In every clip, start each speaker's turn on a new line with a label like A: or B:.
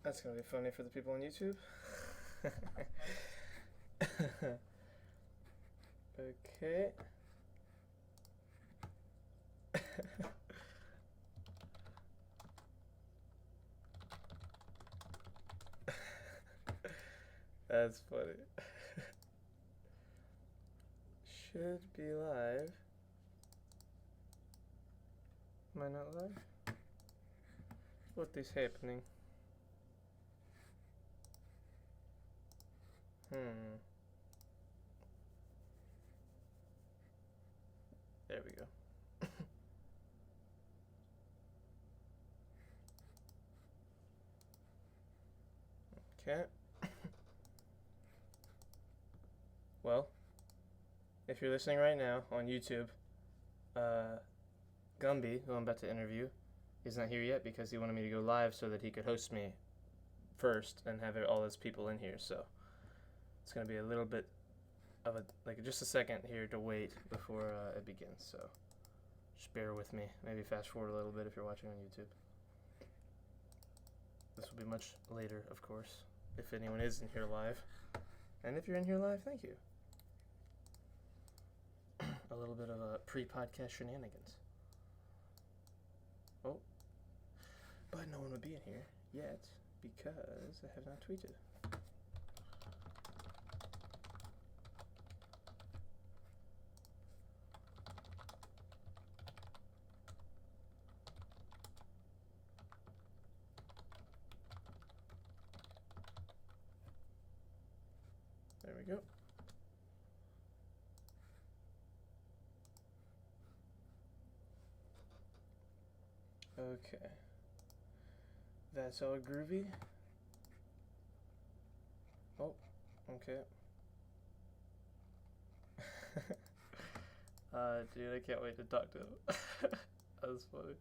A: That's gonna be funny for the people on YouTube. Okay. That's funny. Should be live. Am I not live? What is happening? There we go. Okay. Well, if you're listening right now on YouTube, Gumby, who I'm about to interview, is not here yet because he wanted me to go live so that he could host me first and have all his people in here. So it's going to be a little bit of just a second here to wait before it begins. So just bear with me. Maybe fast forward a little bit if you're watching on YouTube. This will be much later, of course, if anyone is in here live. And if you're in here live, thank you. A little bit of a pre-podcast shenanigans. Oh. But no one would be in here yet because I have not tweeted. There we go. Okay. That's all groovy. Oh, okay. Dude, I can't wait to talk to him. That was funny.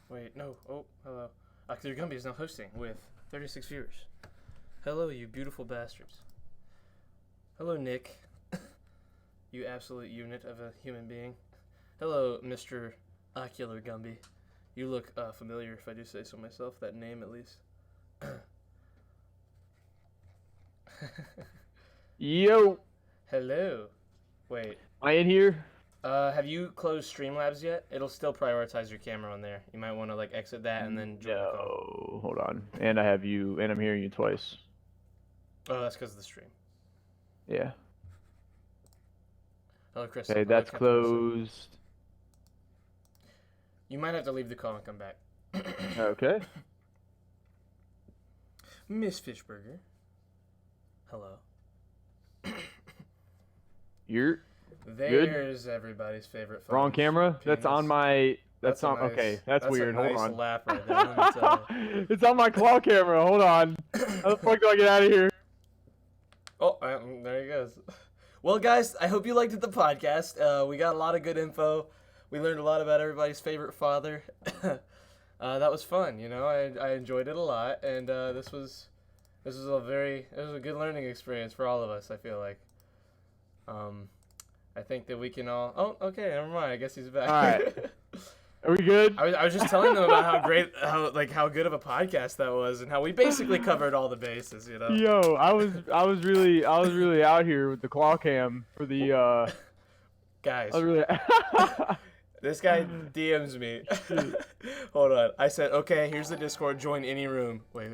A: Wait, no. Oh, hello. OcularGumby is now hosting with 36 viewers. Hello, you beautiful bastards. Hello, Nick. You absolute unit of a human being. Hello, Mr. OcularGumby. You look familiar, if I do say so myself. That name, at least.
B: Yo.
A: Hello. Wait.
B: Am I in here?
A: Have you closed Streamlabs yet? It'll still prioritize your camera on there. You might want to exit that and then join the call.
B: No, hold on. And I have you, and I'm hearing you twice.
A: Oh, that's because of the stream.
B: Yeah.
A: Hello, Chris.
B: Okay, that's closed.
A: You might have to leave the call and come back.
B: Okay.
A: Miss Fishburger. Hello.
B: You're
A: There's good. Everybody's favorite phone.
B: Wrong camera?
A: Penis.
B: That's on my... That's on...
A: Nice,
B: okay, that's weird.
A: A nice
B: Hold on.
A: Lap right there, let me tell you.
B: It's on my claw camera. Hold on. How the fuck do I get out of here?
A: Oh, there he goes. Well, guys, I hope you liked the podcast. We got a lot of good info. We learned a lot about everybody's favorite father. That was fun, you know. I enjoyed it a lot, and this was a good learning experience for all of us. I feel like. I think that we can all. Oh, okay, never mind. I guess he's back.
B: All right. Are we good?
A: I was just telling them about how good of a podcast that was, and how we basically covered all the bases, you know.
B: Yo, I was really out here with the claw cam for the
A: guys.
B: I was really
A: This guy DMs me. Hold on. I said, okay, here's the Discord. Join any room. Wait,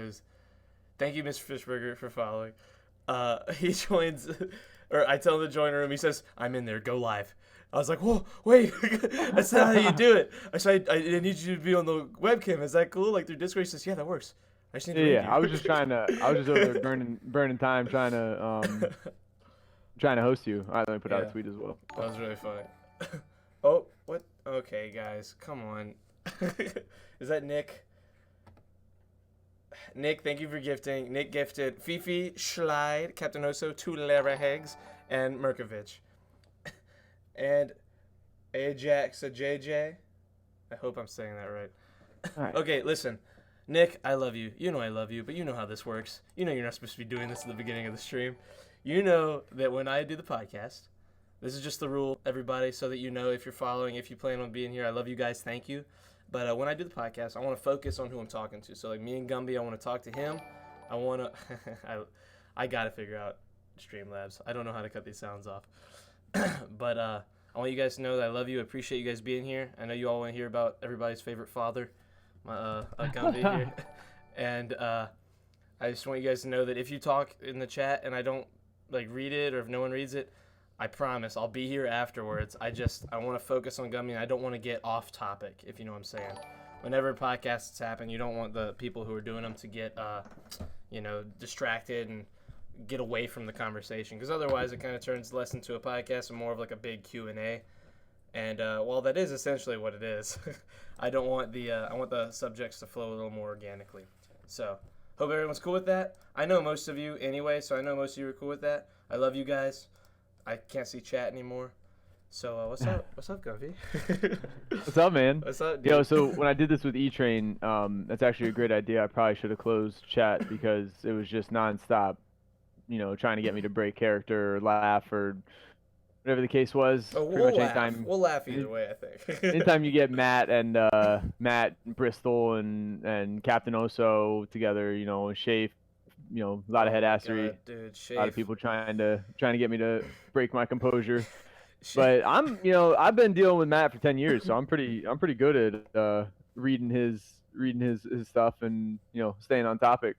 A: thank you, Mr. Fishburger, for following. He joins, or I tell him to join a room. He says, I'm in there. Go live. I was like, whoa, wait. That's not how you do it. I said, I need you to be on the webcam. Is that cool? Through Discord, he says, yeah, that works. I just need to read you.
B: I was just over there burning time trying to host you. All right, let me put out a tweet as well.
A: That was really funny. Oh, what? Okay, guys, come on. Is that Nick? Nick, thank you for gifting. Nick gifted Fifi, Schlide, Captain Oso, 2 Lara Heggs, and Merkovich. And Ajax, a JJ. I hope I'm saying that right.
B: All right.
A: Okay, listen. Nick, I love you. You know I love you, but you know how this works. You know you're not supposed to be doing this at the beginning of the stream. You know that when I do the podcast, This is just the rule, everybody, so that you know if you're following, if you plan on being here. I love you guys. Thank you. But when I do the podcast, I want to focus on who I'm talking to. So like me and Gumby, I want to talk to him. I want to. I got to figure out Streamlabs. I don't know how to cut these sounds off. But I want you guys to know that I love you. I appreciate you guys being here. I know you all want to hear about everybody's favorite father, my Gumby here. And I just want you guys to know that if you talk in the chat and I don't like read it, or if no one reads it, I promise I'll be here afterwards. I want to focus on Gumby, and I don't want to get off topic, if you know what I'm saying. Whenever podcasts happen, you don't want the people who are doing them to get, distracted and get away from the conversation, because otherwise it kind of turns less into a podcast and more of like a big Q&A. And while that is essentially what it is, I want the subjects to flow a little more organically. So hope everyone's cool with that. I know most of you anyway, so I know most of you are cool with that. I love you guys. I can't see chat anymore. So what's up? What's up, Gumby?
B: What's up, man?
A: What's up, dude?
B: Yo, so when I did this with E-Train, that's actually a great idea. I probably should have closed chat because it was just nonstop, trying to get me to break character or laugh or whatever the case was.
A: Oh, we'll laugh. We'll laugh either way, I think.
B: Anytime you get Matt and Bristol and Captain Oso together, Shafe, a lot of head assery.
A: Dude,
B: a lot of people trying to get me to break my composure. But I've been dealing with Matt for 10 years, so I'm pretty good at reading his stuff and staying on topic.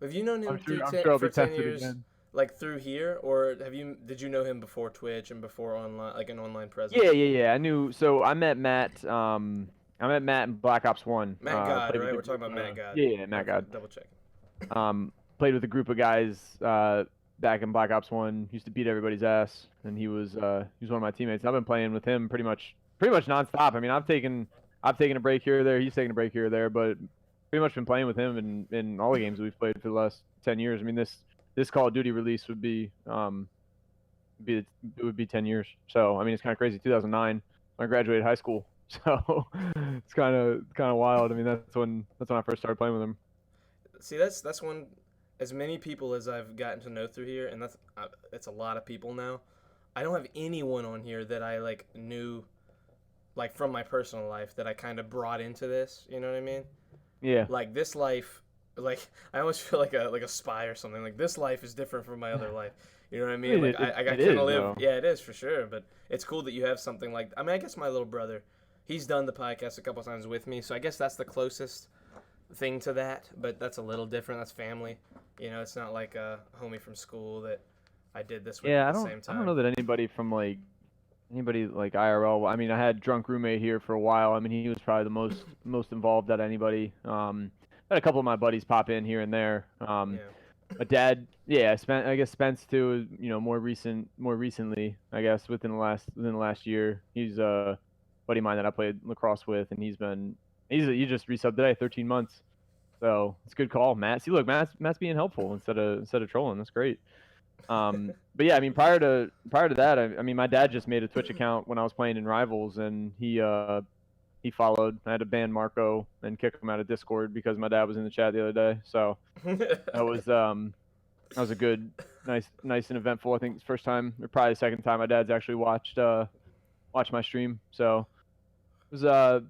A: Have you known him for 10 years, like through here, or did you know him before Twitch and before online, like an online presence?
B: Yeah. I knew. So I met Matt. I met Matt in Black Ops 1.
A: Matt God, right? We're talking about Matt God.
B: Yeah, Matt God.
A: Double checking.
B: Played with a group of guys back in Black Ops 1. Used to beat everybody's ass, and he was one of my teammates. I've been playing with him pretty much nonstop. I mean, I've taken a break here or there. He's taken a break here or there, but pretty much been playing with him in all the games we've played for the last 10 years. I mean, this Call of Duty release would be 10 years. So I mean, it's kind of crazy. 2009, I graduated high school. So it's kind of wild. I mean, that's when I first started playing with him.
A: See, that's one. As many people as I've gotten to know through here, and it's a lot of people now. I don't have anyone on here that I knew, from my personal life, that I kind of brought into this. You know what I mean?
B: Yeah.
A: Like this life, I almost feel like a spy or something. Like this life is different from my other life. You know what I mean? I kind of live. Though. Yeah, it is for sure. But it's cool that you have something like. I mean, I guess my little brother, he's done the podcast a couple times with me, so I guess that's the closest thing to that. But that's a little different. That's family. It's not like a homie from school that I did this with at the same time.
B: I don't know that anybody from IRL. I mean, I had Drunk Roommate here for a while. I mean, he was probably the most involved out of anybody. Had a couple of my buddies pop in here and there. My dad, I guess Spence too. More recently, I guess within the last year, he's a buddy of mine that I played lacrosse with, and he just resubbed today, 13 months. So it's a good call, Matt. See, look, Matt's being helpful instead of trolling. That's great. But yeah, I mean, prior to that, I mean, my dad just made a Twitch account when I was playing in Rivals, and he followed. I had to ban Marco and kick him out of Discord because my dad was in the chat the other day. So that was a good, nice and eventful. I think it's the first time, or probably the second time, my dad's actually watched my stream. So it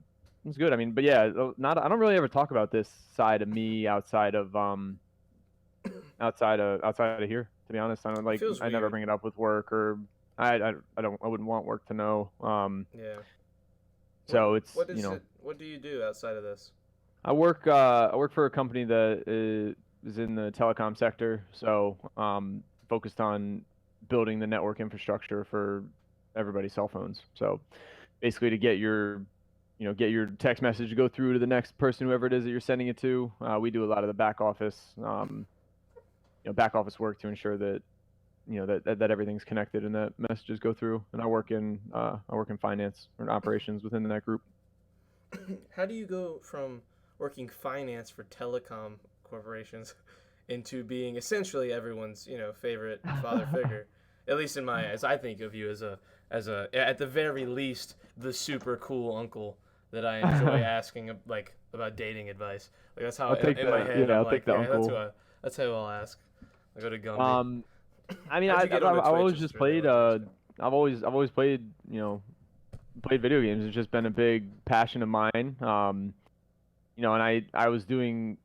B: was good. I mean, but yeah, I don't really ever talk about this side of me outside of here. To be honest, I don't I never bring it up with work, or I wouldn't want work to know.
A: Yeah.
B: So
A: what do you do outside of this?
B: I work for a company that is in the telecom sector. So focused on building the network infrastructure for everybody's cell phones. So basically, to get your text message to go through to the next person, whoever it is that you're sending it to. We do a lot of the back office work to ensure that that everything's connected and that messages go through. And I work in finance or operations within that group.
A: How do you go from working finance for telecom corporations into being essentially everyone's favorite father figure? At least in my eyes, I think of you as a at the very least the super cool uncle that I enjoy asking about dating advice. That's how in my head.
B: Yeah, I'll take the uncle.
A: That's who I'll ask. I go to Gumby.
B: I mean, I always just played. I've always played, played video games. It's just been a big passion of mine. And I was playing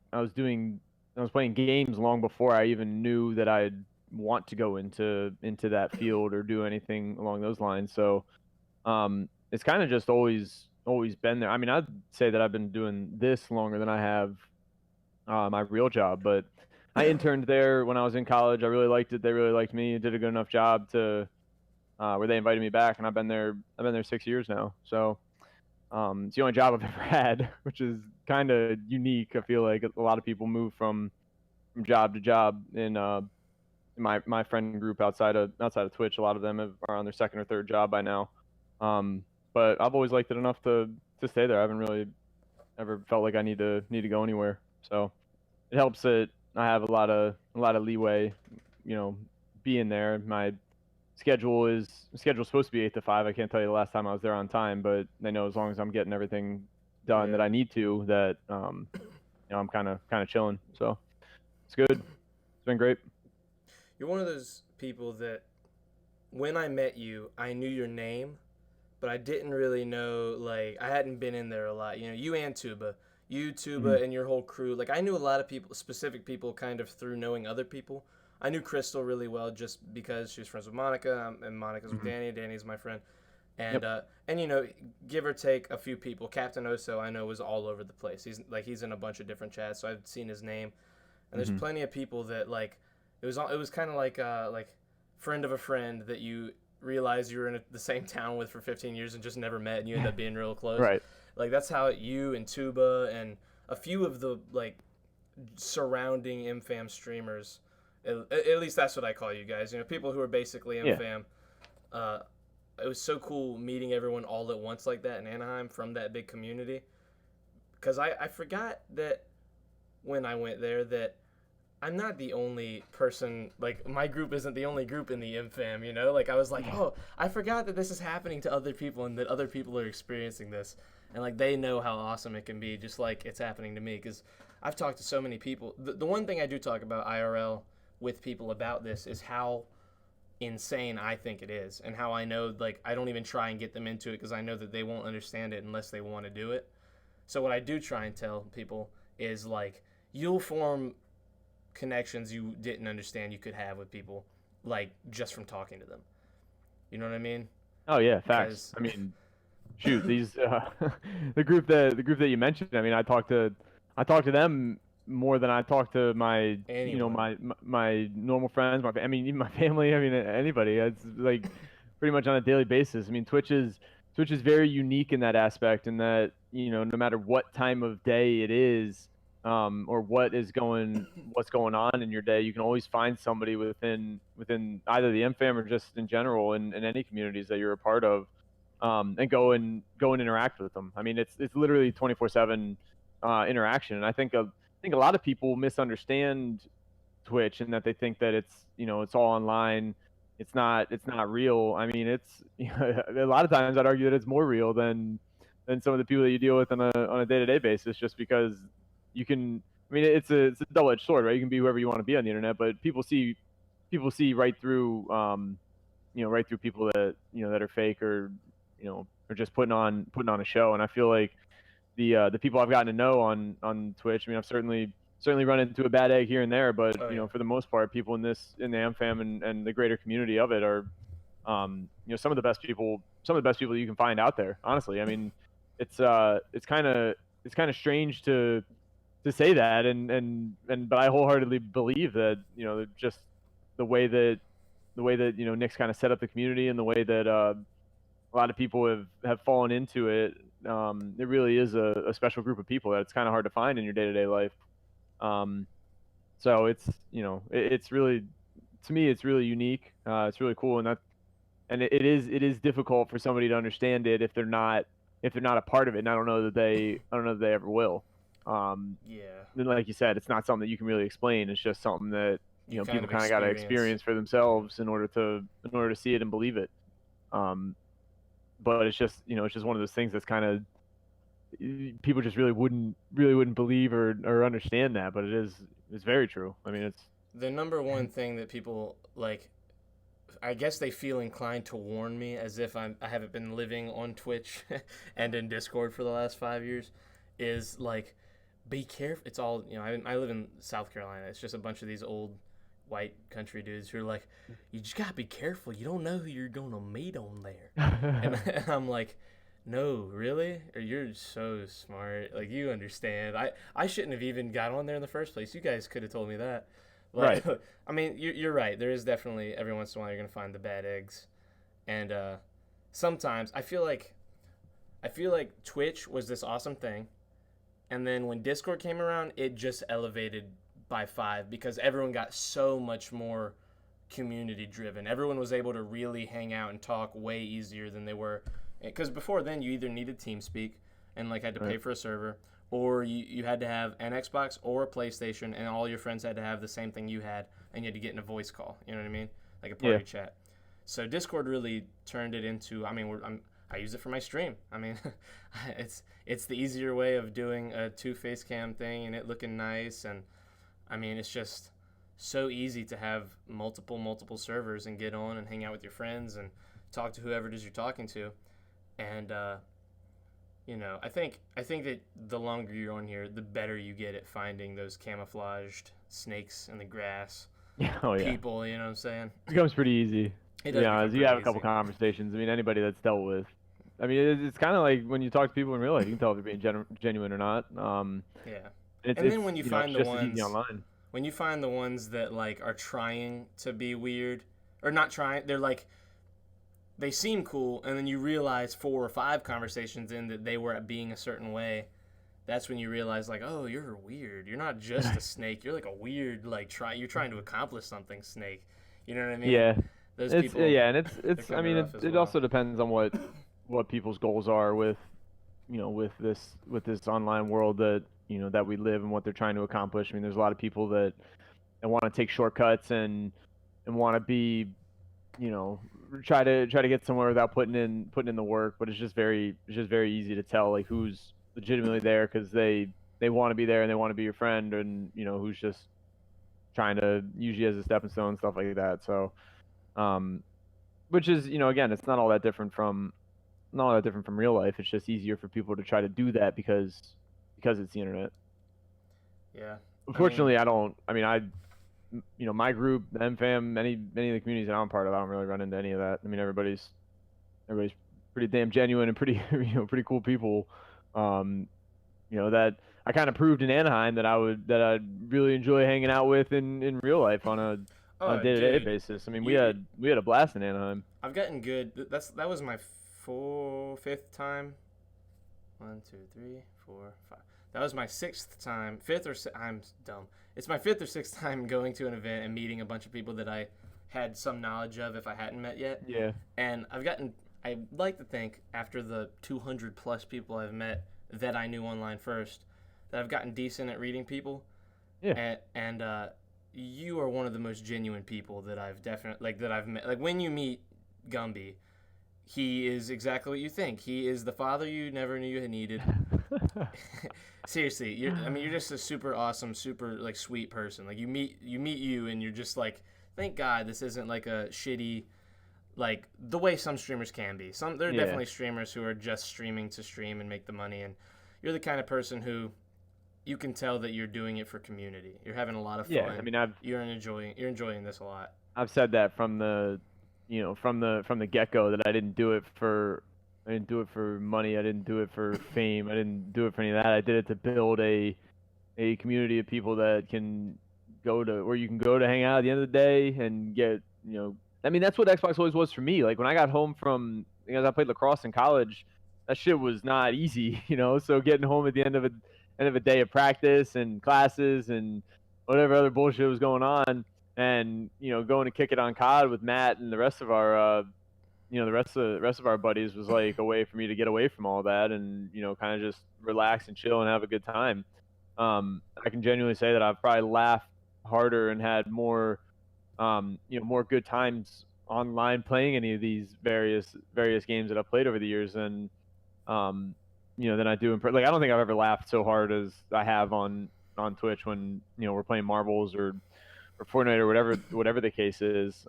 B: games long before I even knew that I'd want to go into that field or do anything along those lines. So it's kind of just always been there. I mean, I'd say that I've been doing this longer than I have my real job, but I interned there when I was in college. I really liked it. They really liked me. Did a good enough job to where they invited me back, and I've been there 6 years now. So it's the only job I've ever had, which is kind of unique. I feel like a lot of people move from job to job in my friend group outside of Twitch. A lot of them are on their second or third job by now. Um, but I've always liked it enough to stay there. I haven't really ever felt like I need to go anywhere. So it helps that I have a lot of leeway, you know, being there. My schedule's supposed to be 8 to 5. I can't tell you the last time I was there on time, but they know as long as I'm getting everything done that
A: Yeah.
B: I need to, that I'm kind of chilling. So it's good. It's been great.
A: You're one of those people that when I met you, I knew your name, but I didn't really know, like, I hadn't been in there a lot. You and Tuba. You,
B: Hmm.
A: Tuba, and your whole crew. Like, I knew a lot of people, specific people, kind of through knowing other people. I knew Crystal really well just because she was friends with Monica, and Monica's with
B: Hmm.
A: Danny. Danny's my friend. And,
B: Yep.
A: uh, and give or take a few people. Captain Oso, I know, was all over the place. He's in a bunch of different chats, so I've seen his name. And there's
B: Hmm.
A: plenty of people that like it was kind of like friend of a friend that you realize you were in the same town with for 15 years and just never met, and you end up being real close.
B: Right.
A: Like that's how you and Tuba and a few of the like surrounding MFAM streamers, at least that's what I call you guys. People who are basically
B: Yeah.
A: MFAM. Uh, it was so cool meeting everyone all at once like that in Anaheim from that big community. Because I forgot that when I went there that I'm not the only person. Like my group isn't the only group in the MFAM. Like I was like, oh, I forgot that this is happening to other people and that other people are experiencing this, and like they know how awesome it can be, just like it's happening to me. Because I've talked to so many people. The one thing I do talk about IRL with people about this is how insane I think it is, and how I know like I don't even try and get them into it because I know that they won't understand it unless they want to do it. So what I do try and tell people is like you'll form connections you didn't understand you could have with people, like just from talking to them. You know what I mean?
B: Oh yeah, facts.
A: Because
B: I mean, shoot, these the group that you mentioned. I mean, I talk to them more than I talk to my
A: anyone.
B: my normal friends. I mean, even my family. I mean, anybody. It's like pretty much on a daily basis. I mean, Twitch is very unique in that aspect, in that no matter what time of day it is, or what's going on in your day, you can always find somebody within either the MFAM or just in general in any communities that you're a part of, and go and interact with them. I mean, it's literally 24/7 interaction, and I think a lot of people misunderstand Twitch, and that they think that it's all online. It's not real. I mean, it's a lot of times I'd argue that it's more real than some of the people that you deal with on a day-to-day basis, just because you can. I mean, it's a double-edged sword, right? You can be whoever you want to be on the internet, but people see right through people that are fake, or just putting on a show. And I feel like the people I've gotten to know on Twitch. I mean, I've certainly run into a bad egg here and there, but
A: Oh yeah.
B: for the most part, people in the AmFam and the greater community of it are some of the best people you can find out there. Honestly, I mean, it's kind of strange to say that, but I wholeheartedly believe that just the way that Nick's kind of set up the community, and the way that a lot of people have fallen into it. It really is a special group of people that it's kind of hard to find in your day-to-day life. Um, so it's really, to me, it's really unique. It's really cool, and it is difficult for somebody to understand it if they're not a part of it. And I don't know that they ever will.
A: Yeah.
B: And like you said, it's not something that you can really explain. It's just something that
A: You kind
B: people
A: of
B: kind of got to
A: experience.
B: experience for themselves in order to see it and believe it. Um, but it's just one of those things that's kind of, people just really wouldn't believe or understand that, but it's very true. I mean, it's
A: The number one thing that people like I guess they feel inclined to warn me as if I haven't been living on Twitch and in Discord for the last 5 years. Is like, be careful. It's all I live in South Carolina. It's just a bunch of these old white country dudes who are like, you just gotta be careful. You don't know who you're gonna meet on there. And I'm like, no, really? Or you're so smart. Like you understand. I shouldn't have even got on there in the first place. You guys could have told me that. Like,
B: Right.
A: I mean, you're right. There is definitely every once in a while you're gonna find the bad eggs, and sometimes I feel like Twitch was this awesome thing, and then when Discord came around, it just elevated by five because everyone got so much more community driven. Everyone was able to really hang out and talk way easier than they were. Because before then, you either needed TeamSpeak and like had to pay
B: Right.
A: for a server, or you had to have an Xbox or a PlayStation, and all your friends had to have the same thing you had, and you had to get in a voice call. You know what I mean? Like a
B: Yeah.
A: party chat. So Discord really turned it into. I mean, I use it for my stream. I mean, it's the easier way of doing a two-face cam thing and it looking nice, and I mean, it's just so easy to have multiple servers and get on and hang out with your friends and talk to whoever it is you're talking to. And I think that the longer you're on here, the better you get at finding those camouflaged snakes in the grass,
B: Oh yeah.
A: people. You know what I'm saying?
B: It becomes pretty easy.
A: It does
B: Yeah,
A: become
B: as you
A: pretty
B: have a couple
A: easy.
B: conversations. I mean, anybody that's dealt with. I mean, it's kind of like when you talk to people in real life, you can tell if they're being genuine or not.
A: Yeah. And
B: It's
A: then when you
B: it's
A: find the
B: just as easy
A: ones
B: online.
A: when you find the ones that like are trying to be weird or not trying, they're like they seem cool, and then you realize 4 or 5 conversations in that they were at being a certain way. That's when you realize like, oh, you're weird. You're not just a snake. You're like a weird you're trying to accomplish something snake. You know what I mean?
B: Yeah,
A: Those
B: it's
A: people,
B: yeah, and
A: they're
B: it's. I
A: kind of
B: mean,
A: rough as
B: it
A: well.
B: also depends on what people's goals are with with this online world that that we live and what they're trying to accomplish. I mean, there's a lot of people that want to take shortcuts and want to be you know try to get somewhere without putting in the work. But it's just very easy to tell like who's legitimately there because they want to be there and they want to be your friend, and who's just trying to use you as a stepping stone and stuff like that. So, um, which is again, it's not all that different from real life. It's just easier for people to try to do that because it's the internet.
A: Yeah. I mean,
B: Unfortunately, I don't. I mean, my group, the MFAM, many of the communities that I'm part of, I don't really run into any of that. I mean, everybody's pretty damn genuine and pretty pretty cool people. Um, that I kind of proved in Anaheim that I'd really enjoy hanging out with in real life on a
A: oh,
B: day-to-day
A: dude,
B: basis. I mean,
A: you
B: we had a blast in Anaheim.
A: I've gotten good. That was my fifth time. 1, 2, 3, 4, 5. That was my sixth time, fifth or I'm dumb. It's my fifth or sixth time going to an event and meeting a bunch of people that I had some knowledge of if I hadn't met yet.
B: Yeah,
A: And I like to think after the 200 plus people I've met that I knew online first, that I've gotten decent at reading people.
B: yeah,
A: And you are one of the most genuine people that I've definitely that I've met. Like when you meet Gumby, he is exactly what you think. He is the father you never knew you had needed. Seriously, you're just a super awesome, super like sweet person. Like you and you're just like, thank God this isn't like a shitty like the way some streamers can be. There are
B: yeah,
A: definitely streamers who are just streaming to stream and make the money, and you're the kind of person who you can tell that you're doing it for community. You're having a lot of
B: yeah. I
A: fun.
B: mean,
A: You're enjoying this a lot.
B: I've said that from the from the get-go that I didn't do it for money. I didn't do it for fame. I didn't do it for any of that. I did it to build a community of people that can go to where you can go to hang out at the end of the day and get I mean, that's what Xbox always was for me. Like when I got home from because I played lacrosse in college, that shit was not easy, So getting home at the end of a day of practice and classes and whatever other bullshit was going on, and going to kick it on COD with Matt and the rest of our the rest of our buddies was like a way for me to get away from all that and kind of just relax and chill and have a good time. I can genuinely say that I've probably laughed harder and had more more good times online playing any of these various games that I've played over the years um than I do in like I don't think I've ever laughed so hard as I have on Twitch when we're playing marbles or Fortnite or whatever the case is.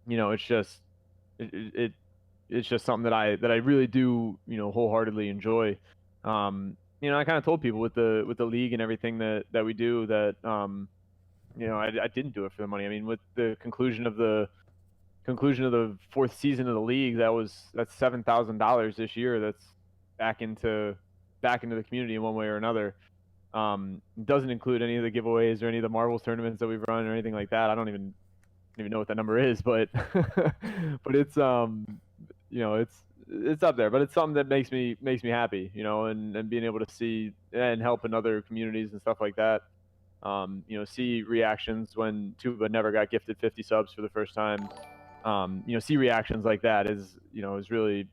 B: it's just it's just something that I really do, wholeheartedly enjoy. I kind of told people with the league and everything that we do that I didn't do it for the money. I mean, with the conclusion of the fourth season of the league, that's $7,000 this year. That's back into the community in one way or another. Doesn't include any of the giveaways or any of the marbles tournaments that we've run or anything like that. I don't even know what that number is, but but it's it's up there. But it's something that makes me happy, and being able to see and help in other communities and stuff like that. See reactions when Tuba never got gifted 50 subs for the first time. See reactions like that is really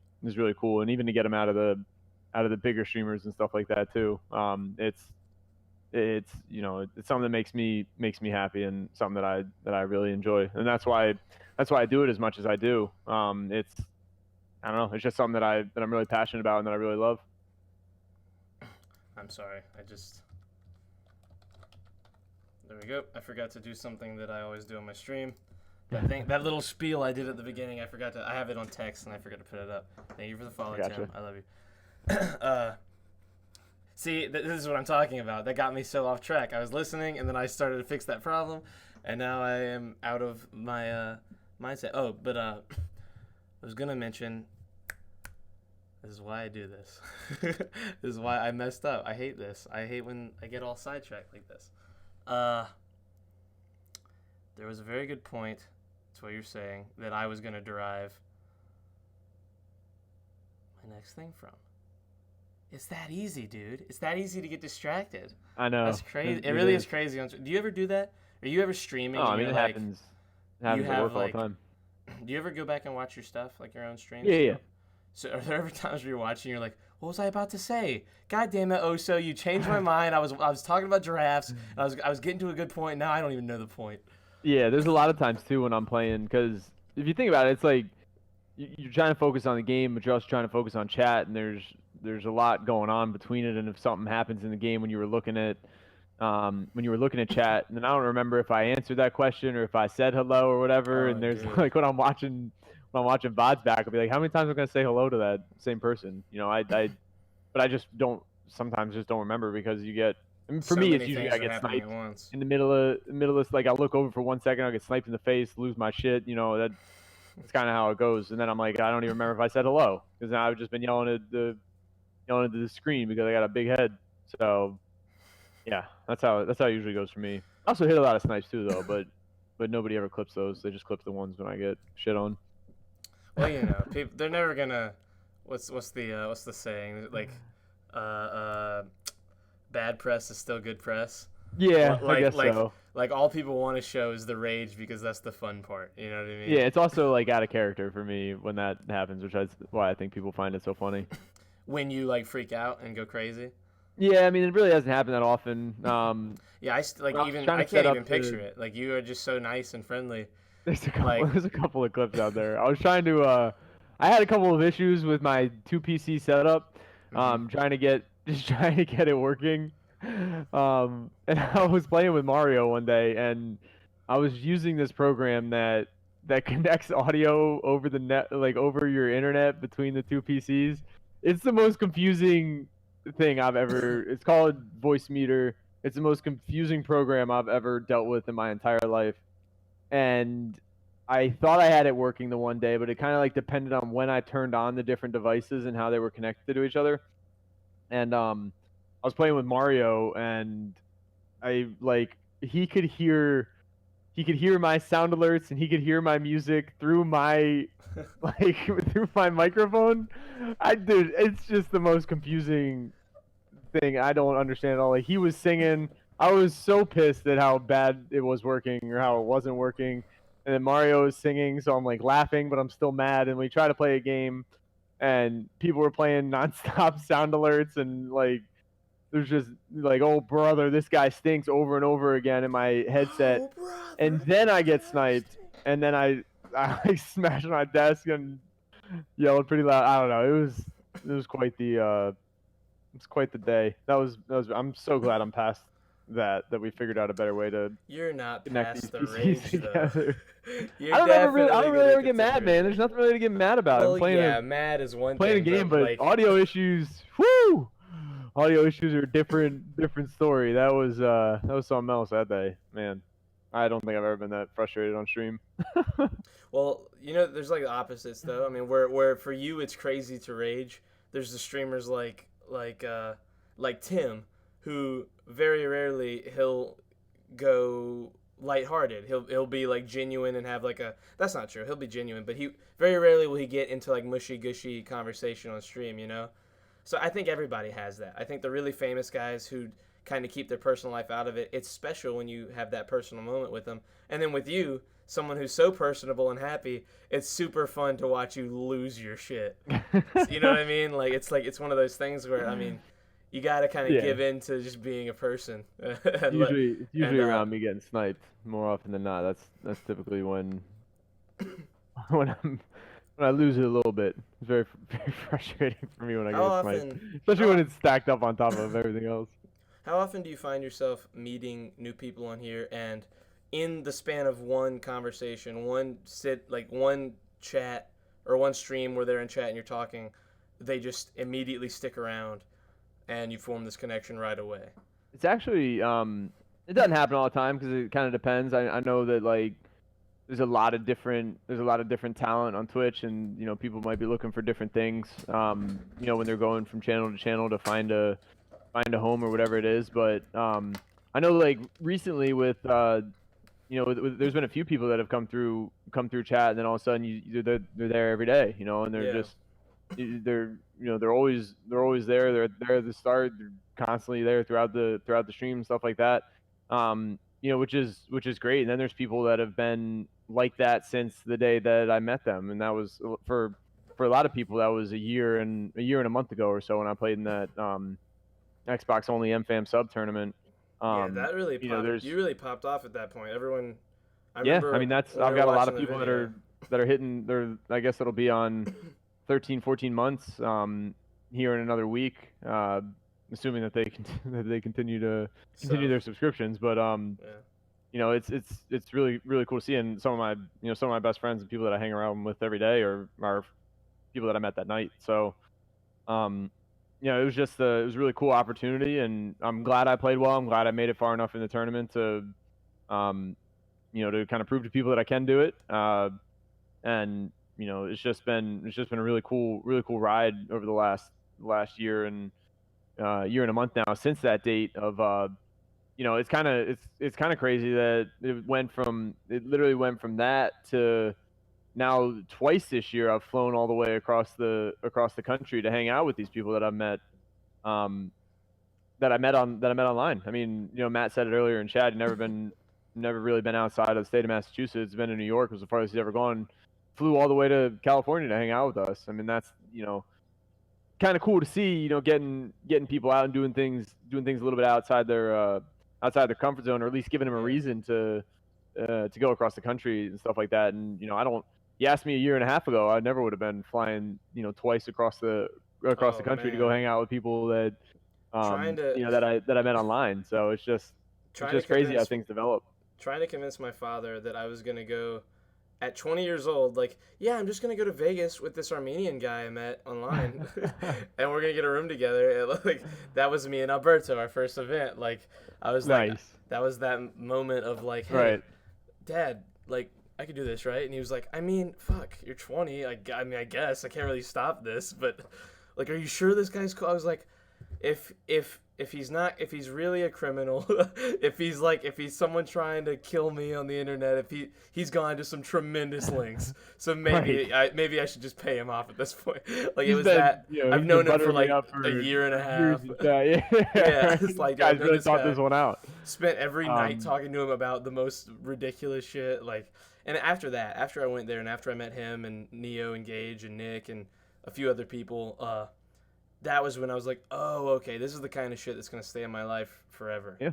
B: cool, and even to get them out of the bigger streamers and stuff like that too. It's something that makes me happy and something that I really enjoy, and that's why I do it as much as I do. It's I don't know, it's just something that I'm really passionate about and that I really love.
A: I'm sorry, there we go. I forgot to do something that I always do on my stream. That little spiel I did at the beginning, I have it on text and I forgot to put it up. Thank you for the follow, Tim. I love you. See, this is what I'm talking about. That got me so off track. I was listening and then I started to fix that problem, and now I am out of my mindset. Oh, but I was gonna mention. This is why I do this. This is why I messed up. I hate this. I hate when I get all sidetracked like this. There was a very good point to what you're saying that I was going to derive my next thing from. It's that easy, dude. It's that easy to get distracted.
B: I know.
A: That's crazy. It really is crazy. Do you ever do that? Are you ever streaming?
B: Oh, I mean, it happens. It happens at work all the time.
A: Do you ever go back and watch your stuff, like your own streams?
B: Yeah.
A: So are there ever times where you're watching, you're like, what was I about to say? God damn it, Oso, you changed my mind. I was talking about giraffes, and I was getting to a good point. Now I don't even know the point.
B: Yeah, there's a lot of times too when I'm playing, because if you think about it, it's like you're trying to focus on the game, but you're also trying to focus on chat, and there's a lot going on between it. And if something happens in the game when you were looking at chat, and then I don't remember if I answered that question or if I said hello or whatever. And there's like when I'm watching VODs back, I'll be like, how many times am I gonna say hello to that same person? But I just sometimes don't remember, because you get. I mean, for me, it's usually I get sniped in the middle of like, I'll look over for 1 second, I'll get sniped in the face, lose my shit. That's kind of how it goes. And then I'm like, I don't even remember if I said hello, because now I've just been yelling at the screen because I got a big head. So yeah, that's how it usually goes for me. I also hit a lot of snipes too, though, but nobody ever clips those. They just clip the ones when I get shit on.
A: Well, people, they're never gonna. What's the saying? Like, bad press is still good press.
B: Yeah, I guess so.
A: Like, all people want to show is the rage, because that's the fun part. You know what I mean?
B: Yeah, it's also like out of character for me when that happens, which is why I think people find it so funny.
A: When you like freak out and go crazy.
B: Yeah, I mean, it really hasn't happened that often.
A: Yeah, I can't even picture it. Like, you are just so nice and friendly.
B: There's a couple of clips out there. I was trying to. I had a couple of issues with my 2 PC setup. Trying to get it working. And I was playing with Mario one day, and I was using this program that connects audio over the net, like over your internet between the 2 PCs. It's the most confusing thing I've ever. It's called Voice Meter. It's the most confusing program I've ever dealt with in my entire life. And I thought I had it working the one day, but it kind of like depended on when I turned on the different devices and how they were connected to each other. And I was playing with Mario, and he could hear my sound alerts, and he could hear my music through my through my microphone. Dude, it's just the most confusing thing. I don't understand at all. Like, he was singing. I was so pissed at how bad it was working or how it wasn't working. And then Mario is singing, so I'm like laughing, but I'm still mad. And we try to play a game, and people were playing nonstop sound alerts, and like there's just like, oh brother, this guy stinks over and over again in my headset. Oh, brother, and then I get sniped, and then I smashed my desk and yelled pretty loud. I don't know. It was quite the day. That was. I'm so glad I'm past that we figured out a better way to
A: You're not
B: connect
A: past the
B: these PCs
A: rage though.
B: together.
A: You're
B: I
A: definitely
B: don't really
A: gonna
B: ever get mad,
A: continue
B: man.
A: raging.
B: There's nothing really to get mad about. I'm
A: Well, yeah, mad is one
B: playing a
A: thing,
B: game,
A: but
B: but
A: like
B: audio issues, whoo! Audio issues are a different story. That was something else that day, man. I don't think I've ever been that frustrated on stream.
A: well, you know, there's like opposites though. I mean, where for you it's crazy to rage. There's the streamers like Tim, who very rarely he'll go lighthearted. He'll be like genuine and have like a that's not true. He'll be genuine, but he very rarely will he get into like mushy gushy conversation on stream, you know? So I think everybody has that. I think the really famous guys who kind of keep their personal life out of it, it's special when you have that personal moment with them. And then with you, someone who's so personable and happy, it's super fun to watch you lose your shit. You know what I mean? Like it's one of those things where I mean, you got to kind of give in to just being a person.
B: It's usually around me getting sniped more often than not. That's typically when when I lose it a little bit. It's very frustrating for me when I get sniped, especially when it's stacked up on top of everything else.
A: How often do you find yourself meeting new people on here and in the span of one conversation, one chat or one stream where they're in chat and you're talking, they just immediately stick around and you form this connection right away?
B: It's actually it doesn't happen all the time because it kind of depends. I know that like there's a lot of different talent on Twitch, and you know people might be looking for different things. You know when they're going from channel to channel to find a home or whatever it is. But I know like recently with you know there's been a few people that have come through chat, and then all of a sudden they're there every day. You know, and they're just they're always there. They're there at the start. They're constantly there throughout the stream and stuff like that. You know, which is great. And then there's people that have been like that since the day that I met them, and that was for a lot of people that was a year and a month ago or so when I played in that Xbox only MFAM sub tournament.
A: Yeah, that really popped. You really popped off at that point. Everyone. I
B: mean I've got a lot of people that are hitting. I guess it'll be on 13, 14 months here in another week. Assuming that they continue their subscriptions, but you know it's really cool to see, and some of my best friends and people that I hang around with every day are people that I met that night. So you know it was a really cool opportunity, and I'm glad I played well. I'm glad I made it far enough in the tournament to you know to kind of prove to people that I can do it. And you know it's just been a really cool ride over the last year and year and a month now since that date of you know it's kind of crazy that it literally went from that to now twice this year I've flown all the way across the country to hang out with these people that I've met that I met online. I mean, you know, Matt said it earlier in chat, never really been outside of the state of Massachusetts. Been in New York, was the farthest he's ever gone. Flew all the way to California to hang out with us. I mean, that's, you know, kind of cool to see, you know, getting people out and doing things a little bit outside their comfort zone, or at least giving them a reason to go across the country and stuff like that. And, you know, you asked me a year and a half ago, I never would have been flying, you know, twice across the country to go hang out with people that you know that I met online. So it's just crazy how things develop.
A: Trying to convince my father that I was gonna go at 20 years old, like, yeah, I'm just going to go to Vegas with this Armenian guy I met online, and we're going to get a room together. And, like, that was me and Alberto, our first event. Like, I was
B: nice.
A: Like, that was that moment of, like, hey,
B: right.
A: Dad, like, I could do this, right? And he was like, I mean, fuck, you're 20. I mean, I guess. I can't really stop this. But, like, are you sure this guy's cool? I was like, if he's really a criminal, if he's someone trying to kill me on the internet, if he's gone to some tremendous lengths, so maybe I should just pay him off at this point. Like, it was that, you know, I've known him for like a year and a half. Yeah, it's like,
B: guys really thought this one out.
A: Spent every night talking to him about the most ridiculous shit. Like, and after I went there and after I met him and Neo and Gage and Nick and a few other people, that was when I was like, oh, okay, this is the kind of shit that's going to stay in my life forever.
B: Yeah.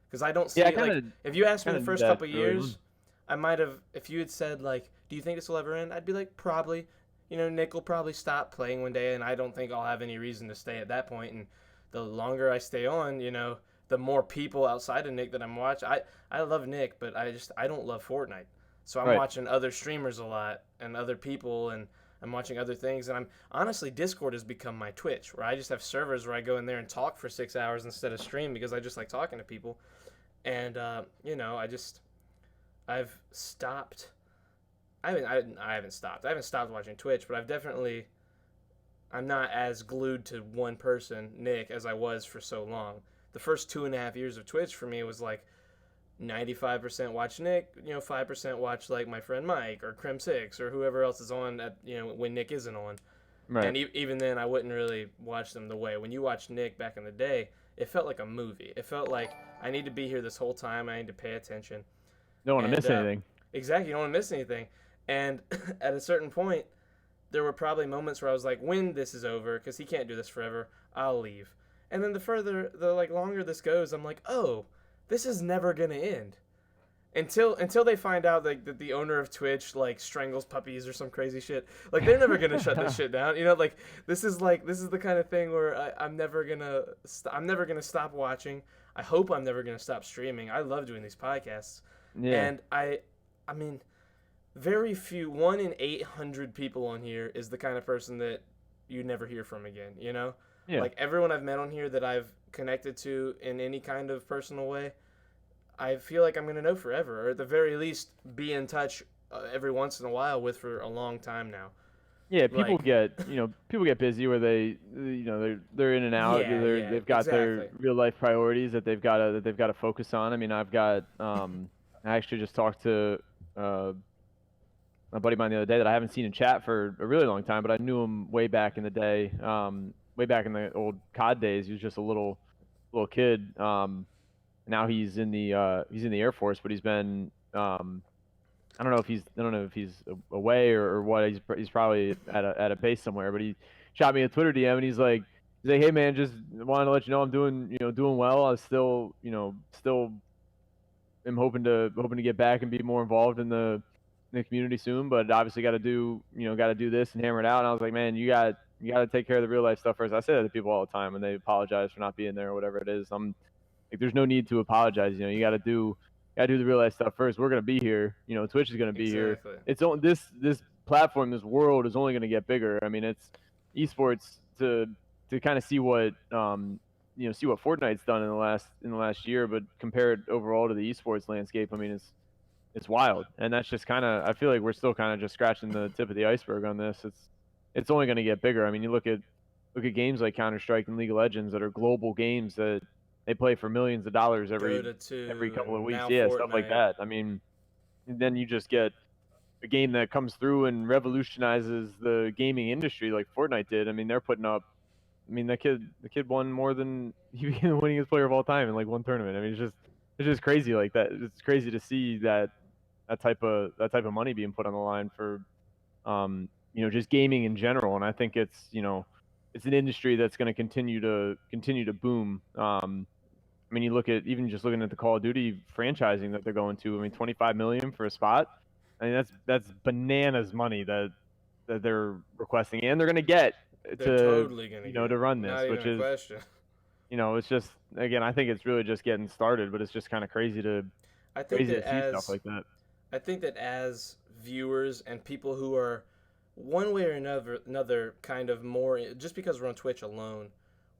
A: Because I don't see it. Like, if you asked me the first couple years, I might have, if you had said, like, do you think this will ever end? I'd be like, probably. You know, Nick will probably stop playing one day, and I don't think I'll have any reason to stay at that point. And the longer I stay on, you know, the more people outside of Nick that I'm watching. I love Nick, but I don't love Fortnite. So I'm
B: Right.
A: watching other streamers a lot and other people, and I'm watching other things. And I'm honestly, Discord has become my Twitch, where I just have servers where I go in there and talk for 6 hours instead of stream because I just like talking to people. And I've stopped. I haven't stopped. I haven't stopped watching Twitch, but I'm not as glued to one person, Nick, as I was for so long. The first 2.5 years of Twitch for me was like 95% watch Nick, 5% watch like my friend Mike or Crim6 or whoever else is on at, when Nick isn't on.
B: Right.
A: And even then, I wouldn't really watch them the way. When you watch Nick back in the day, it felt like a movie. It felt like I need to be here this whole time. I need to pay attention.
B: Don't want to miss anything.
A: Exactly. You don't want to miss anything. And at a certain point, there were probably moments where I was like, when this is over, because he can't do this forever, I'll leave. And then the longer this goes, I'm like, oh, this is never gonna end. Until they find out that the owner of Twitch like strangles puppies or some crazy shit. Like they're never gonna shut this shit down. Like this is the kind of thing where I'm never gonna stop watching. I hope I'm never gonna stop streaming. I love doing these podcasts.
B: Yeah.
A: And I mean, very few, 1 in 800 people on here is the kind of person that you never hear from again,
B: Yeah.
A: Like everyone I've met on here that I've connected to in any kind of personal way, I feel like I'm going to know forever, or at the very least be in touch every once in a while with for a long time now.
B: Yeah, people get busy where they're in and out. They've got their real life priorities that they've got to focus on. I mean, I've got I actually just talked to my buddy of mine the other day that I haven't seen in chat for a really long time, but I knew him way back in the day, way back in the old COD days. He was just a little kid. Now he's in the Air Force, but he's been I don't know if he's away or what. He's probably at a base somewhere. But he shot me a Twitter DM and he's like, hey man, just wanted to let you know I'm doing well. I still am hoping to get back and be more involved in the community soon. But obviously got to do this and hammer it out. And I was like, man, you got to take care of the real life stuff first. I say that to people all the time when they apologize for not being there or whatever it is. I'm like, there's no need to apologize. You got to do the real life stuff first. We're gonna be here. Twitch is gonna be here. It's on this platform, this world is only gonna get bigger. I mean, it's esports to kind of see what see what Fortnite's done in the last year, but compare it overall to the esports landscape. I mean, it's wild, and that's just kind of, I feel like we're still kind of just scratching the tip of the iceberg on this. It's only gonna get bigger. I mean, you look at games like Counter-Strike and League of Legends that are global games that they play for millions of dollars every couple of weeks. Yeah, Fortnite. Stuff like that. I mean, then you just get a game that comes through and revolutionizes the gaming industry like Fortnite did. I mean, they're putting up. I mean, the kid won more than he became the winningest player of all time in like one tournament. I mean, it's just crazy like that. It's crazy to see that type of money being put on the line for just gaming in general. And I think it's it's an industry that's going to continue to boom. I mean, you look at looking at the Call of Duty franchising that they're going to. I mean, $25 million for a spot. I mean, that's bananas money that they're requesting, and they're going to get to run this, which is
A: question.
B: It's just, again, I think it's really just getting started, but it's just kind of crazy to see stuff like that.
A: I think that as viewers and people who are one way or another kind of more, just because we're on Twitch alone,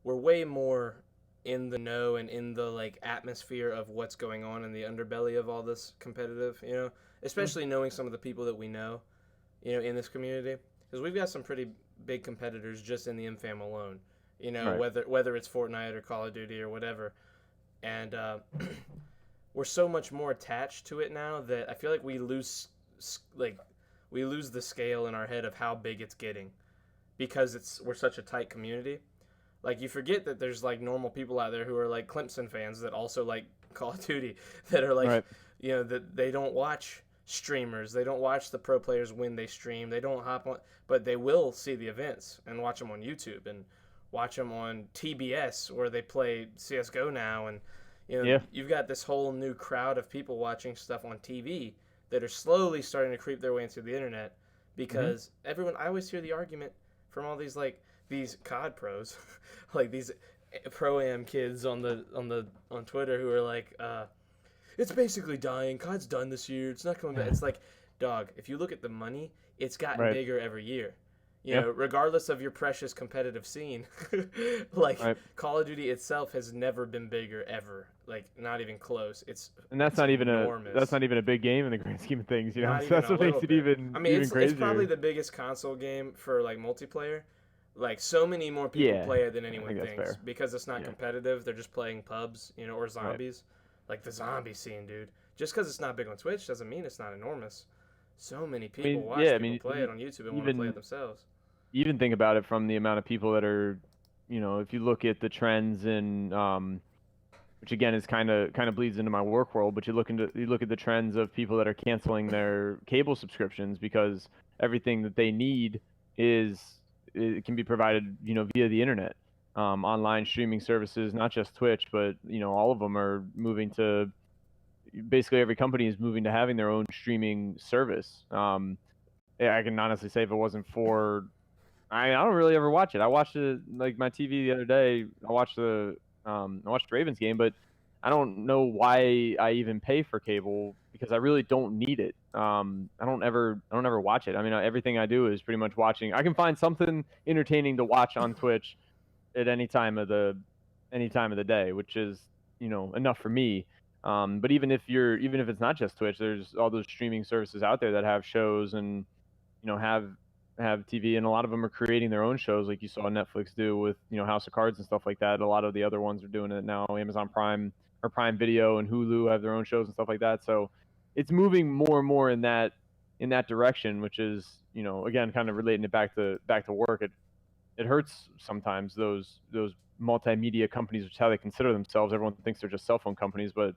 A: we're way more in the know and in the like atmosphere of what's going on in the underbelly of all this competitive, especially knowing some of the people that we know, in this community, because we've got some pretty big competitors just in the M-Fam alone, right. whether it's Fortnite or Call of Duty or whatever, and we're so much more attached to it now that I feel like we lose the scale in our head of how big it's getting, because we're such a tight community. Like, you forget that there's, like, normal people out there who are, like, Clemson fans that also like Call of Duty, that are, like, right. That they don't watch streamers. They don't watch the pro players when they stream. They don't hop on, but they will see the events and watch them on YouTube and watch them on TBS where they play CSGO now. And, You've got this whole new crowd of people watching stuff on TV that are slowly starting to creep their way into the internet, because I always hear the argument from all these, like, these COD pros, like these pro-am kids on Twitter who are like, it's basically dying. COD's done this year. It's not coming back. It's like, dog, if you look at the money, it's gotten
B: Right.
A: bigger every year. You
B: Yeah.
A: know, regardless of your precious competitive scene, like
B: Right.
A: Call of Duty itself has never been bigger ever. Like not even close.
B: And that's
A: it's
B: not even
A: enormous.
B: a big game in the grand scheme of things, you know.
A: Not
B: So
A: even
B: that's
A: a
B: what
A: little
B: makes it
A: bit. I mean,
B: even
A: it's
B: crazier.
A: probably the biggest console game for like multiplayer. Like so many more people
B: Yeah,
A: play it than
B: I
A: anyone
B: think that's
A: thinks
B: fair.
A: because it's not
B: Yeah.
A: competitive. They're just playing pubs, you know, or zombies. Like the zombie scene, dude. Just because it's not big on Twitch doesn't mean it's not enormous. So many people watch people play it on YouTube and want to play it themselves.
B: Even think about it from the amount of people that are, you know, if you look at the trends in, which again is kind of bleeds into my work world, but you look at the trends of people that are canceling their cable subscriptions because everything that they need it can be provided, you know, via the internet. Online streaming services, not just Twitch, but you know, all of them are moving to, basically every company is moving to having their own streaming service. Yeah, I can honestly say if it wasn't for, I don't really ever watch it. I watched it like my TV the other day. I watched the Ravens game, but I don't know why I even pay for cable because I really don't need it. I don't ever watch it. I mean, everything I do is pretty much watching. I can find something entertaining to watch on Twitch at any time of the day, which is, you know, enough for me. But even if it's not just Twitch, there's all those streaming services out there that have shows and, you know, have TV, and a lot of them are creating their own shows, like you saw Netflix do with, you know, House of Cards and stuff like that. A lot of the other ones are doing it now. Amazon Prime or Prime Video and Hulu have their own shows and stuff like that. So it's moving more and more in that direction, which is, you know, again, kind of relating it back to work. It hurts sometimes those multimedia companies, which is how they consider themselves. Everyone thinks they're just cell phone companies, but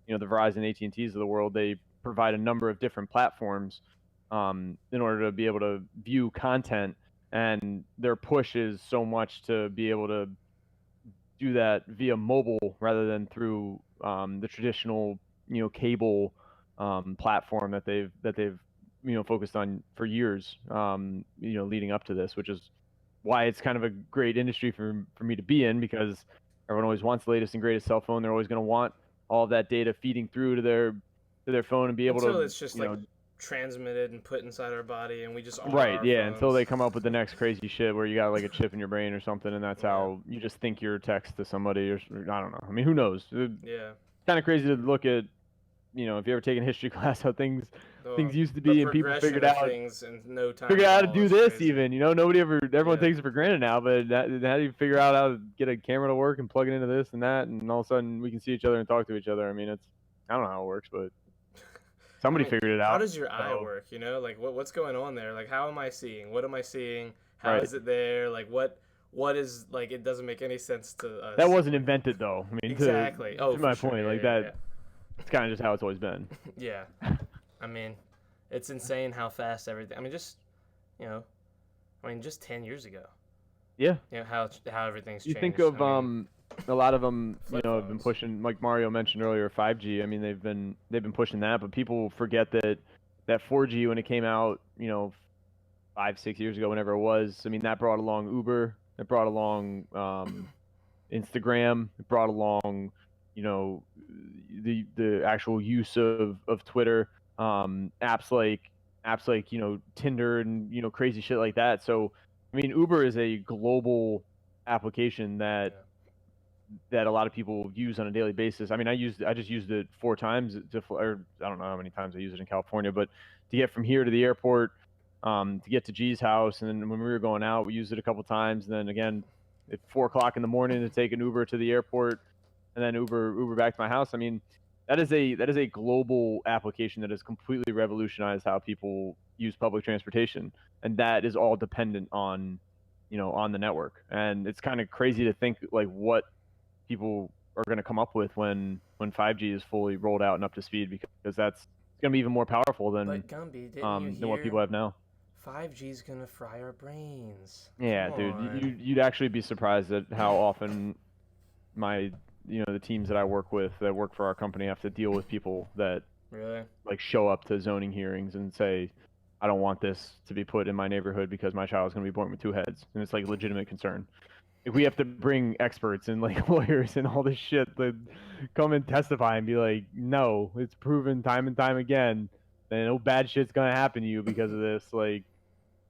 B: you know, the Verizon, AT&Ts of the world, they provide a number of different platforms in order to be able to view content, and their push is so much to be able to do that via mobile rather than through the traditional, you know, cable platform that they've you know focused on for years, you know, leading up to this, which is why it's kind of a great industry for me to be in, because everyone always wants the latest and greatest cell phone. They're always going to want all of that data feeding through to their phone and be able
A: Until
B: to,
A: it's just
B: you
A: like
B: know,
A: transmitted and put inside our body, and we just are
B: right,
A: our
B: yeah, until
A: phones.
B: they come up with the next crazy shit where you got like a chip in your brain or something, and that's
A: Yeah.
B: how you just think you're a text to somebody, or I don't know. I mean, who knows? It's
A: Yeah.
B: kind of crazy to look at, you know, if you ever taken history class, how things used to
A: The
B: be, and people
A: progression of things in no time
B: figured
A: at
B: out how to
A: all
B: do
A: is
B: this
A: crazy.
B: even. You know, everyone
A: Yeah.
B: takes it for granted now, but how do you figure out how to get a camera to work and plug it into this and that, and all of a sudden we can see each other and talk to each other? I mean, I don't know how it works, but
A: I
B: somebody
A: mean,
B: figured it
A: how
B: out.
A: does your eye
B: So,
A: work? You know, like what's going on there? Like, how am I seeing? What am I seeing? How
B: right.
A: is it there? Like, what is like? It doesn't make any sense to us.
B: That wasn't
A: Like,
B: invented though. I mean,
A: exactly. Oh,
B: to
A: for
B: my
A: sure.
B: point,
A: Yeah,
B: like
A: yeah,
B: that, it's kind of just how it's always been.
A: yeah. Yeah. I mean, it's insane how fast everything. I mean, just you know, just 10 years ago.
B: Yeah.
A: You know how everything's
B: You
A: changed.
B: think of
A: I mean,
B: a lot of them, you
A: flip
B: know, have been
A: phones.
B: pushing, like Mario mentioned earlier, 5G. I mean, they've been pushing that, but people forget that 4G when it came out, you know, 5, 6 years ago, whenever it was. I mean, that brought along Uber, it brought along Instagram, it brought along, you know, the actual use of Twitter, apps like, you know, Tinder and, you know, crazy shit like that. So I mean, Uber is a global application
A: Yeah.
B: that a lot of people use on a daily basis. I mean, I just used it 4 times or I don't know how many times I used it in California, but to get from here to the airport, to get to G's house, and then when we were going out, we used it a couple times, and then again at 4 o'clock in the morning to take an Uber to the airport, and then Uber back to my house. I mean, that is a global application that has completely revolutionized how people use public transportation, and that is all dependent on, you know, on the network. And it's kind of crazy to think like what people are going to come up with when 5G is fully rolled out and up to speed, because that's going to be even more powerful
A: But Gumby, didn't you
B: than what
A: hear
B: people have now.
A: 5G's gonna fry our brains?
B: Yeah,
A: Come
B: dude,
A: on.
B: you'd actually be surprised at how often my, you know, the teams that I work with that work for our company have to deal with people that
A: Really?
B: like show up to zoning hearings and say, I don't want this to be put in my neighborhood because my child is going to be born with 2 heads, and it's like a legitimate concern. if we have to bring experts and like lawyers and all this shit to come and testify and be like, no, it's proven time and time again that no bad shit's gonna happen to you because of this. Like,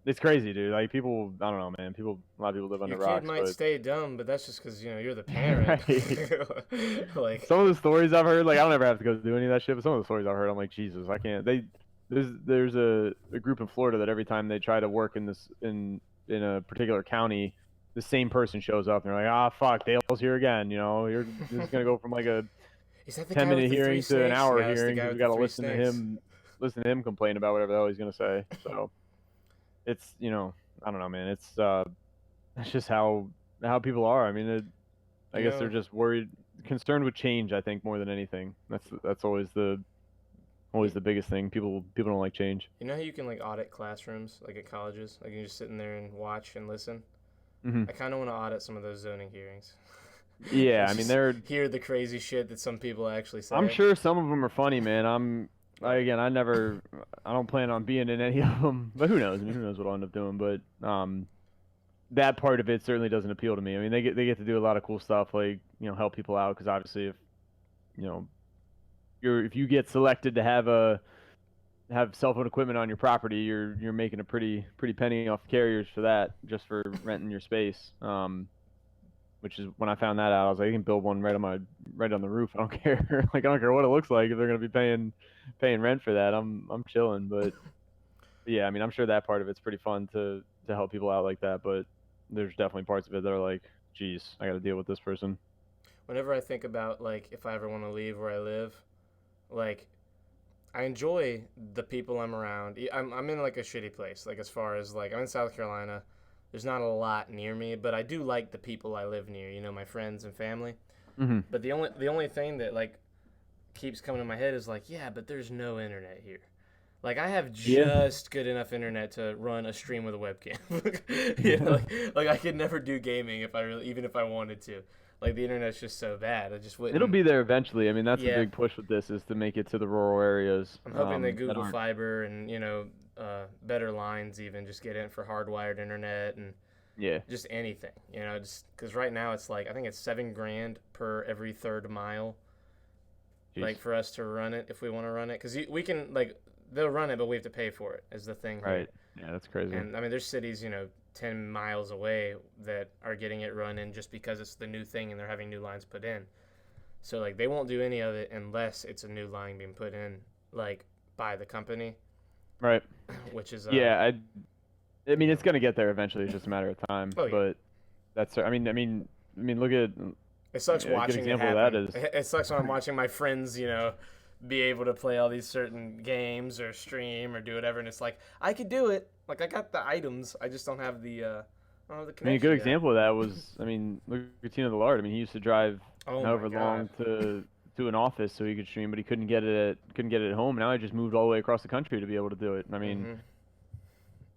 B: it's crazy, dude. Like people, I don't know, man. A lot of people live
A: Your
B: under
A: kid
B: rocks,
A: might
B: but
A: stay dumb, but that's just because you're the parent.
B: right.
A: Like,
B: Some of the stories I've heard, like I don't ever have to go do any of that shit, but some of the stories I've heard, I'm like, Jesus, I can't. There's a group in Florida that every time they try to work in a particular county, the same person shows up and they're like, ah, fuck, Dale's here again. You know, this is gonna go from like a
A: is that the
B: ten
A: guy with
B: minute
A: the three
B: hearing to an
A: snakes?
B: hour
A: Yeah, it's the
B: hearing
A: guy
B: because we
A: with the
B: got to
A: three snakes.
B: listen to him complain about whatever the hell he's gonna say. So it's I don't know, man. It's just how people are. I mean, I
A: You
B: guess they're
A: know,
B: just worried, concerned with change. I think more than anything. That's always the biggest thing. People don't like change.
A: you know how you can like audit classrooms like at colleges? Like you just sit in there and watch and listen.
B: Hmm.
A: I kind of want to audit some of those zoning hearings.
B: Yeah,
A: And
B: I mean
A: just
B: they're.
A: hear the crazy shit that some people actually say.
B: I'm sure some of them are funny, man.
A: Right.
B: Again, I don't plan on being in any of them, but who knows? I mean, who knows what I'll end up doing? But that part of it certainly doesn't appeal to me. I mean, they get to do a lot of cool stuff, like help people out, because obviously, if you know, if you get selected to have cell phone equipment on your property, you're making a pretty penny off carriers for that, just for renting your space. Which is when I found that out, I was like, I can build one right on the roof. I don't care. Like I don't care what it looks like if they're gonna be paying rent for that. I'm chilling. But yeah, I mean, I'm sure that part of it's pretty fun to help people out like that. But there's definitely parts of it that are like, geez, I got to deal with this person.
A: Whenever I think about like if I ever want to leave where I live, like I enjoy the people I'm around. I'm in like a shitty place. Like as far as like I'm in South Carolina, there's not a lot near me, but I do like the people I live near. You know, my friends and family.
B: Hmm.
A: But the only thing that like keeps coming to my head is like, yeah, but there's no internet here. Like I have
B: Yeah.
A: just good enough internet to run a stream with a webcam. You know, like I could never do gaming if I really, even if I wanted to. Like the internet's just so bad, I just
B: It'll
A: wouldn't.
B: be there eventually. I mean, that's a
A: Yeah,
B: big push with this is to make it to the rural areas
A: I'm hoping that
B: that
A: Google
B: aren't.
A: Fiber and better lines even just get in for hardwired internet and
B: Yeah.
A: just anything. You know, just because right now it's like I think it's $7,000 per every third mile.
B: Jeez.
A: Like for us to run it if we want to run it, because we can like they'll run it, but we have to pay for it. Is the thing here.
B: Right. Yeah, that's crazy.
A: And I mean, there's cities 10 miles away that are getting it run in just because it's the new thing and they're having new lines put in. So like they won't do any of it unless it's a new line being put in like by the company,
B: Right.
A: which is
B: Yeah, I mean, it's gonna get there eventually. It's just a matter of time.
A: oh yeah.
B: But that's, look at
A: It sucks
B: a good
A: watching it
B: example of that
A: happen.
B: is,
A: It sucks when I'm watching my friends, be able to play all these certain games or stream or do whatever, and it's like I could do it. Like I got the items, I just don't have the I don't have the
B: I mean, a
A: connection
B: good
A: yet.
B: example of that was, I mean, look at Tino the Lard. I mean, he used to drive
A: Oh my
B: however long
A: god.
B: to an office so he could stream, but he couldn't get it at home. Now he just moved all the way across the country to be able to do it. I mean,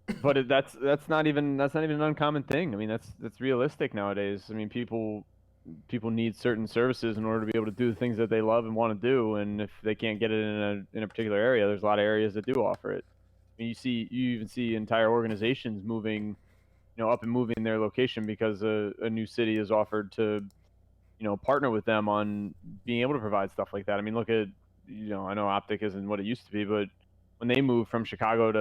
A: Mhm.
B: but that's not even an uncommon thing. I mean, that's realistic nowadays. I mean, people need certain services in order to be able to do the things that they love and want to do, and if they can't get it in a particular area, there's a lot of areas that do offer it. I mean, you even see entire organizations moving, up and moving their location because a new city is offered to, partner with them on being able to provide stuff like that. I mean, look at, I know Optic isn't what it used to be, but when they moved from Chicago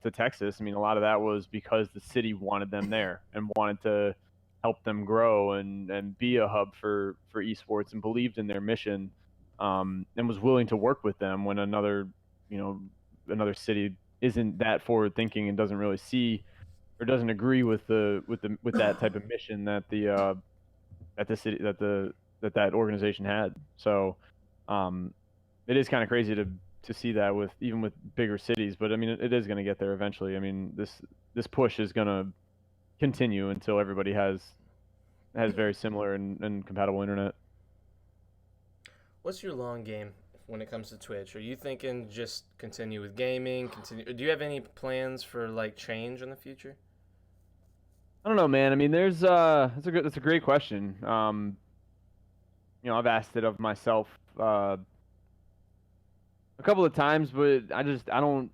B: to Texas, I mean, a lot of that was because the city wanted them there and wanted to help them grow and be a hub for esports and believed in their mission, and was willing to work with them when you know, another city isn't that forward thinking and doesn't really see or doesn't agree with that type of mission that the city that organization had. So, it is kind of crazy to see that with even with bigger cities, but I mean it is going to get there eventually. I mean this push is going to continue until everybody has very similar and compatible internet.
A: What's your long game when it comes to Twitch? Are you thinking just continue with gaming? Do you have any plans for like change in the future?
B: I don't know, man. I mean, that's a great question. I've asked it of myself a couple of times, but I don't.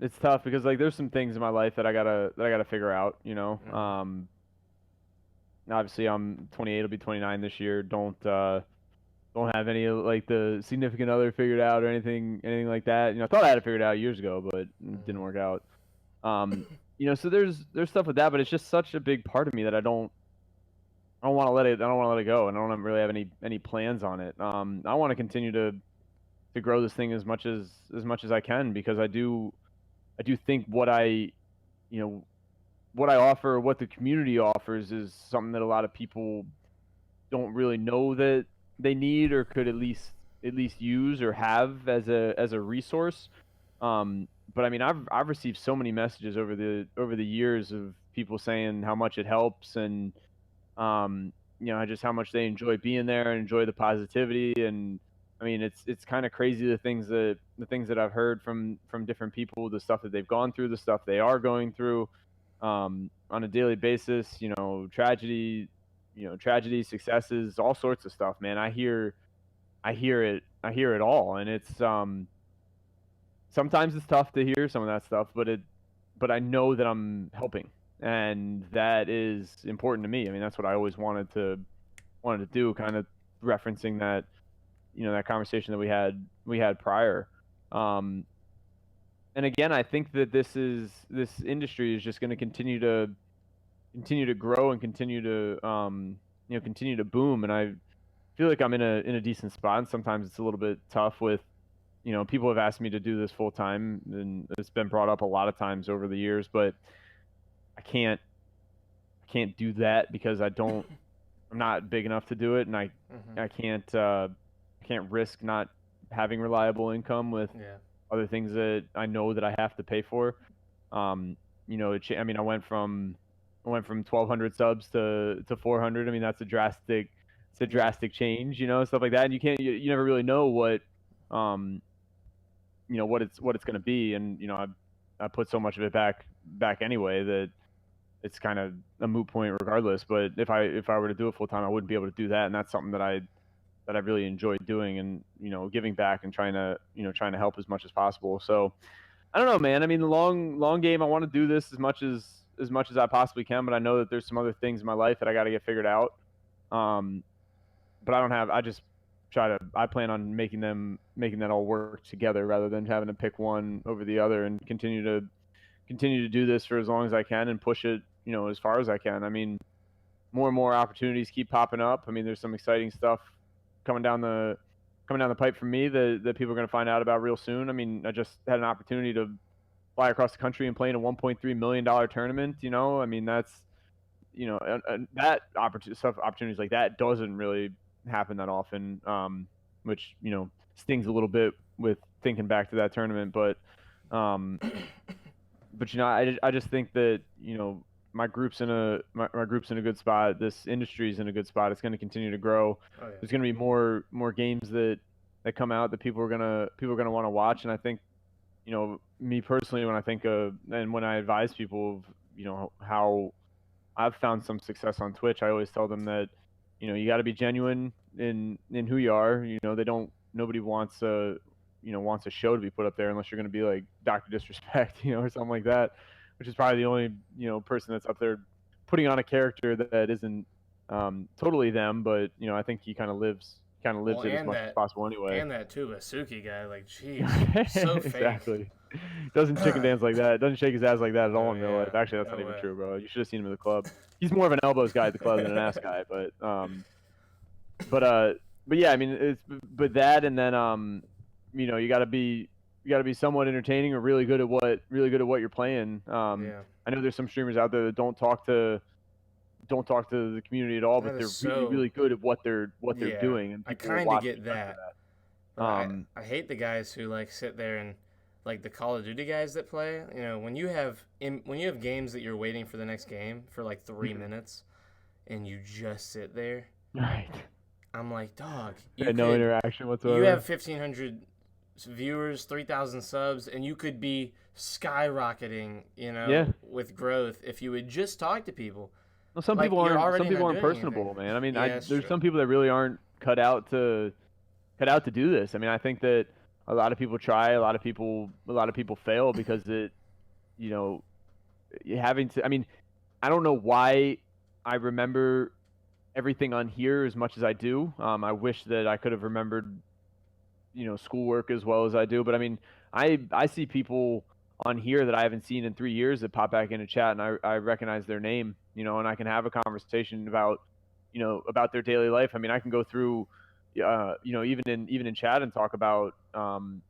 B: It's tough because like there's some things in my life that I gotta figure out.
A: Mm-hmm.
B: obviously I'm 28, I'll be 29 this year. Don't have any like the significant other figured out or anything like that. I thought I had it figured out years ago, but it didn't work out. So there's stuff with that, but it's just such a big part of me that I don't want to let it. I don't want to let it go, and I don't really have any plans on it. I want to continue to grow this thing as much as I can, because I do think you know what I offer, what the community offers, is something that a lot of people don't really know that they need, or could at least use or have as a resource. But I mean, I've received so many messages over the years of people saying how much it helps, and um, just how much they enjoy being there and enjoy the positivity. And I mean, it's kind of crazy the things that I've heard from different people, the stuff that they've gone through, the stuff they are going through on a daily basis. Tragedy, successes, all sorts of stuff, man. I hear it all, and it's sometimes it's tough to hear some of that stuff, but I know that I'm helping, and that is important to me. I mean, that's what I always wanted to do, kind of referencing that conversation that we had prior. And again, I think that this industry is just going to continue to grow and continue to boom. And I feel like I'm in a decent spot. And sometimes it's a little bit tough with, people have asked me to do this full time, and it's been brought up a lot of times over the years, but I can't do that because I'm not big enough to do it, and I can't risk not having reliable income with other things that I know that I have to pay for. I mean, I went from 1,200 subs to 400. I mean, that's a drastic change, stuff like that. And you never really know um, what it's going to be. And, I put so much of it back anyway that it's kind of a moot point regardless. But if I were to do it full time, I wouldn't be able to do that. And that's something that I really enjoyed doing, and, giving back and trying to help as much as possible. So I don't know, man. I mean, the long game, I want to do this as much as I possibly can, but I know that there's some other things in my life that I got to get figured out. But I plan on making that all work together, rather than having to pick one over the other, and continue to do this for as long as I can and push it, as far as I can. I mean, more and more opportunities keep popping up. I mean, there's some exciting stuff coming down the pipe for me that people are going to find out about real soon. I mean, I just had an opportunity to fly across the country and play in a $1.3 million tournament. I mean, that's, that opportunities like that doesn't really happen that often, which, stings a little bit with thinking back to that tournament. Um, but I just think that, my group's in a good spot. This industry's in a good spot. It's going to continue to grow.
A: Oh, yeah.
B: There's going to be more games that come out that people are gonna want to watch. And I think, me personally, when I think of, and when I advise people of, how I've found some success on Twitch, I always tell them that, you got to be genuine in who you are. Nobody wants a show to be put up there unless you're going to be like Dr. Disrespect, or something like that, which is probably the only, person that's up there putting on a character that isn't totally them. But, I think he kind of lives it as much as possible anyway.
A: And that too, a Suki guy, like, jeez, so fake.
B: Exactly. Doesn't chicken dance like that. Doesn't shake his ass like that at all in real life. Actually, that's
A: No
B: not even
A: way.
B: true, bro. You should have seen him in the club. He's more of an elbows guy at the club than an ass guy. But yeah, I mean, but that, and then you gotta be somewhat entertaining or really good at what you're playing. I know there's some streamers out there that don't talk to the community at all, but they're really, really good at what they're doing, and
A: I
B: people
A: kind of get that.
B: that.
A: I hate the guys who like sit there and, like, the Call of Duty guys that play. When you have games that you're waiting for the next game for like 3 minutes, and you just sit there.
B: Right.
A: I'm like, dog.
B: No interaction whatsoever.
A: You have 1,500 viewers, 3,000 subs, and you could be skyrocketing, with growth if you would just talk to people.
B: Well, some people aren't personable, man. I mean, there's some people that really aren't cut out to do this. I mean, I think that a lot of people try, a lot of people fail because having to. I mean, I don't know why I remember everything on here as much as I do. I wish that I could have remembered, schoolwork as well as I do. But I mean, I see people on here that I haven't seen in 3 years that pop back into chat, and I recognize their name, and I can have a conversation about, about their daily life. I mean, I can go through, even in chat and talk about, people.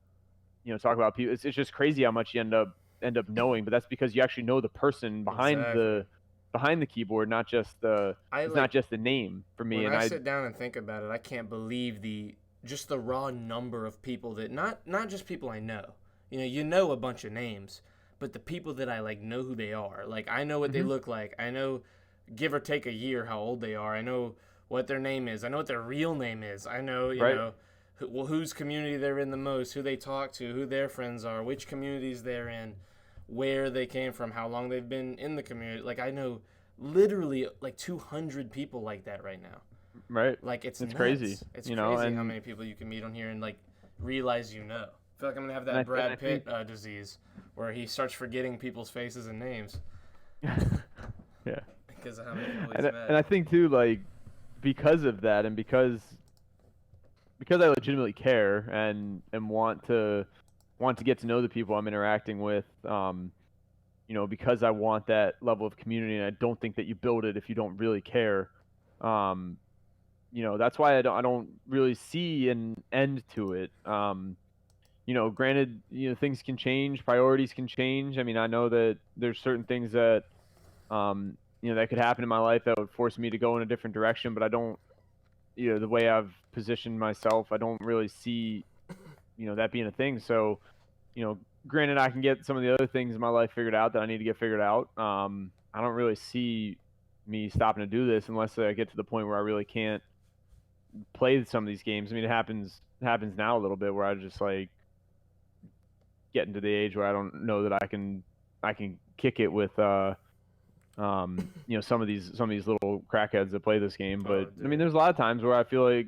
B: It's just crazy how much you end up knowing, but that's because you actually know the person behind
A: Exactly.
B: the keyboard, not just the
A: I
B: it's not
A: like
B: just the name for me.
A: when
B: And
A: I sit down and think about it, I can't believe the raw number of people that not just people I know. You know a bunch of names, but the people that I like know who they are. Like I know what they
B: Mhm.
A: look like. I know, give or take a year, how old they are. I know what their name is. I know what their real name is. I know,
B: Right.
A: whose community they're in the most, who they talk to, who their friends are, which communities they're in, where they came from, how long they've been in the community. Like I know literally like 200 people like that right now.
B: Right.
A: Like it's
B: It's crazy,
A: nuts. It's crazy how
B: and
A: many people you can meet on here and like realize you know. I feel like I'm gonna have
B: and
A: that
B: I and I
A: Brad
B: think
A: Pitt disease where he starts forgetting people's faces and names
B: yeah.
A: because of how many people he's
B: And I
A: met.
B: think too, like, because of that, and because I legitimately care and want to get to know the people I'm interacting with, because I want that level of community, and I don't think that you build it if you don't really care. um that's why I don't really see an end to it. Granted, things can change, priorities can change. I mean, I know that there's certain things that that could happen in my life that would force me to go in a different direction, but I don't, the way I've positioned myself, I don't really see, that being a thing. So, granted, I can get some of the other things in my life figured out that I need to get figured out. I don't really see me stopping to do this unless I get to the point where I really can't play some of these games. I mean, it happens now a little bit where I just like getting to the age where I don't know that I can kick it with some of these little crackheads that play this game.
A: Oh,
B: But I mean,
A: dude.
B: there's a lot of times where I feel like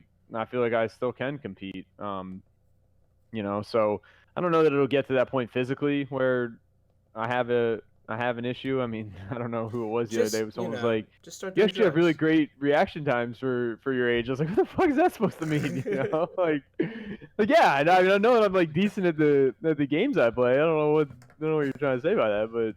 B: I still can compete. So I don't know that it'll get to that point physically where I have a I have an issue. I mean, I don't know who it was the other day,
A: Just
B: but someone was like,
A: just start
B: "You
A: doing
B: actually have really
A: drugs.
B: great reaction times for your age." I was like, "What the fuck is that supposed to mean?" Like yeah. And I mean, I know that I'm like decent at the games I play. I don't know what you're trying to say by that, but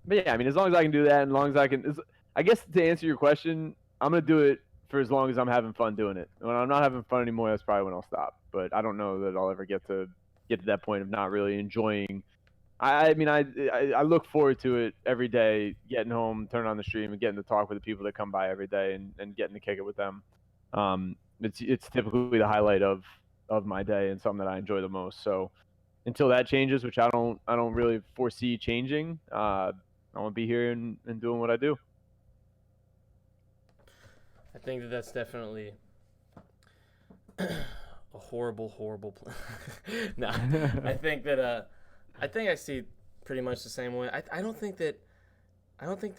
B: yeah, I mean, as long as I can do that, and as long as I can, I guess to answer your question, I'm gonna do it for as long as I'm having fun doing it. When I'm not having fun anymore, that's probably when I'll stop. But I don't know that I'll ever get to that point of not really enjoying. I mean, I look forward to it every day, getting home, turning on the stream, and getting to talk with the people that come by every day, and getting to kick it with them. It's typically the highlight of my day and something that I enjoy the most. So until that changes, which I don't really foresee changing, I want to be here and doing what I do.
A: I think that that's definitely a horrible, horrible plan. No, I think that I think I see pretty much the same way. I don't think that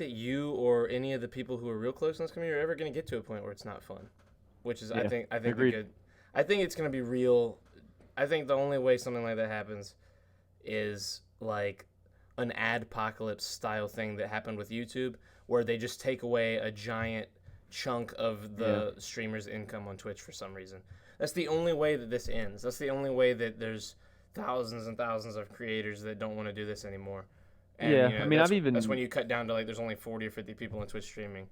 A: you or any of the people who are real close in this community are ever going to get to a point where it's not fun. Which is
B: Yeah,
A: I think the
B: agreed.
A: good. I think it's going to be real. I think the only way something like that happens is like an adpocalypse style thing that happened with YouTube, where they just take away a giant chunk of
B: Yeah,
A: the streamer's income on Twitch for some reason. That's the only way that this ends. That's the only way that there's thousands and thousands of creators that don't want to do this anymore. And
B: yeah. I mean, I've
A: that's when
B: even
A: you cut down to like there's only 40 or 50 people on Twitch streaming.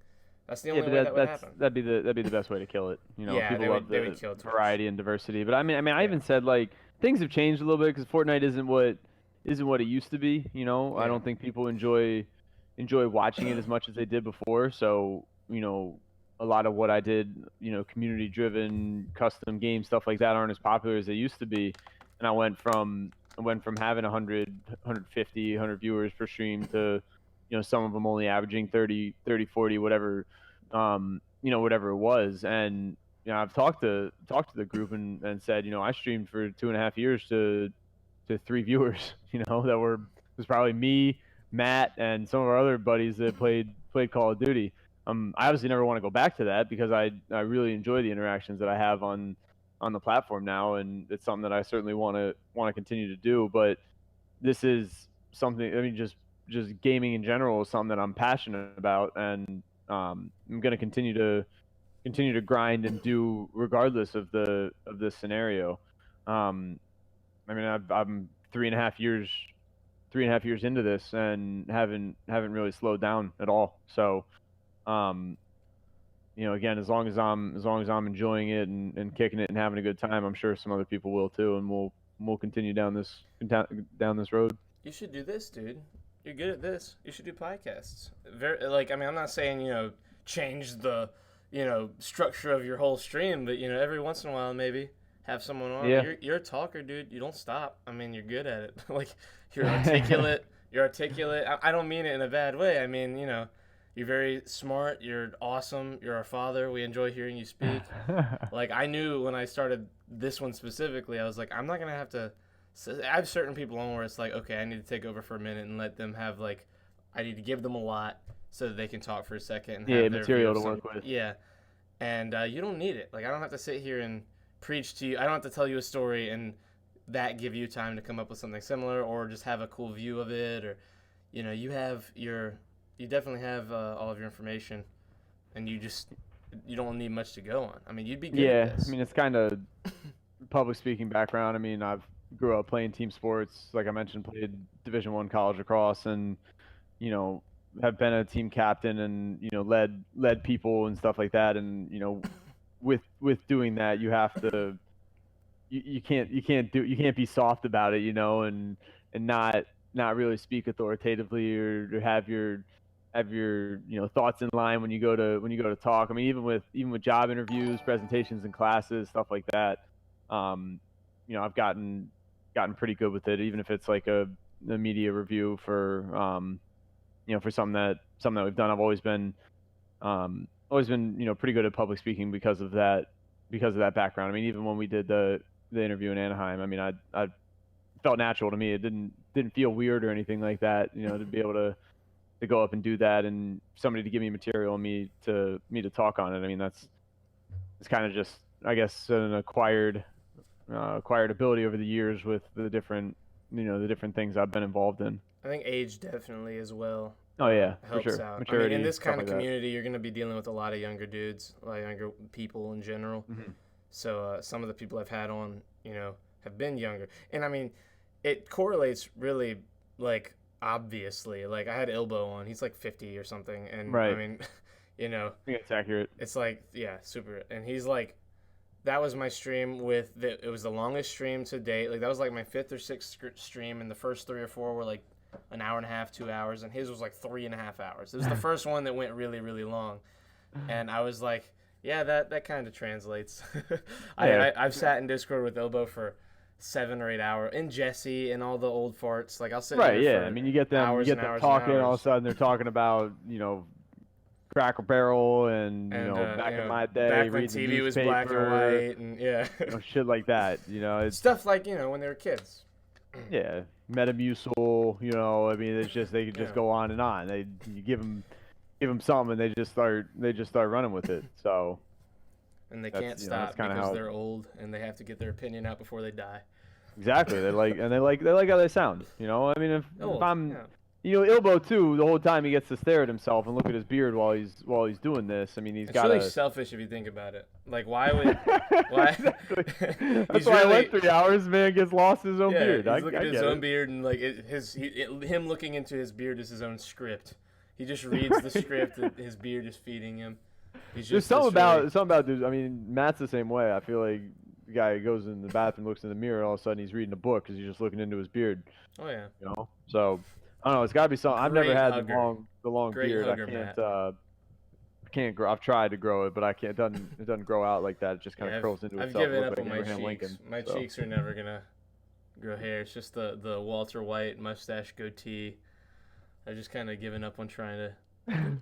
A: That's the
B: yeah,
A: only
B: but
A: way that would
B: that's
A: happen.
B: that'd be the best way to kill it.
A: Yeah,
B: People love
A: they would
B: the
A: kill Twitch.
B: variety and diversity. But I mean, I
A: Yeah,
B: even said like things have changed a little bit because Fortnite isn't what it used to be. I
A: yeah.
B: don't think people enjoy watching it as much as they did before. So a lot of what I did, community driven, custom games, stuff like that, aren't as popular as they used to be. And I went from having 100, 150, 100 viewers per stream to some of them only averaging 30, 40, whatever, whatever it was. And I've talked to the group and said, I streamed for 2.5 years to three viewers, that was probably me, Matt, and some of our other buddies that played Call of Duty. I obviously never want to go back to that because I really enjoy the interactions that I have on the platform now, and it's something that I certainly want to continue to do. But this is something. I mean, just just gaming in general is something that I'm passionate about, and I'm gonna continue to grind and do regardless of this scenario. Um, I mean, I'm 3.5 years into this and haven't really slowed down at all. So, um, again, as long as I'm enjoying it and kicking it and having a good time, I'm sure some other people will too, and we'll continue down this road.
A: You should do this, dude. You're good at this. You should do podcasts. I mean, I'm not saying, change the, structure of your whole stream, but, every once in a while, maybe have someone on.
B: Yeah.
A: You're a talker, dude. You don't stop. I mean, you're good at it. Like, you're articulate. You're articulate. I don't mean it in a bad way. I mean, you're very smart. You're awesome. You're our father. We enjoy hearing you speak. Like, I knew when I started this one specifically, I was like, I'm not going to have to. So I have certain people on where it's like, okay, I need to take over for a minute and let them have, like, I need to give them a lot so that they can talk for a second. And have their
B: material to work with.
A: Yeah. And you don't need it. Like, I don't have to sit here and preach to you. I don't have to tell you a story and that give you time to come up with something similar or just have a cool view of it. Or, you definitely have all of your information and you don't need much to go on. I mean, you'd be good at this.
B: I mean, it's kind of public speaking background. I mean, I've grew up playing team sports. Like I mentioned, played Division I college lacrosse, and have been a team captain, and led people and stuff like that. And with doing that, you have to you can't be soft about it, and not really speak authoritatively or have your thoughts in line when you go to talk. I mean, even with job interviews, presentations in classes, stuff like that. I've gotten pretty good with it, even if it's like a media review for for something that we've done. I've always been pretty good at public speaking because of that background. I mean, even when we did the interview in Anaheim, I mean, I felt natural to me. It didn't feel weird or anything like that, to be able to go up and do that, and somebody to give me material and me to talk on it. I mean, it's kind of just, I guess, an acquired ability over the years with the different things I've been involved in.
A: I think age definitely as well.
B: Oh yeah,
A: helps
B: for sure.
A: out.
B: Maturity,
A: I mean, in this kind of
B: like
A: community, you're going to be dealing with a lot of younger dudes, a lot of younger people in general.
B: Mm-hmm.
A: So some of the people I've had on, have been younger, and I mean, it correlates really, like, obviously. Like, I had Elbow on; he's like 50 or something, and
B: right.
A: I mean,
B: I think it's accurate.
A: It's like, yeah, super, and he's like. That was my stream it was the longest stream to date. Like, that was like my 5th or 6th stream, and the first 3 or 4 were like an hour and a half, 2 hours, and his was like 3.5 hours. It was the first one that went really, really long. And I was like, yeah, that kind of translates. I've sat in Discord with Elbow for 7 or 8 hours, and Jesse and all the old farts. Like, I'll sit
B: right,
A: there
B: yeah. I mean, you get them
A: hours
B: talking, all of a sudden they're talking about, Cracker Barrel and back in my day,
A: back when TV was black and white, and
B: shit like that. It's
A: stuff like when they were kids.
B: Yeah, Metamucil. I mean, it's just they could just go on and on. You give them something, and they just start running with it. So.
A: And they can't stop because they're old and they have to get their opinion out before they die.
B: Exactly. They like how they sound. I mean, if I'm. Ilbo too. The whole time he gets to stare at himself and look at his beard while he's doing this. I mean, it's
A: really selfish if you think about it. Like, why would? Why?
B: That's why I went 3 hours. Man gets lost in his own beard.
A: He's looking at his own beard, and like him looking into his beard is his own script. He just reads the script that his beard is feeding him.
B: There's something about dude. I mean, Matt's the same way. I feel like the guy who goes in the bathroom, looks in the mirror, all of a sudden he's reading a book because he's just looking into his beard.
A: Oh yeah.
B: So. I don't know. It's got to be something. I've never had the long
A: Great
B: beard.
A: hugger,
B: I can't grow. I've tried to grow it, but I can't. It doesn't grow out like that. It just kind of curls into itself.
A: I've given up on my cheeks. My cheeks are never gonna grow hair. It's just the Walter White mustache goatee. I've just kind of given up on trying to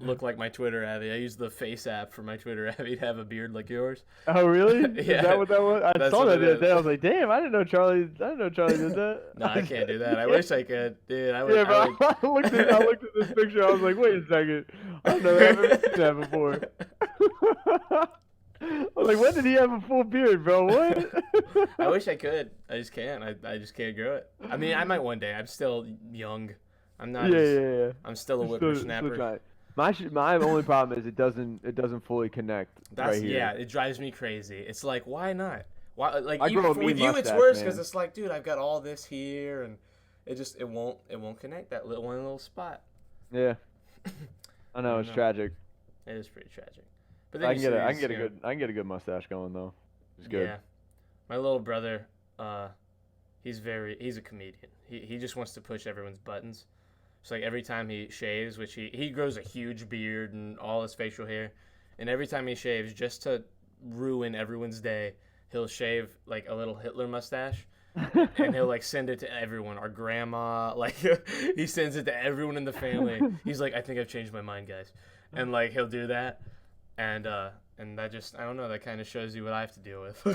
A: look like my Twitter Abby. I use the Face app for my Twitter Abby to have a beard like yours.
B: Oh really?
A: Yeah.
B: Is that what that was? I saw that the other day. I was like, damn, I didn't know Charlie did that.
A: No, I can't do that. I wish I could, dude. I
B: looked at this picture. I was like, wait a second. I've never seen that before. I was like, when did he have a full beard, bro? What?
A: I wish I could. I just can't. I just can't grow it. I mean, I might one day. I'm still young. I'm not
B: Yeah,
A: as.
B: yeah, yeah.
A: I'm still a
B: Still
A: whippersnapper.
B: trying. My only problem is it doesn't fully connect
A: That's
B: right here.
A: yeah. It drives me crazy. It's like, why not? Why like
B: I grow a mean
A: with you it's
B: mustache,
A: worse
B: man.
A: because it's like, dude, I've got all this here and it won't connect that little one little spot.
B: Yeah, I know
A: I
B: it's
A: know.
B: tragic.
A: It is pretty tragic. But then
B: I
A: you
B: can
A: see
B: get a I
A: these,
B: can get a good I can get a good mustache going though. It's good.
A: yeah. My little brother, he's a comedian. He just wants to push everyone's buttons. So like every time he shaves, which he grows a huge beard and all his facial hair, and every time he shaves, just to ruin everyone's day, he'll shave like a little Hitler mustache, and he'll like send it to everyone. Our grandma, like he sends it to everyone in the family. He's like, I think I've changed my mind, guys, and like he'll do that, and that just I don't know. That kind of shows you what I have to deal with.
B: I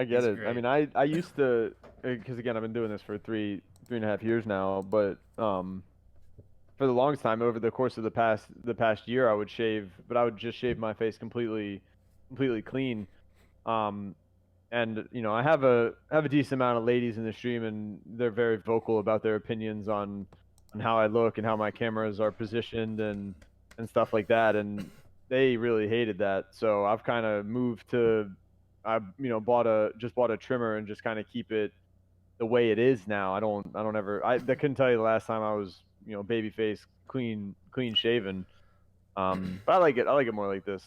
B: get
A: He's
B: it. I
A: great.
B: mean, I used to, because again I've been doing this for 3.5 years now, but for the longest time over the course of the past year I would shave, but I would just shave my face completely clean. Um, and I have a decent amount of ladies in the stream, and they're very vocal about their opinions on how I look and how my cameras are positioned and stuff like that, and they really hated that. So I've kind of moved to, I bought a trimmer and just kind of keep it the way it is now. I don't ever I couldn't tell you the last time I was baby face clean shaven. But I like it more like this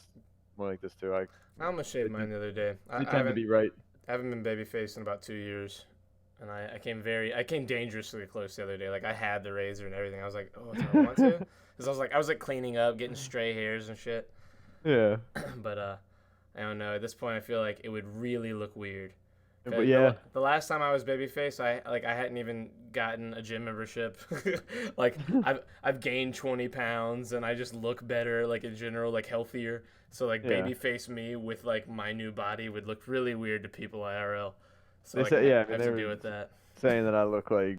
B: too.
A: I almost shaved mine the other day.
B: They
A: I
B: tend to
A: haven't
B: be right.
A: I haven't been baby faced in about 2 years. And I came dangerously close the other day. Like I had the razor and everything. I was like, oh, do I want to? Because I was like cleaning up, getting stray hairs and shit.
B: Yeah.
A: But I don't know. At this point, I feel like it would really look weird.
B: But yeah,
A: The last time I was babyface, I hadn't even gotten a gym membership. Like I've gained 20 pounds and I just look better, like in general, like healthier. So like
B: yeah.
A: babyface me with like my new body would look really weird to people IRL. So
B: They
A: like
B: say, yeah, I
A: I
B: mean,
A: have
B: they
A: to
B: were
A: deal with that.
B: saying that I look like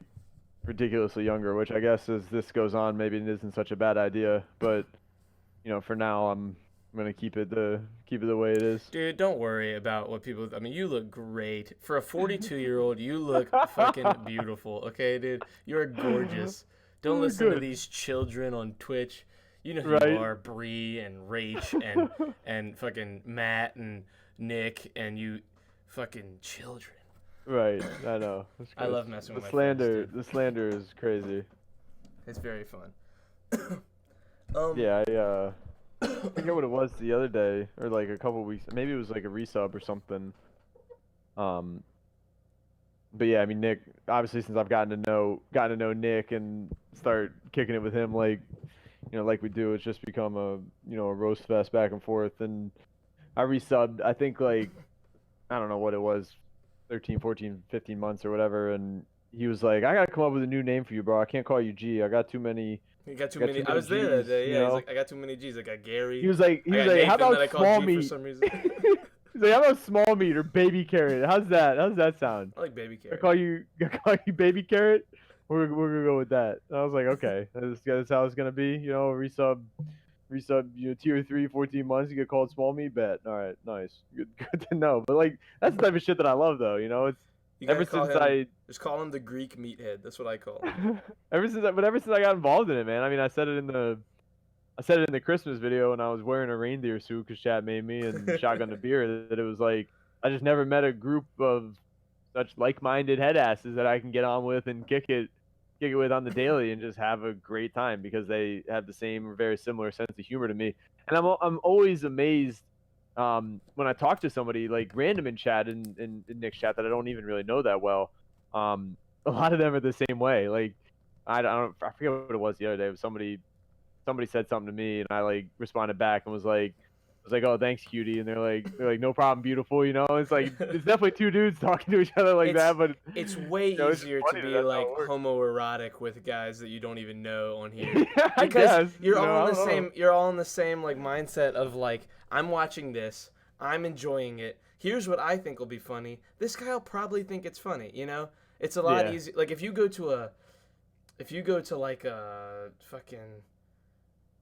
B: ridiculously younger, which I guess as this goes on, maybe it isn't such a bad idea. But for now, I'm gonna keep it the way it is.
A: Dude, don't worry about what people. I mean, you look great for a 42-year-old. You look fucking beautiful. Okay, dude, you're gorgeous. Don't listen to
B: Good.
A: these children on Twitch. You know who you
B: Right.
A: are, Bree and Rach and fucking Matt and Nick and you, fucking children.
B: Right. I know.
A: I love messing
B: The
A: with my
B: slander.
A: friends, dude.
B: The slander is crazy.
A: It's very fun.
B: Yeah. I forget what it was the other day, or like a couple weeks. Maybe it was like a resub or something. Um. But yeah, I mean, Nick. Obviously, since I've gotten to know Nick and start kicking it with him, like we do, it's just become a roast fest back and forth. And I resubbed, I think, like, I don't know what it was, 13, 14, 15 months or whatever. And he was like, I gotta come up with a new name for you, bro. I can't call you G. I got too many.
A: You got too
B: Got
A: many.
B: too
A: I
B: many
A: was there that
B: Gs,
A: day.
B: you
A: Yeah, he's
B: know?
A: like, I got too many G's. I got Gary.
B: He was like,
A: I got
B: how
A: Nathan
B: about
A: that I
B: small
A: called G for
B: meat?
A: some reason.
B: He's like, how about small meat or baby carrot? How's that sound?
A: I like baby
B: I
A: carrot.
B: call you baby carrot. We're gonna go with that. And I was like, okay, that's how it's gonna be. Resub, tier 3, 14 months. You get called small meat. Bet. All right, nice. Good to know. But like, that's the type of shit that I love, though. It's
A: You gotta
B: ever
A: call
B: since
A: him. Just call him the Greek meathead. That's what I call him.
B: ever since I got involved in it, man. I mean, I said it in the Christmas video when I was wearing a reindeer suit because Chat made me and shotgun the beer that it was like I just never met a group of such like-minded head asses that I can get on with and kick it with on the daily and just have a great time because they have the same or very similar sense of humor to me. And I'm always amazed when I talk to somebody like random in chat in Nick's chat that I don't even really know that well. A lot of them are the same way. Like I forget what it was the other day. It was somebody said something to me and I like responded back and was like, oh, thanks, cutie. And they're like, no problem, beautiful. It's like it's definitely two dudes talking to each other like that, but
A: It's way
B: it's
A: easier to
B: funny
A: be
B: that's how
A: like
B: it works.
A: homoerotic with guys that you don't even know on here.
B: Yeah, I
A: Because
B: guess.
A: you're all
B: I
A: in the
B: don't know.
A: same you're all in the same like mindset of like, I'm watching this, I'm enjoying it. Here's what I think will be funny. This guy will probably think it's funny, It's a lot
B: Yeah.
A: easier. Like if you go to like a fucking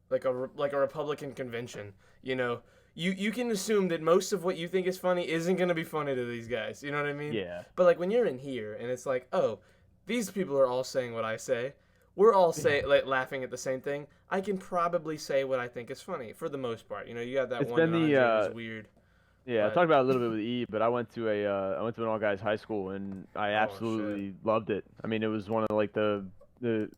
A: like a Republican convention, you can assume that most of what you think is funny isn't going to be funny to these guys. You know what I mean?
B: Yeah.
A: But like when you're in here and it's like, oh, these people are all saying what I say. We're all like laughing at the same thing. I can probably say what I think is funny for the most part. You know, you got that
B: It's
A: one
B: been
A: in a hundred who's
B: the
A: weird,
B: yeah, I
A: but
B: talked about it a little bit with E, but I went to an all guys high school and I
A: oh shit,
B: absolutely loved it. I mean, it was one of like the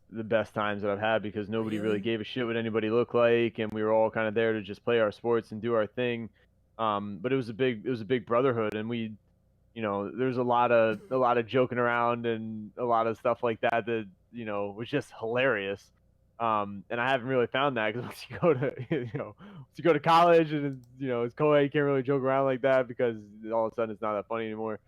B: best times that I've had because nobody really
A: really?
B: gave a shit what anybody looked like, and we were all kind of there to just play our sports and do our thing. But it was a big brotherhood, and we, you know, there's a lot of joking around and a lot of stuff like that that, you know, was just hilarious. And I haven't really found that because once you go to you know once you go to college and you know it's co-ed, you can't really joke around like that because all of a sudden it's not that funny anymore.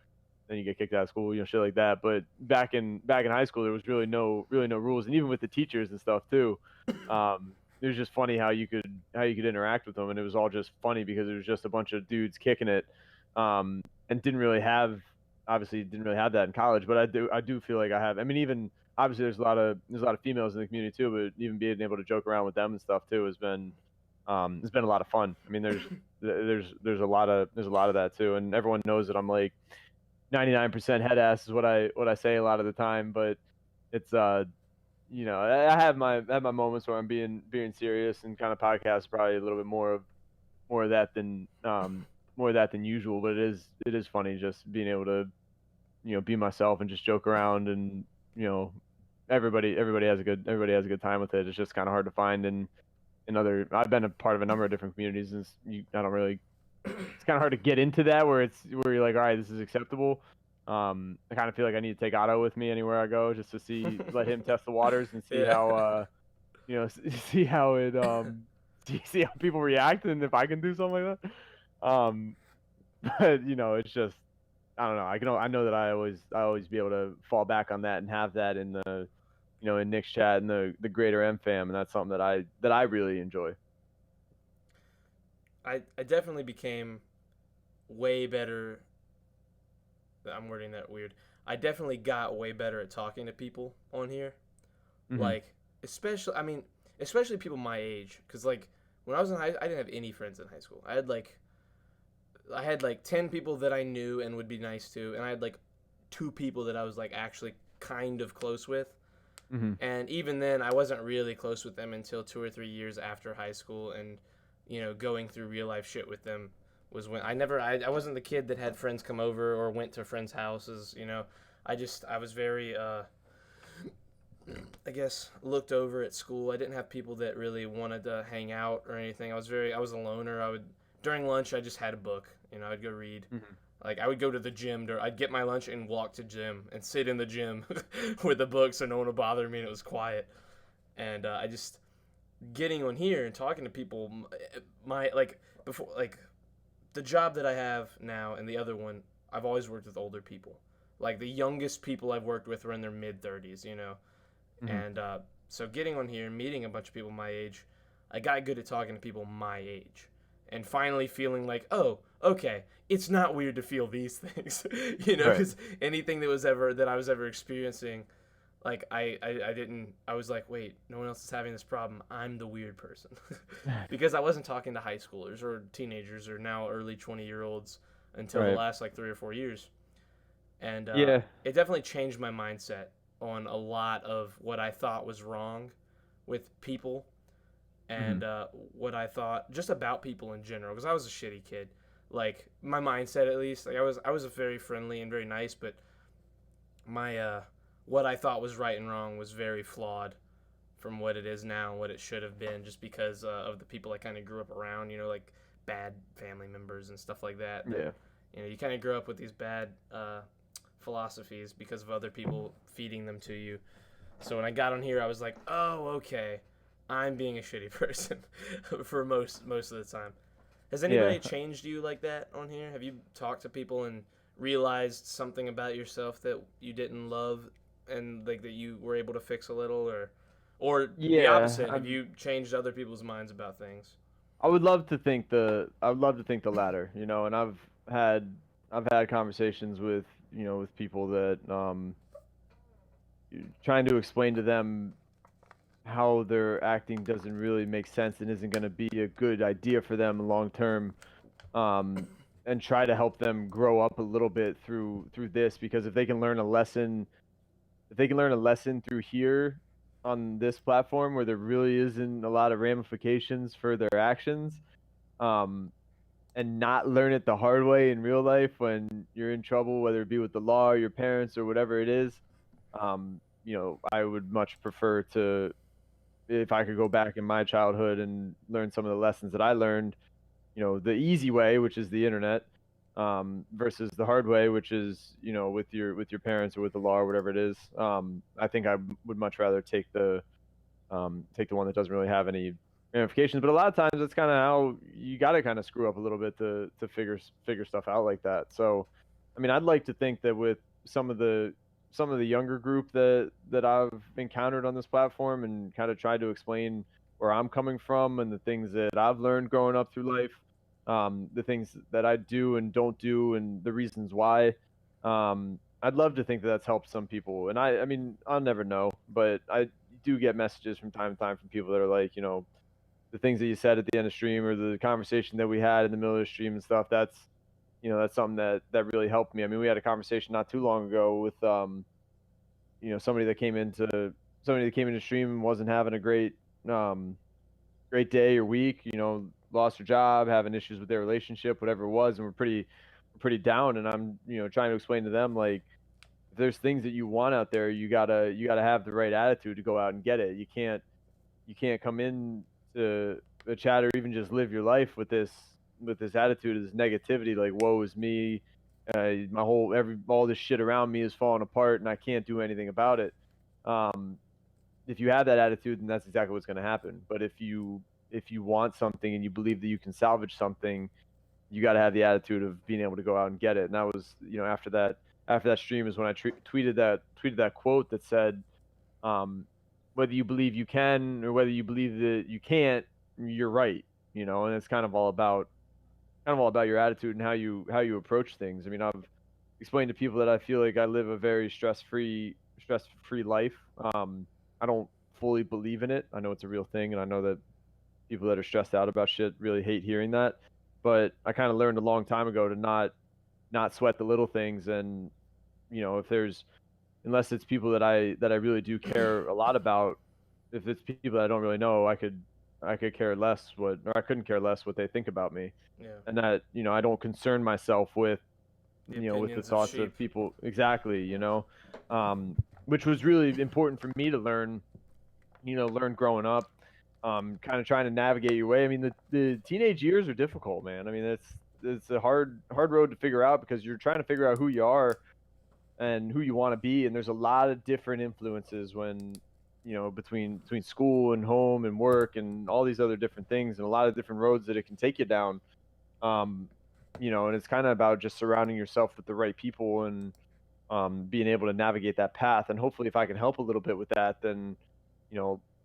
B: Then you get kicked out of school, you know, shit like that. But back in high school, there was really no rules, and even with the teachers and stuff too. It was just funny how you could interact with them, and it was all just funny because it was just a bunch of dudes kicking it, and didn't really have obviously didn't really have that in college. But I do feel like I have. I mean, even obviously there's a lot of females in the community too, but even being able to joke around with them and stuff too has been a lot of fun. I mean, there's a lot of that too, and everyone knows that I'm like 99% head ass is what I say a lot of the time, but it's you know, I have my moments where I'm being serious, and kind of podcast probably a little bit more of that than more of that than usual, but it is funny just being able to, you know, be myself and just joke around, and you know, everybody has a good time with it. It's just kind of hard to find in other. I've been a part of a number of different communities, and I don't really, it's kind of hard to get into that where you're like, all right, this is acceptable. I kind of feel like I need to take Otto with me anywhere I go just to let him test the waters and see
A: Yeah.
B: how, you know, see how it, see how people react and if I can do something like that. But you know, it's just, I don't know. I know that I always be able to fall back on that and have that in the, you know, in Nick's chat and the greater M fam, and that's something that I really enjoy.
A: I definitely became way better. I'm wording that weird. I definitely got way better at talking to people on here.
B: Hmm.
A: Like, especially, I mean, especially people my age. Because, like, when I was in high I didn't have any friends in high school. I had like 10 people that I knew and would be nice to. And I had like two people that I was like actually kind of close with.
B: Hmm.
A: And even then, I wasn't really close with them until 2 or 3 years after high school. And, you know, going through real life shit with them was when I wasn't the kid that had friends come over or went to friends' houses, you know. I was very, I guess, looked over at school. I didn't have people that really wanted to hang out or anything. I was a loner. During lunch, I just had a book, you know, I'd go read.
B: Hmm.
A: Like I would go to the gym. I'd get my lunch and walk to gym and sit in the gym with a book so no one would bother me and it was quiet. And I just getting on here and talking to people. My like before like the job that I have now and the other one, I've always worked with older people. Like the youngest people I've worked with were in their mid 30s, you know.
B: Hmm.
A: And so getting on here and meeting a bunch of people my age, I got good at talking to people my age. And finally feeling like, oh, okay, it's not weird to feel these things, you know,
B: Right.
A: because anything that I was ever experiencing, like I didn't, I was like, wait, no one else is having this problem. I'm the weird person, because I wasn't talking to high schoolers or teenagers or now early 20-year-olds until the
B: Right.
A: last like 3 or 4 years, and
B: Yeah.
A: it definitely changed my mindset on a lot of what I thought was wrong with people
B: Hmm.
A: and what I thought just about people in general. Because I was a shitty kid, like my mindset at least. Like I was a very friendly and very nice, but my what I thought was right and wrong was very flawed from what it is now and what it should have been, just because of the people I kind of grew up around. You know, like bad family members and stuff like that. That
B: Yeah.
A: you know you kind of grow up with these bad philosophies because of other people feeding them to you. So when I got on here, I was like, oh, okay, I'm being a shitty person for most of the time. Has
B: Yeah.
A: anybody changed you like that on here? Have you talked to people and realized something about yourself that you didn't love and like that you were able to fix a little, or the
B: Yeah.
A: opposite? Have you changed other people's minds about things?
B: I would love to think the latter, you know, and had I've had conversations with, you know, with people that trying to explain to them how their acting doesn't really make sense and isn't going to be a good idea for them long term, um and try to help them grow up a little bit through this, because if they can learn a lesson if they can learn a lesson through here on this platform where there really isn't a lot of ramifications for their actions, um, and not learn it the hard way in real life when you're in trouble, whether it be with the law or your parents or whatever it is, I would much prefer to, if I could go back in my childhood and learn some of the lessons that I learned, the easy way, which is the internet, versus the hard way, which is, with your parents or with the law or whatever it is. I think I would much rather take the one that doesn't really have any ramifications. But a lot of times, that's kind of how you got to kind of screw up a little bit to figure stuff out like that. So, I mean, I'd like to think that with some of the younger group that I've encountered on this platform and kind of tried to explain where I'm coming from and the things that I've learned growing up through life, the things that I do and don't do, and the reasons why. I'd love to think that that's helped some people, and I mean, I'll never know, but I do get messages from time to time from people that are like, the things that you said at the end of stream or the conversation that we had in the middle of the stream and stuff. That's something that really helped me. I mean, we had a conversation not too long ago with somebody that came into stream and wasn't having a great day or week. Lost their job, having issues with their relationship, whatever it was, and we're pretty down. And I'm trying to explain to them, like, if there's things that you want out there, you gotta have the right attitude to go out and get it. You can't come in to the chat or even just live your life with this attitude, this negativity, like, woe is me, all this shit around me is falling apart and I can't do anything about it. If you have that attitude, then that's exactly what's going to happen. But if you want something and you believe that you can salvage something, you got to have the attitude of being able to go out and get it. And that was, after that stream is when I tweeted that quote that said, whether you believe you can or whether you believe that you can't, you're right. And it's kind of all about your attitude and how you approach things. I mean, I've explained to people that I feel like I live a very stress-free life. I don't fully believe in it. I know it's a real thing, and I know that people that are stressed out about shit really hate hearing that. But I kind of learned a long time ago to not sweat the little things. And if there's, unless it's people that I really do care a lot about, if it's people that I don't really know, I could care less or I couldn't care less what they think about me.
A: Yeah.
B: And that, I don't concern myself with with the thoughts
A: of
B: of people. Exactly. Which was really important for me to learn growing up, kind of trying to navigate your way. I mean, the teenage years are difficult, man. I mean, it's a hard road to figure out because you're trying to figure out who you are and who you want to be. And there's a lot of different influences when, between school and home and work and all these other different things, and a lot of different roads that it can take you down. And it's kind of about just surrounding yourself with the right people and being able to navigate that path. And hopefully, if I can help a little bit with that, then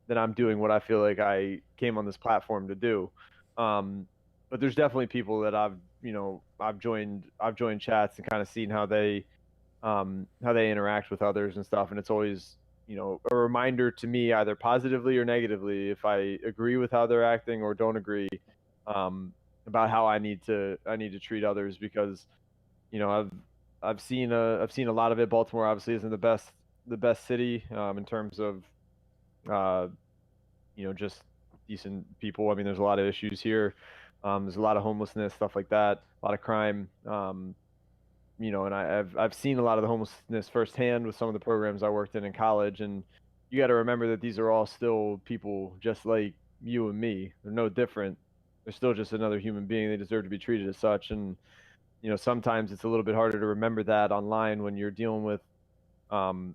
B: then I'm doing what I feel like I came on this platform to do. But there's definitely people that I've joined chats and kind of seen how they interact with others and stuff. And it's always, a reminder to me, either positively or negatively, if I agree with how they're acting or don't agree, about how I need to treat others. Because, I've seen a lot of it. Baltimore obviously isn't the best city, in terms of, just decent people. I mean, there's a lot of issues here. There's a lot of homelessness, stuff like that, a lot of crime. And I've seen a lot of the homelessness firsthand with some of the programs I worked in college. And you got to remember that these are all still people just like you and me. They're no different. They're still just another human being. They deserve to be treated as such. And sometimes it's a little bit harder to remember that online when you're dealing with, a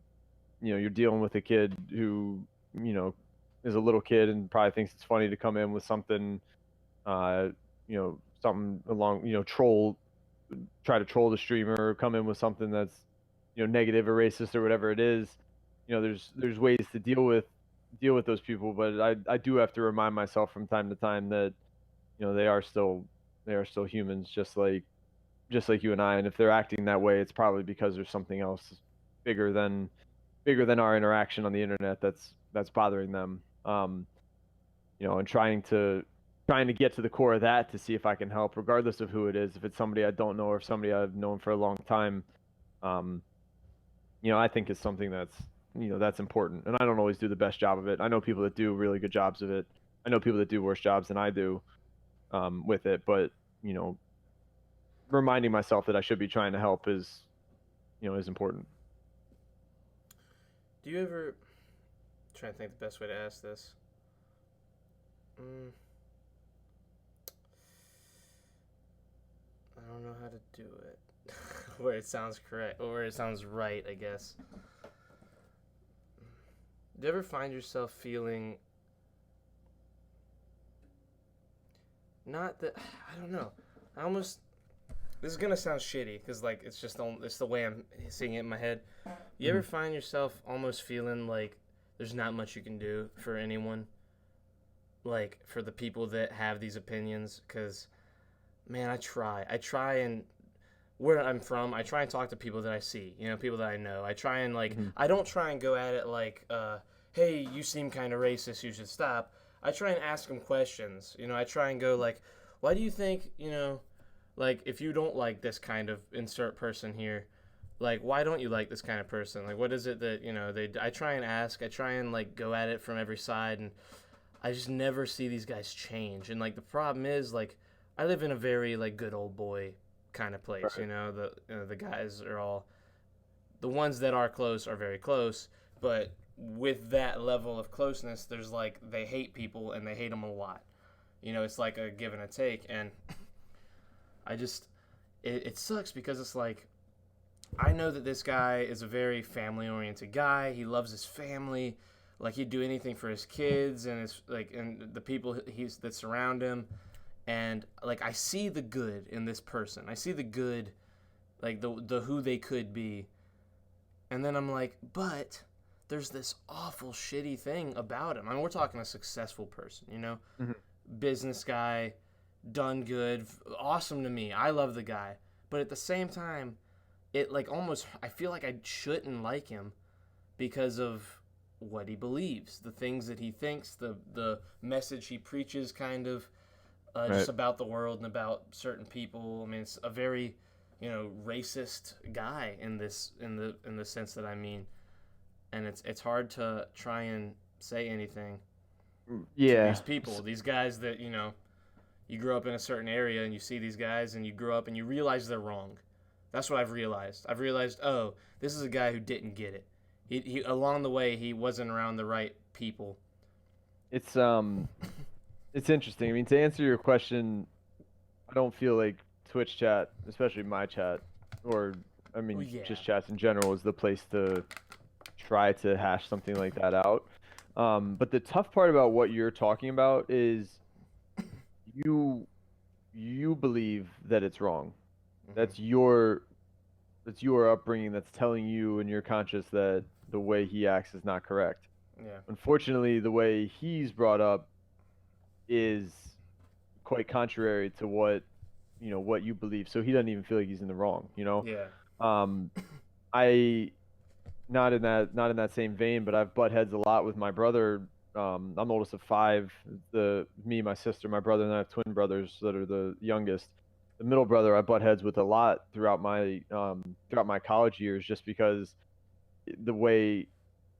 B: kid who, is a little kid and probably thinks it's funny to come in with something, something along, try to troll the streamer, or come in with something that's, negative or racist or whatever it is. There's ways to deal with those people, but I do have to remind myself from time to time that, they are still humans, just like you and I. And if they're acting that way, it's probably because there's something else bigger than our interaction on the internet that's bothering them. And trying to get to the core of that to see if I can help, regardless of who it is. If it's somebody I don't know or if somebody I've known for a long time, I think is something that's important. And I don't always do the best job of it. I know people that do really good jobs of it. I know people that do worse jobs than I do with it. But you know, reminding myself that I should be trying to help is important.
A: Do you ever trying to think the best way to ask this? Mm, I don't know how to do it. Where it sounds correct, or where it sounds right, I guess. Do you ever find yourself feeling not that I don't know. I almost this is gonna sound shitty because like it's the way I'm seeing it in my head. You ever find yourself almost feeling like there's not much you can do for anyone, like for the people that have these opinions? Because man, I try and where I'm from, I try and talk to people that I see, people that I know. I try and like, I don't try and go at it like, hey, you seem kind of racist, you should stop. I try and ask them questions. I try and go like, why do you think, like if you don't like this kind of insert person here, like why don't you like this kind of person? Like what is it that I try and ask. I try and like go at it from every side, and I just never see these guys change. And like the problem is like I live in a very like good old boy kind of place.
B: Right.
A: The guys are all the ones that are close are very close, but with that level of closeness, there's like they hate people and they hate them a lot. It's like a give and a take, and I just it sucks because it's like I know that this guy is a very family oriented guy. He loves his family. Like he'd do anything for his kids and his like and the people that surround him. And like I see the good in this person. I see the good, like the who they could be. And then I'm like, but there's this awful shitty thing about him. I mean, we're talking a successful person,
B: Mm-hmm.
A: business guy, done good, awesome to me. I love the guy. But at the same time, it like almost I feel like I shouldn't like him because of what he believes, the things that he thinks, the message he preaches, kind of just
B: Right.
A: about the world and about certain people. I mean, it's a very racist guy in the sense that I mean, and it's hard to try and say anything to
B: Yeah.
A: these people, these guys that you grow up in a certain area and you see these guys and you grow up and you realize they're wrong. That's what I've realized. I've realized, oh, this is a guy who didn't get it. He along the way he wasn't around the right people.
B: It's it's interesting. I mean, to answer your question, I don't feel like Twitch chat, especially my chat, or I
A: Well,
B: mean,
A: yeah.
B: just chats in general, is the place to try to hash something like that out. But the tough part about what you're talking about is you you believe that it's wrong.
A: Hmm.
B: That's your that's your upbringing that's telling you and your conscious that the way he acts is not correct.
A: Yeah.
B: Unfortunately, the way he's brought up is quite contrary to what you believe. So he doesn't even feel like he's in the wrong.
A: Yeah.
B: Um, I not in that same vein, but I've butt heads a lot with my brother. I'm the oldest of five. Me, my sister, my brother, and I have twin brothers that are the youngest. The middle brother I butt heads with a lot throughout my college years, just because the way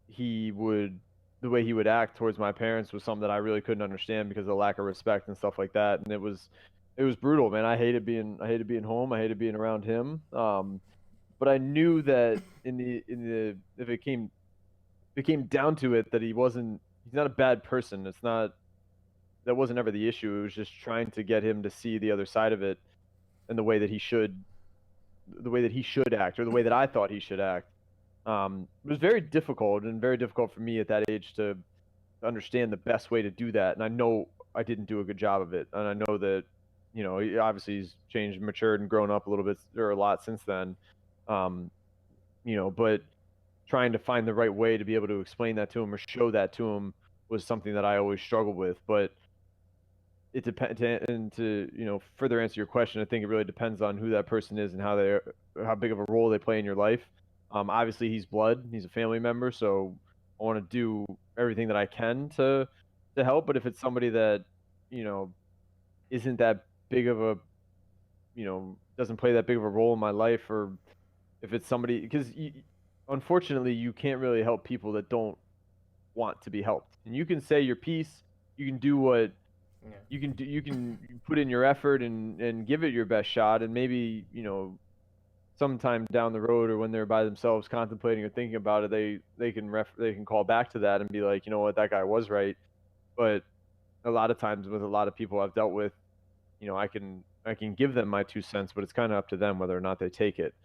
B: he would the way he would act towards my parents was something that I really couldn't understand because of the lack of respect and stuff like that. And it was brutal, man. I hated being home. I hated being around him. But I knew that if it came down to it, that he's not a bad person. That wasn't ever the issue. It was just trying to get him to see the other side of it and the way that he should act, or the way that I thought he should act. It was very difficult, and very difficult for me at that age to understand the best way to do that. And I know I didn't do a good job of it. And I know that, obviously he's changed, matured, and grown up a little bit or a lot since then. Um, but trying to find the right way to be able to explain that to him or show that to him was something that I always struggled with. But it depends, and to further answer your question, I think it really depends on who that person is and how big of a role they play in your life. Obviously he's blood, he's a family member, so I want to do everything that I can to help. But if it's somebody that you know isn't that big of a doesn't play that big of a role in my life, or if it's somebody, because unfortunately, you can't really help people that don't want to be helped. And you can say your piece, you can do what
A: Yeah.
B: you can put in your effort and give it your best shot, and maybe, sometime down the road or when they're by themselves contemplating or thinking about it, they can call back to that and be like, you know what, that guy was right. But a lot of times with a lot of people I've dealt with, I can give them my 2 cents, but it's kind of up to them whether or not they take it.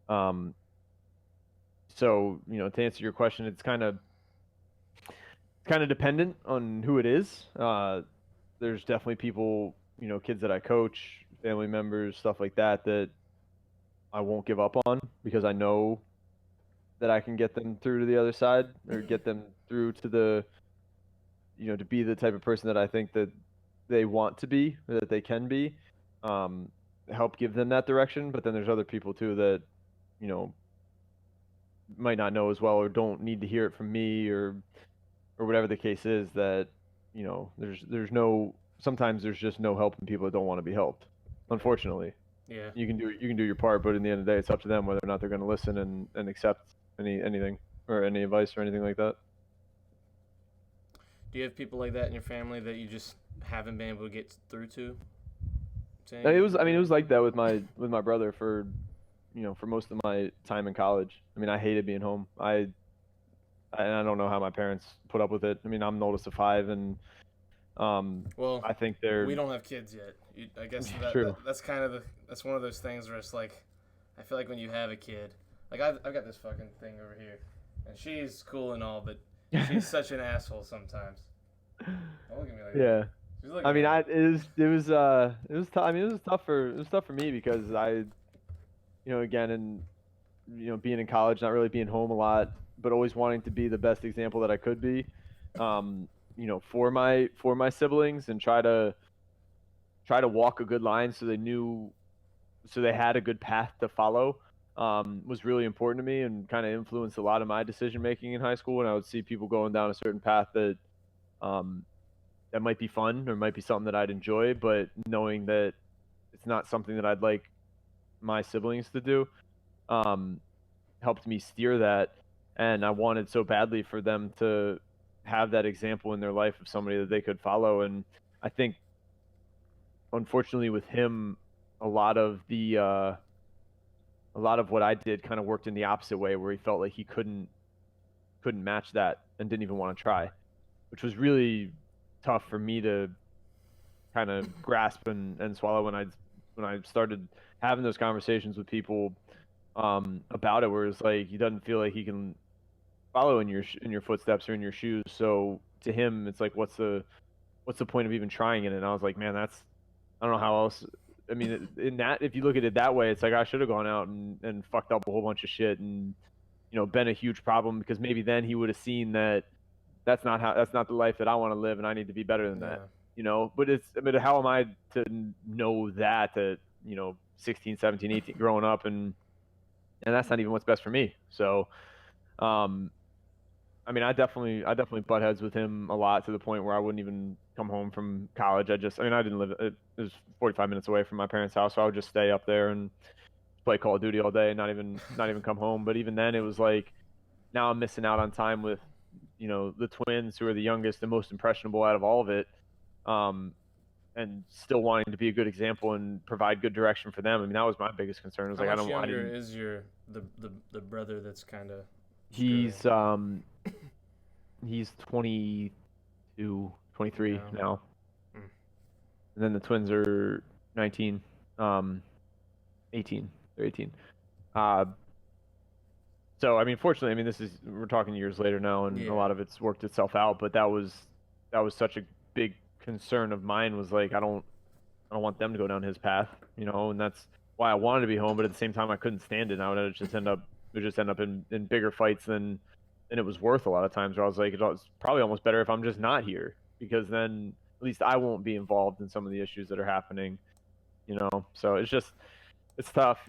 B: Um, so, to answer your question, it's kind of dependent on who it is. There's definitely people, kids that I coach, family members, stuff like that, that I won't give up on because I know that I can get them through to the other side or get them through to to be the type of person that I think that they want to be or that they can be. Um, Help give them that direction. But then there's other people too that, you know, might not know as well or don't need to hear it from me or whatever the case is, that, there's no, sometimes there's just no helping people that don't want to be helped. Unfortunately.
A: Yeah.
B: You can do your part, but in the end of the day, it's up to them whether or not they're going to listen and accept anything or any advice or anything like that.
A: Do you have people like that in your family that you just haven't been able to get through to?
B: It was like that with my brother for, for most of my time in college. I mean, I hated being home. I don't know how my parents put up with it. I mean, I'm the oldest of five, and
A: Well,
B: I think they're
A: we don't have kids yet. I guess
B: true.
A: that's kind of that's one of those things where it's like, I feel like when you have a kid, like I've got this fucking thing over here, and she's cool and all, but she's such an asshole sometimes. Don't look at me like that.
B: Yeah.
A: She's looking
B: I mean,
A: at me.
B: it was tough. I mean, it was tough for me because again, and being in college, not really being home a lot, but always wanting to be the best example that I could be, for my siblings, and try to walk a good line so so they had a good path to follow, was really important to me and kind of influenced a lot of my decision making in high school. And I would see people going down a certain path um, that might be fun or might be something that I'd enjoy, but knowing that it's not something that I'd like my siblings to do, um, helped me steer that. And I wanted so badly for them to have that example in their life of somebody that they could follow. And I think, unfortunately, with him, a lot of the a lot of what I did kind of worked in the opposite way, where he felt like he couldn't match that and didn't even want to try, which was really tough for me to kind of grasp and swallow when I started having those conversations with people, about it, where it's like he doesn't feel like he can follow in your footsteps or in your shoes. So to him, it's like, what's the point of even trying it? And I was like, man, I don't know how else. I mean, in that, if you look at it that way, it's like I should have gone out and fucked up a whole bunch of shit and, been a huge problem, because maybe then he would have seen that that's not the life that I want to live, and I need to be better than that.
A: Yeah.
B: But how am I to know that, 16, 17, 18, growing up, and that's not even what's best for me. So, um, I mean, I definitely butt heads with him a lot, to the point where I wouldn't even come home from college. I mean, I didn't live. It was 45 minutes away from my parents' house, so I would just stay up there and play Call of Duty all day, and not even come home. But even then, it was like, now I'm missing out on time with, the twins, who are the youngest and most impressionable out of all of it, and still wanting to be a good example and provide good direction for them. I mean, that was my biggest concern. It was
A: How
B: like,
A: much
B: I
A: younger
B: didn't.
A: is the brother that's kind of screwing?
B: He's 22, 23
A: No.
B: now.
A: Mm.
B: And then the twins are 19, 18. They're 18. Uh, so I mean, fortunately, I mean, we're talking years later now, and a
A: Yeah.
B: lot of it's worked itself out. But that was such a big concern of mine. Was like, I don't want them to go down his path, and that's why I wanted to be home. But at the same time, I couldn't stand it. And I would just end up it would just end up in bigger fights than it was worth a lot of times. Where I was like, it's probably almost better if I'm just not here, because then at least I won't be involved in some of the issues that are happening. So it's tough.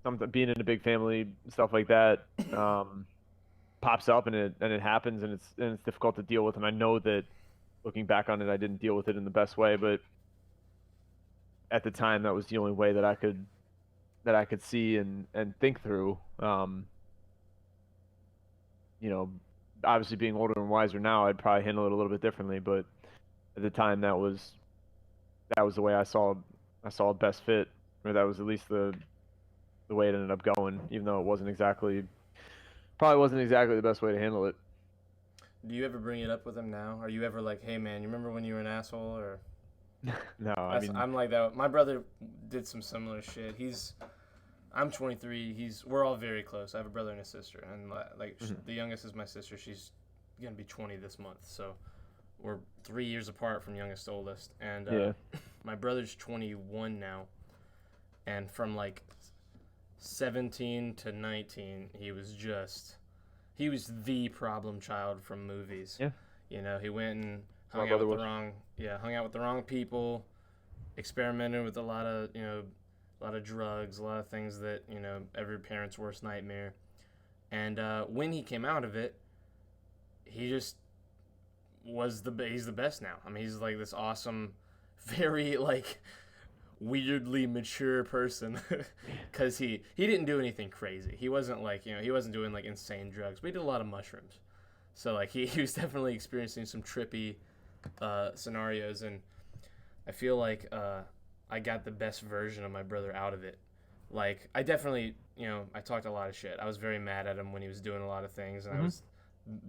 B: Something, being in a big family, stuff like that, pops up, and it happens, and it's difficult to deal with. And I know that, looking back on it, I didn't deal with it in the best way, but at the time, that was the only way that I could see and think through. obviously being older and wiser now, I'd probably handle it a little bit differently. But at the time, that was the way I saw best fit, or that was at least the way it ended up going, even though it probably wasn't exactly the best way to handle it.
A: Do you ever bring it up with him now? Are you ever like, hey man, you remember when you were an asshole? Or
B: No, I mean,
A: I'm like that. My brother did some similar shit. I'm 23. We're all very close. I have a brother and a sister, and like the youngest is my sister. She's gonna be 20 this month, so we're 3 years apart from youngest to oldest. And
B: yeah,
A: my brother's 21 now, and from like 17 to 19, he was the problem child from movies.
B: yeah.
A: He went and
B: My brother was.
A: hung out with the wrong people, experimented with a lot of drugs, a lot of things that every parent's worst nightmare. And when he came out of it, he just he's the best now. I mean, he's like this awesome, very like weirdly mature person because he didn't do anything crazy. He wasn't like he wasn't doing like insane drugs, but he did a lot of mushrooms. So like he was definitely experiencing some trippy scenarios, and I feel like I got the best version of my brother out of it. Like I definitely I talked a lot of shit. I was very mad at him when he was doing a lot of things, and I was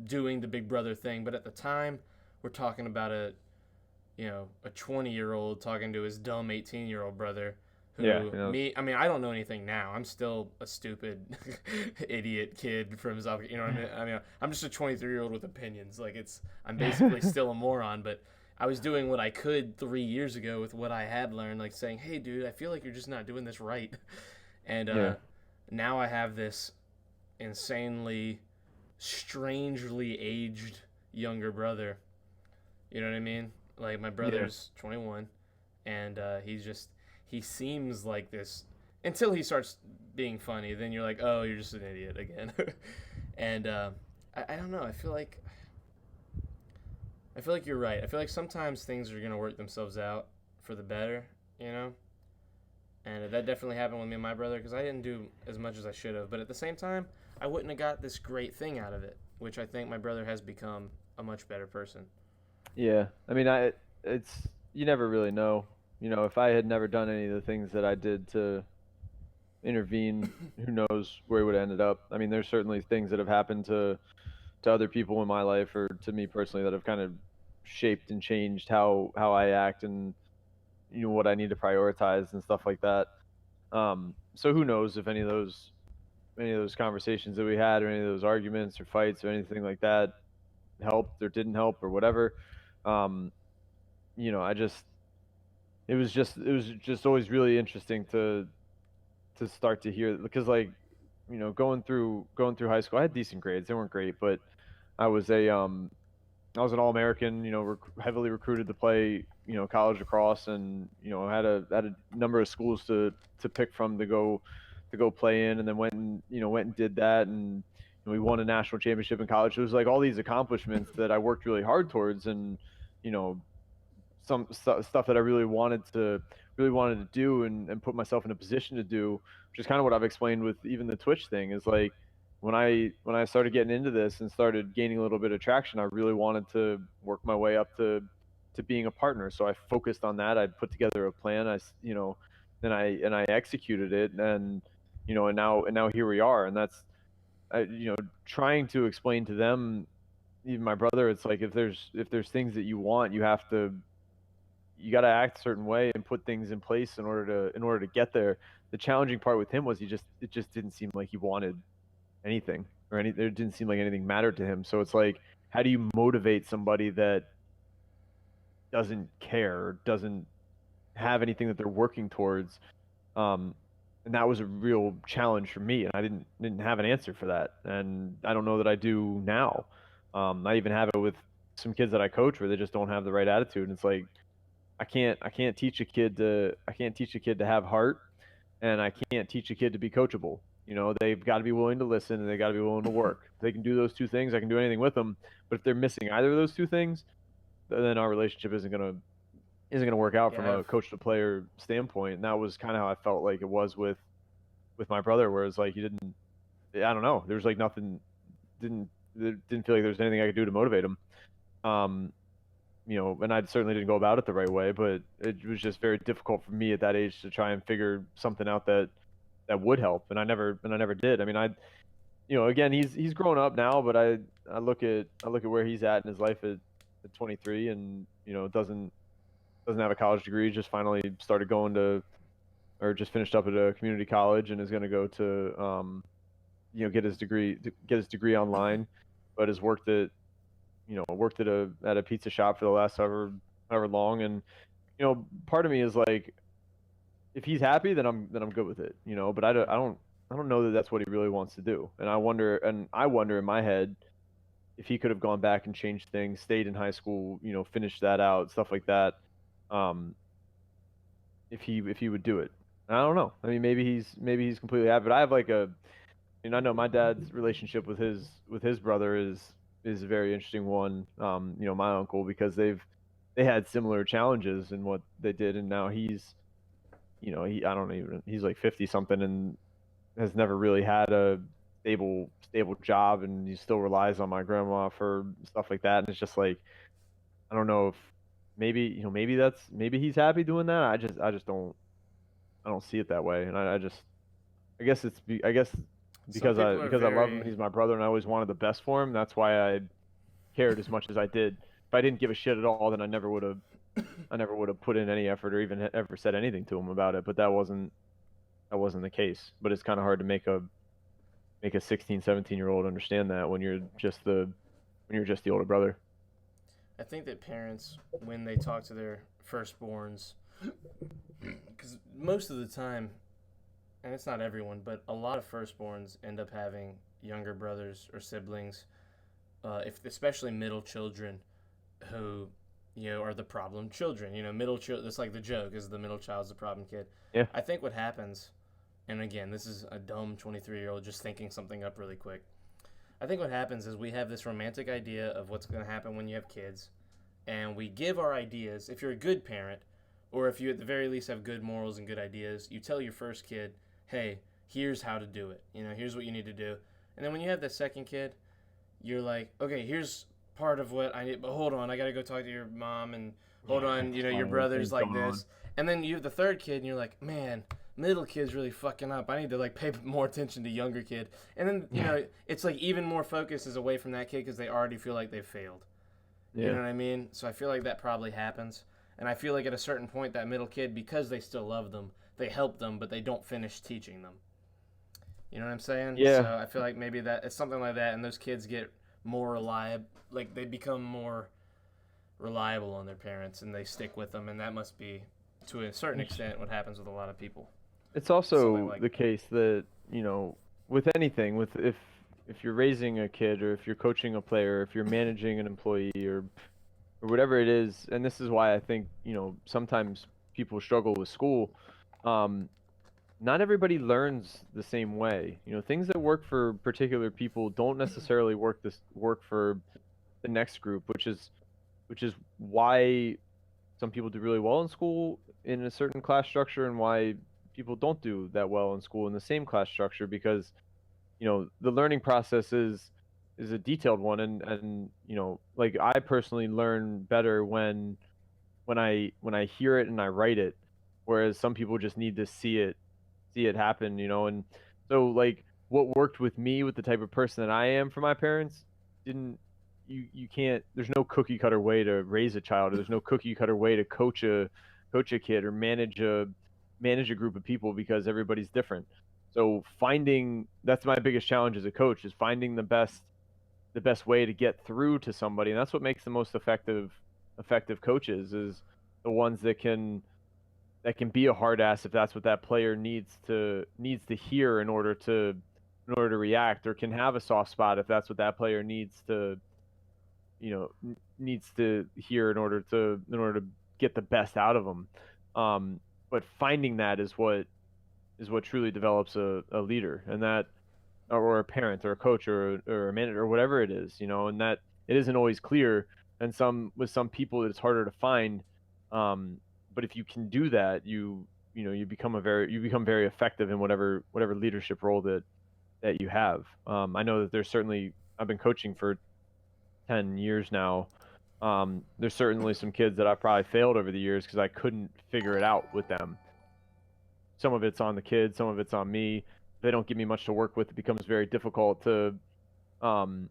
A: doing the big brother thing. But at the time, we're talking about a 20-year-old talking to his dumb 18-year-old brother who I mean, I don't know anything now. I'm still a stupid idiot kid from South, you know what I mean? I mean, I'm just a 23-year-old with opinions. Like I'm basically still a moron, but I was doing what I could 3 years ago with what I had learned, like saying, "Hey dude, I feel like you're just not doing this right." And
B: Yeah.
A: now I have this insanely strangely aged younger brother. You know what I mean? Like my
B: Yeah.
A: brother's 21, and he seems like this until he starts being funny. Then you're like, oh, you're just an idiot again. And I don't know. I feel like you're right. I feel like sometimes things are gonna work themselves out for the better, you know. And that definitely happened with me and my brother because I didn't do as much as I should have. But at the same time, I wouldn't have got this great thing out of it, which I think my brother has become a much better person.
B: Yeah. I mean, it's you never really know. If I had never done any of the things that I did to intervene, who knows where he would have ended up. I mean, there's certainly things that have happened to other people in my life or to me personally that have kind of shaped and changed how I act and what I need to prioritize and stuff like that. So who knows if any of those conversations that we had or any of those arguments or fights or anything like that helped or didn't help or whatever. Um, I just it was just always really interesting to start to hear because like going through high school, I had decent grades. They weren't great, but I was a I was an All-American, heavily recruited to play, college lacrosse, and had a number of schools to pick from to go play in, and then went and did that, and we won a national championship in college. It was like all these accomplishments that I worked really hard towards, and you know some stuff that I really wanted to do and put myself in a position to do, which is kind of what I've explained with even the Twitch thing. Is like when I started getting into this and started gaining a little bit of traction, I really wanted to work my way up to being a partner. So I focused on that. I put together a plan. And I executed it, and now here we are. And that's trying to explain to them, even my brother. It's like if there's things that you want, you got to act a certain way and put things in place in order to get there. The challenging part with him was it just didn't seem like he wanted anything it didn't seem like anything mattered to him. So it's like, how do you motivate somebody that doesn't care or doesn't have anything that they're working towards? Um, and that was a real challenge for me, and I didn't have an answer for that, and I don't know that I do now. I even have it with some kids that I coach where they just don't have the right attitude, and it's like I can't teach a kid to have heart, and I can't teach a kid to be coachable. They've got to be willing to listen and they got to be willing to work. If they can do those two things, I can do anything with them. But if they're missing either of those two things, then our relationship isn't gonna work out from
A: Yeah,
B: a coach to player standpoint. And that was kind of how I felt like it was with my brother, where it's like he didn't. I don't know. There was like nothing. Didn't didn't feel like there was anything I could do to motivate him. Um, and I certainly didn't go about it the right way, but it was just very difficult for me at that age to try and figure something out that would help, and I never did. I mean, again, he's grown up now, but I look at where he's at in his life at 23, and doesn't have a college degree, just finally started going to, or just finished up at a community college, and is going to go to get his degree online, but has worked at a pizza shop for the last however long. And part of me is like, if he's happy, then I'm good with it, but I don't know that that's what he really wants to do. And I wonder in my head if he could have gone back and changed things, stayed in high school, finished that out, stuff like that. um if he would do it. And I don't know. I mean, maybe he's completely happy, but I have like I know my dad's relationship with his brother is a very interesting one. My uncle, because they had similar challenges in what they did, and now I don't even, he's like 50 something and has never really had a stable job, and he still relies on my grandma for stuff like that. And it's just like, I don't know if maybe he's happy doing that. I just don't see it that way. And I guess I guess
A: Some
B: because I
A: people are
B: because I love him and
A: very
B: he's my brother, and I always wanted the best for him. That's why I cared as much as I did. If I didn't give a shit at all, then I never would have put in any effort or even ever said anything to him about it. But that wasn't the case. But it's kind of hard to make a 16, 17-year-old understand that when you're just the older brother.
A: I think that parents, when they talk to their firstborns, because most of the time, and it's not everyone, but a lot of firstborns end up having younger brothers or siblings, if especially middle children, who are the problem children. Middle child. It's like the joke is the middle child's the problem kid.
B: Yeah.
A: I think what happens, and again, this is a dumb 23-year-old just thinking something up really quick. I think what happens is we have this romantic idea of what's going to happen when you have kids, and we give our ideas. If you're a good parent, or if you at the very least have good morals and good ideas, you tell your first kid, hey, here's how to do it. Here's what you need to do. And then when you have the second kid, you're like, okay, here's part of what I need, but hold on, I got to go talk to your mom, and hold on, your brother's like this. And then you have the third kid, and you're like, man, middle kid's really fucking up. I need to like pay more attention to younger kid. And then, it's like even more focus is away from that kid because they already feel like they've failed. You know what I mean? So I feel like that probably happens. And I feel like at a certain point, that middle kid, because they still love them, they help them, but they don't finish teaching them. You know what I'm saying?
B: Yeah.
A: So I feel like maybe that it's something like that, and those kids get more reliable, like they become more reliable on their parents, and they stick with them, and that must be, to a certain extent, what happens with a lot of people.
B: It's
A: Something
B: also
A: like
B: the case that, with anything, with if you're raising a kid, or if you're coaching a player, if you're managing an employee, or whatever it is, and this is why I think, sometimes people struggle with school. Um, Not everybody learns the same way. Things that work for particular people don't necessarily work for the next group, which is why some people do really well in school in a certain class structure, and why people don't do that well in school in the same class structure, because the learning process is a detailed one. And like, I personally learn better when I hear it and I write it, whereas some people just need to see it happen. And so, like, what worked with me, with the type of person that I am for my parents, didn't you can't there's no cookie cutter way to raise a child, or there's no cookie cutter way to coach a kid, or manage a group of people, because everybody's different. So finding that's my biggest challenge as a coach, is finding the best way to get through to somebody. And that's what makes the most effective coaches, is the ones that can be a hard ass if that's what that player needs to hear in order to react, or can have a soft spot if that's what that player needs to hear in order to get the best out of them. But finding that is what truly develops a leader, and that, or a parent, or a coach, or a manager, or whatever it is. And that it isn't always clear, and with some people it's harder to find. But if you can do that, you become very effective in whatever leadership role that you have. I know that there's certainly I've been coaching for 10 years now. There's certainly some kids that I probably failed over the years because I couldn't figure it out with them. Some of it's on the kids, some of it's on me. If they don't give me much to work with, it becomes very difficult um,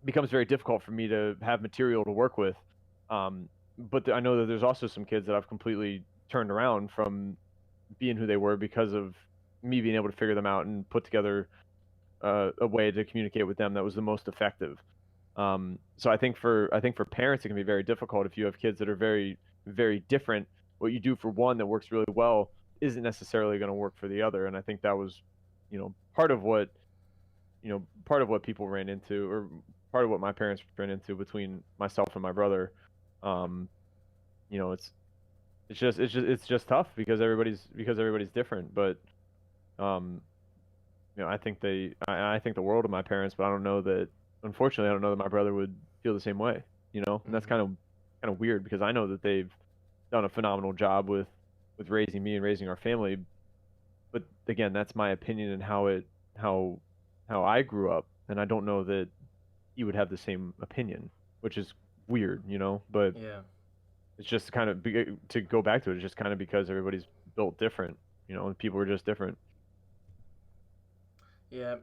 B: for me to have material to work with. But I know that there's also some kids that I've completely turned around from being who they were because of me being able to figure them out and put together a way to communicate with them that was the most effective. So I think for parents, it can be very difficult if you have kids that are very, very different. What you do for one that works really well isn't necessarily going to work for the other. And I think that was, part of what, people ran into, or part of what my parents ran into between myself and my brother. You know, it's just tough because everybody's different. But, I think I think the world of my parents, but I don't know that, unfortunately, I don't know that my brother would feel the same way, and that's kind of weird because I know that they've done a phenomenal job with raising me and raising our family. But again, that's my opinion and how I grew up, and I don't know that he would have the same opinion, which is weird, but
A: Yeah.
B: it's just kind of to go back to it, it's just kind of because everybody's built different, and people are just different.
A: Yeah.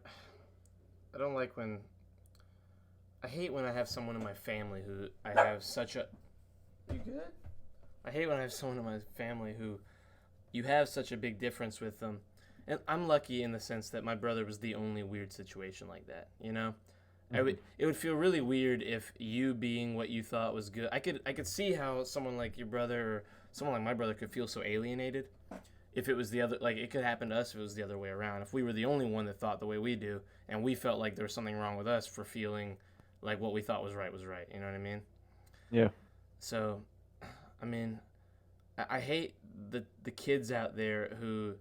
A: I don't like when. I hate when I have someone in my family who I have such a. You good? I hate when I have someone in my family who you have such a big difference with them. And I'm lucky in the sense that my brother was the only weird situation like that, It would feel really weird if you being what you thought was good. I could see how someone like your brother or someone like my brother could feel so alienated if it was the other, like it could happen to us if it was the other way around. If we were the only one that thought the way we do and we felt like there was something wrong with us for feeling like what we thought was right, you know what I mean?
B: Yeah.
A: So, I mean, I hate the kids out there who,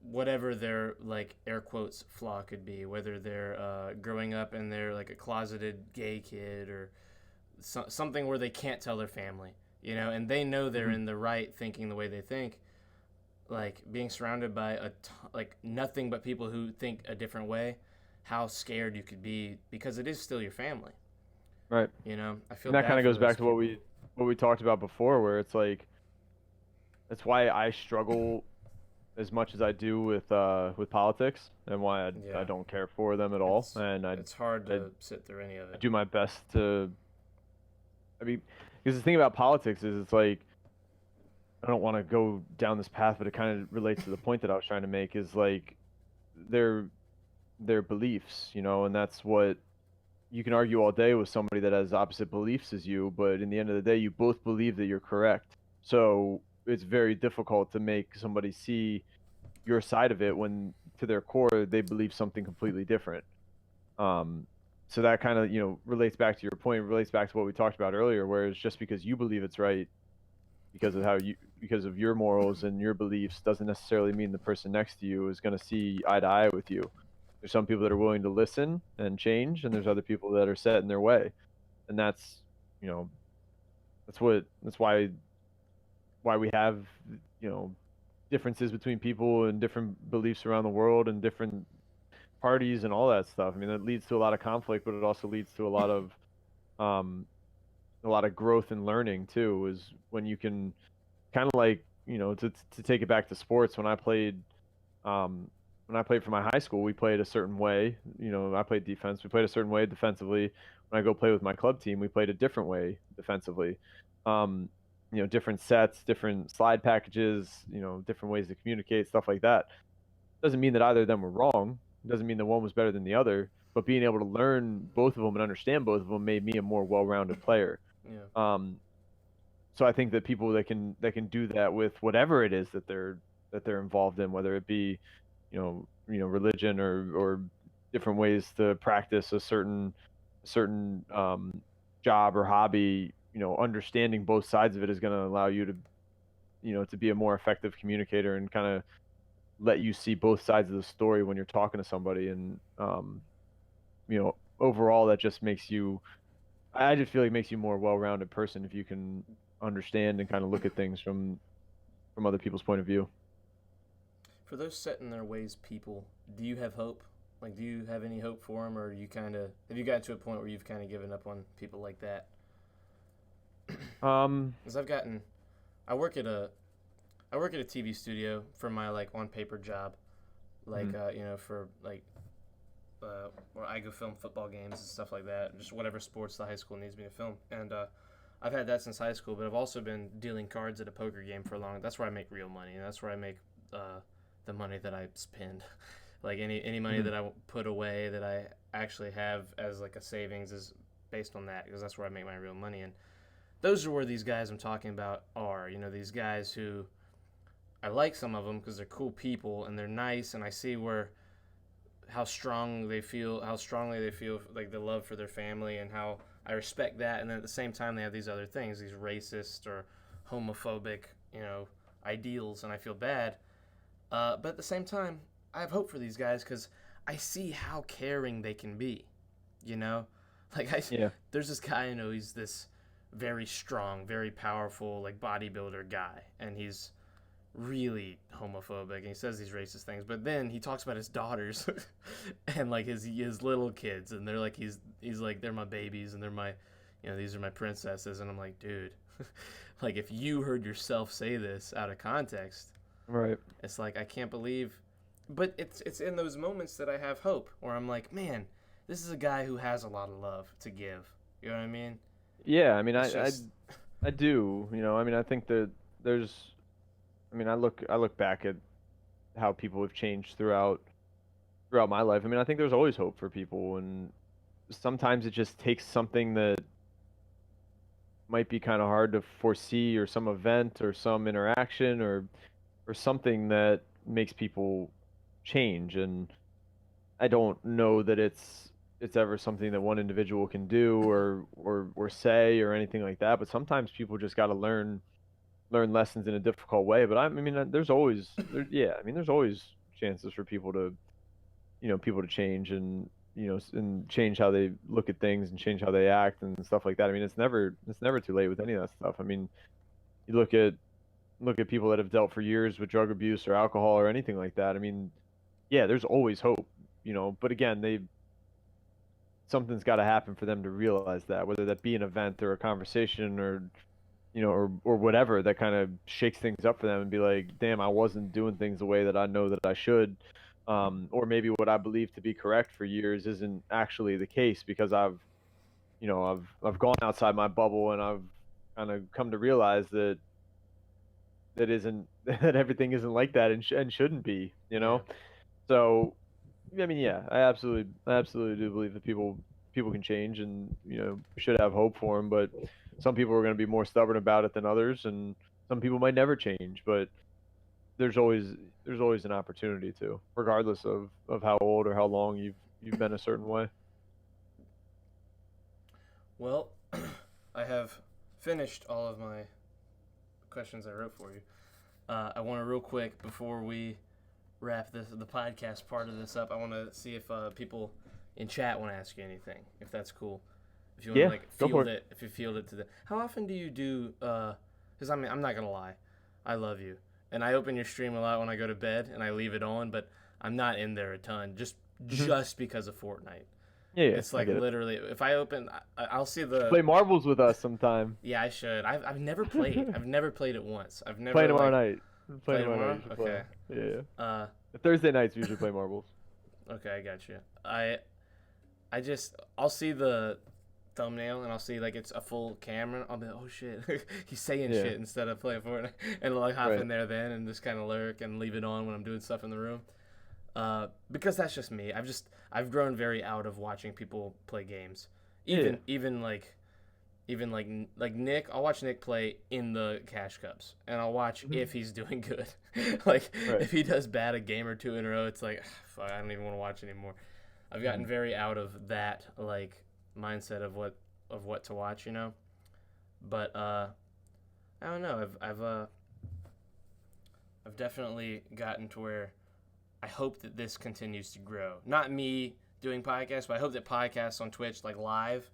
A: whatever their like air quotes flaw could be, whether they're growing up and they're like a closeted gay kid or something where they can't tell their family, and they know they're in the right thinking the way they think, like being surrounded by like nothing but people who think a different way, how scared you could be because it is still your family.
B: Right.
A: I feel
B: And that
A: bad
B: kind of
A: for
B: goes
A: those
B: back to
A: people.
B: what we talked about before, where it's like that's why I struggle as much as I do with politics, and why I
A: Yeah,
B: don't care for them at all. And
A: it's hard
B: I
A: to sit through any of
B: I
A: it.
B: do my best to. I mean, because the thing about politics is it's like I don't want to go down this path, but it kind of relates to the point that I was trying to make. Is like their their beliefs, and that's what you can argue all day with somebody that has opposite beliefs as you, but in the end of the day, you both believe that you're correct. So it's very difficult to make somebody see your side of it when to their core they believe something completely different. Um, so that kind of relates back to your point, relates back to what we talked about earlier, where it's just because you believe it's right because of your morals and your beliefs doesn't necessarily mean the person next to you is going to see eye to eye with you. There's some people that are willing to listen and change, and there's other people that are set in their way, and that's you know that's why we have differences between people and different beliefs around the world and different parties and all that stuff. I mean, it leads to a lot of conflict, but it also leads to um, a lot of growth and learning too. Is when you can kind of like to take it back to sports. Um, when I played for my high school, we played a certain way. I played defense. We played a certain way defensively. When I go play with my club team, we played a different way defensively. Um, different sets, different slide packages, different ways to communicate, stuff like that. Doesn't mean that either of them were wrong. It doesn't mean that one was better than the other. But being able to learn both of them and understand both of them made me a more well-rounded player.
A: Yeah.
B: So I think that people that can do that with whatever it is that they're involved in, whether it be, religion or different ways to practice a certain job or hobby, understanding both sides of it is going to allow you to, to be a more effective communicator and kind of let you see both sides of the story when you're talking to somebody. And, overall, that just makes you, I just feel like it makes you a more well-rounded person if you can understand and kind of look at things from other people's point of view.
A: For those set in their ways people, do you have hope? Like, do you have any hope for them, or have you gotten to a point where you've kind of given up on people like that? Because I work at a TV studio for my like on paper job, like for like where I go film football games and stuff like that, just whatever sports the high school needs me to film. And I've had that since high school, but I've also been dealing cards at a poker game for a long. That's where I make real money, and that's where I make the money that I spend. Like any money that I put away that I actually have as like a savings is based on that, because that's where I make my real money. And those are where these guys I'm talking about are. These guys who I like some of them because they're cool people and they're nice, and I see how strongly they feel like the love for their family, and how I respect that. And then at the same time, they have these other things, these racist or homophobic, ideals, and I feel bad. But at the same time, I have hope for these guys because I see how caring they can be. There's this guy I know. He's this very strong, very powerful, like bodybuilder guy, and he's really homophobic, and he says these racist things. But then he talks about his daughters and like his little kids, and they're like he's like they're my babies, and they're my, these are my princesses. And I'm like, dude, like if you heard yourself say this out of context,
B: right?
A: It's like I can't believe. But it's in those moments that I have hope, where I'm like, man, this is a guy who has a lot of love to give. You know what I mean?
B: Yeah, I mean, I do. I mean, I think that there's. I mean, I look back at how people have changed throughout my life. I mean, I think there's always hope for people, and sometimes it just takes something that might be kind of hard to foresee, or some event, or some interaction, or something that makes people change. And I don't know that it's ever something that one individual can do or say or anything like that. But sometimes people just got to learn lessons in a difficult way. But I mean, there's always chances for people to change, and and change how they look at things, and change how they act and stuff like that. I mean, it's never too late with any of that stuff. I mean, you look at people that have dealt for years with drug abuse or alcohol or anything like that. I mean, yeah, there's always hope, but again, something's got to happen for them to realize that, whether that be an event or a conversation, or or whatever, that kind of shakes things up for them and be like, damn, I wasn't doing things the way that I know that I should. Or maybe what I believe to be correct for years isn't actually the case, because I've gone outside my bubble, and I've kind of come to realize that isn't that everything isn't like that, and shouldn't be.
A: Yeah.
B: So, I mean, yeah, I absolutely do believe that people can change, and should have hope for them. But some people are going to be more stubborn about it than others, and some people might never change. But there's always an opportunity to, regardless of how old or how long you've been a certain way.
A: Well, I have finished all of my questions I wrote for you. I want to real quick, before we wrap the podcast part of this up, I want to see if people in chat want to ask you anything, if that's cool. If you want to field it, if you field it to the. How often do you do? Because I mean, I'm not gonna lie, I love you, and I open your stream a lot when I go to bed, and I leave it on, but I'm not in there a ton, just because of Fortnite.
B: Yeah,
A: it's like literally, if I open, I'll see the.
B: Play marbles with us sometime.
A: Yeah, I should. I've never played. I've never played it once. I've never.
B: Play tomorrow night.
A: Play tomorrow. Okay.
B: Play. Yeah. Thursday nights we usually play marbles.
A: Okay, I got you. I'll see the thumbnail, and I'll see like it's a full camera. I'll be like, oh shit, he's saying shit instead of playing Fortnite, and I'll like hop in there then and just kind of lurk and leave it on when I'm doing stuff in the room. Because that's just me. I've grown very out of watching people play games. Even like Nick, I'll watch Nick play in the cash cups, and I'll watch if he's doing good. If he does bad a game or two in a row, it's like, fuck, I don't even want to watch anymore. I've gotten very out of that like mindset of what to watch, But I don't know. I've definitely gotten to where I hope that this continues to grow. Not me doing podcasts, but I hope that podcasts on Twitch, like live,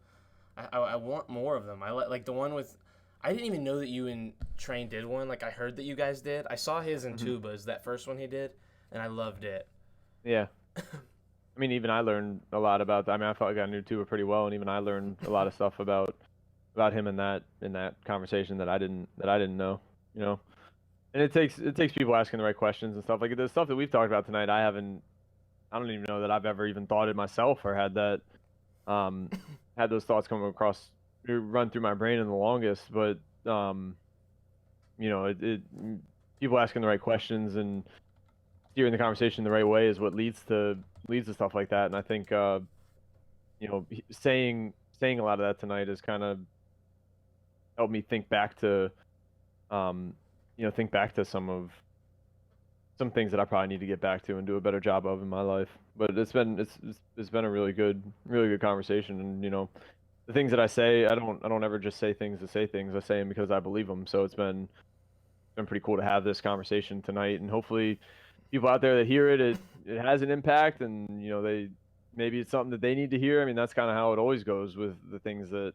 A: I want more of them. I like the one with. I didn't even know that you and Train did one. Like I heard that you guys did. I saw his in Tubas, that first one he did, and I loved it.
B: Yeah. I mean, even I learned a lot about. I mean, I felt like I knew Tua pretty well, and even I learned a lot of stuff about him in that conversation that I didn't know. You know, and it takes people asking the right questions and stuff like the stuff that we've talked about tonight. I don't even know that I've ever even thought it myself or um had those thoughts come across or run through my brain in the longest. But it people asking the right questions and steering the conversation the right way is what leads to stuff like that. And I think saying a lot of that tonight has kind of helped me think back to um some things that I probably need to get back to and do a better job of in my life. But it's been a really good conversation. And the things that I say, I don't ever just say things to say things. I say them because I believe them. So it's been pretty cool to have this conversation tonight, and hopefully people out there that hear it has an impact, and maybe it's something that they need to hear. I mean, that's kind of how it always goes with the things that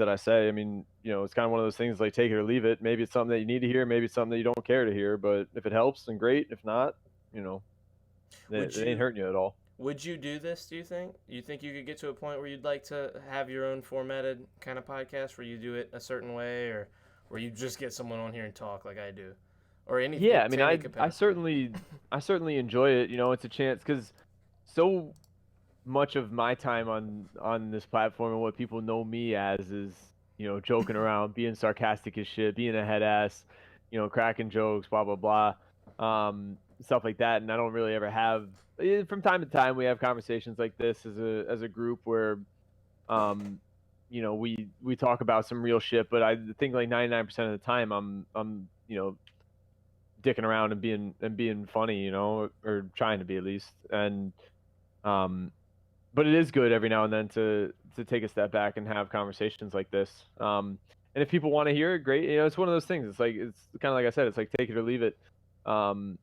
B: I say. I mean, it's kind of one of those things like take it or leave it. Maybe it's something that you need to hear, maybe it's something that you don't care to hear, but if it helps, then great. If not, you know,
A: Would
B: it ain't
A: you
B: hurting you at all.
A: would you do this, do you think? You think you could get to a point where you'd like to have your own formatted kind of podcast where you do it a certain way, or where you just get someone on here and talk like I do? Or any
B: Yeah, I
A: to
B: mean,
A: any
B: I
A: capacity.
B: certainly enjoy it. It's a chance because so much of my time on this platform and what people know me as is joking around, being sarcastic as shit, being a head ass, cracking jokes, blah blah blah, stuff like that. And I don't really ever have. From time to time we have conversations like this as a group where um we talk about some real shit, but I think like 99% of the time I'm dicking around and being funny, or trying to be at least. And um but it is good every now and then to take a step back and have conversations like this. And if people want to hear it, great. It's one of those things. It's kind of like I said. It's like take it or leave it. Um,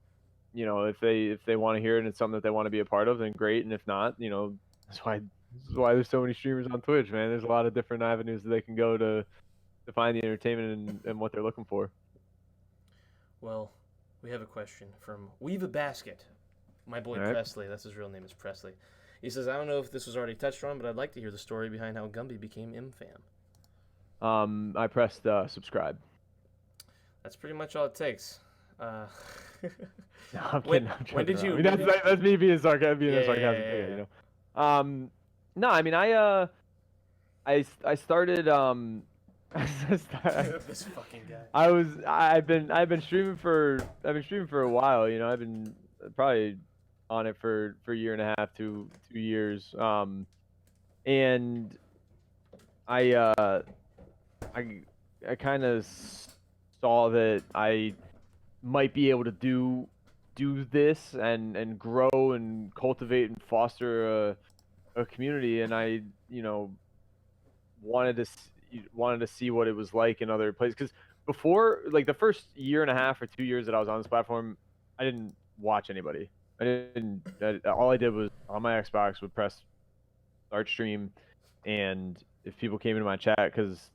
B: if they want to hear it and it's something that they want to be a part of, then great. And if not, that's why there's so many streamers on Twitch, man. There's a lot of different avenues that they can go to find the entertainment and what they're looking for.
A: Well, we have a question from Weave a Basket. My boy
B: All right.
A: Presley. That's his real name is Presley. He says, I don't know if this was already touched on, but I'd like to hear the story behind how Gumby became MFAM.
B: I pressed subscribe.
A: That's pretty much all it takes. Uh,
B: No, I'm
A: when
B: kidding. I'm
A: when
B: joking
A: did
B: around. I
A: you
B: mean,
A: when
B: that's
A: did
B: that's me being being
A: yeah
B: a
A: yeah
B: sarcastic
A: yeah
B: bigot,
A: yeah.
B: No, I mean, I started I
A: Yeah. This fucking guy.
B: I was I've been streaming for a while. I've been probably on it for a year and a half, 2 years. And I I I kind of saw that I might be able to do this and grow and cultivate and foster a community. And I wanted to wanted to see what it was like in other places. Because before, like the first year and a half or 2 years that I was on this platform, I didn't watch anybody. All I did was on my Xbox would press start stream, and if people came into my chat because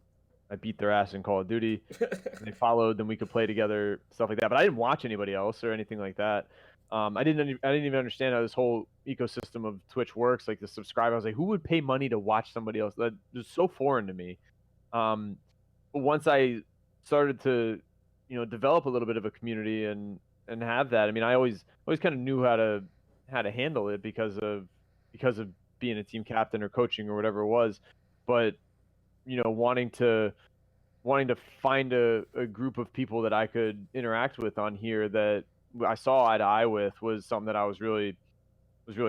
B: I beat their ass in Call of Duty, and they followed, then we could play together, stuff like that. But I didn't watch anybody else or anything like that. I didn't even understand how this whole ecosystem of Twitch works. Like the subscribe, I was like, who would pay money to watch somebody else? That was so foreign to me. Um, but once I started to, develop a little bit of a community and have that, I mean, I always kind of knew how to handle it because of being a team captain or coaching or whatever it was. But wanting to find a group of people that I could interact with on here that I saw eye to eye with was something that I was really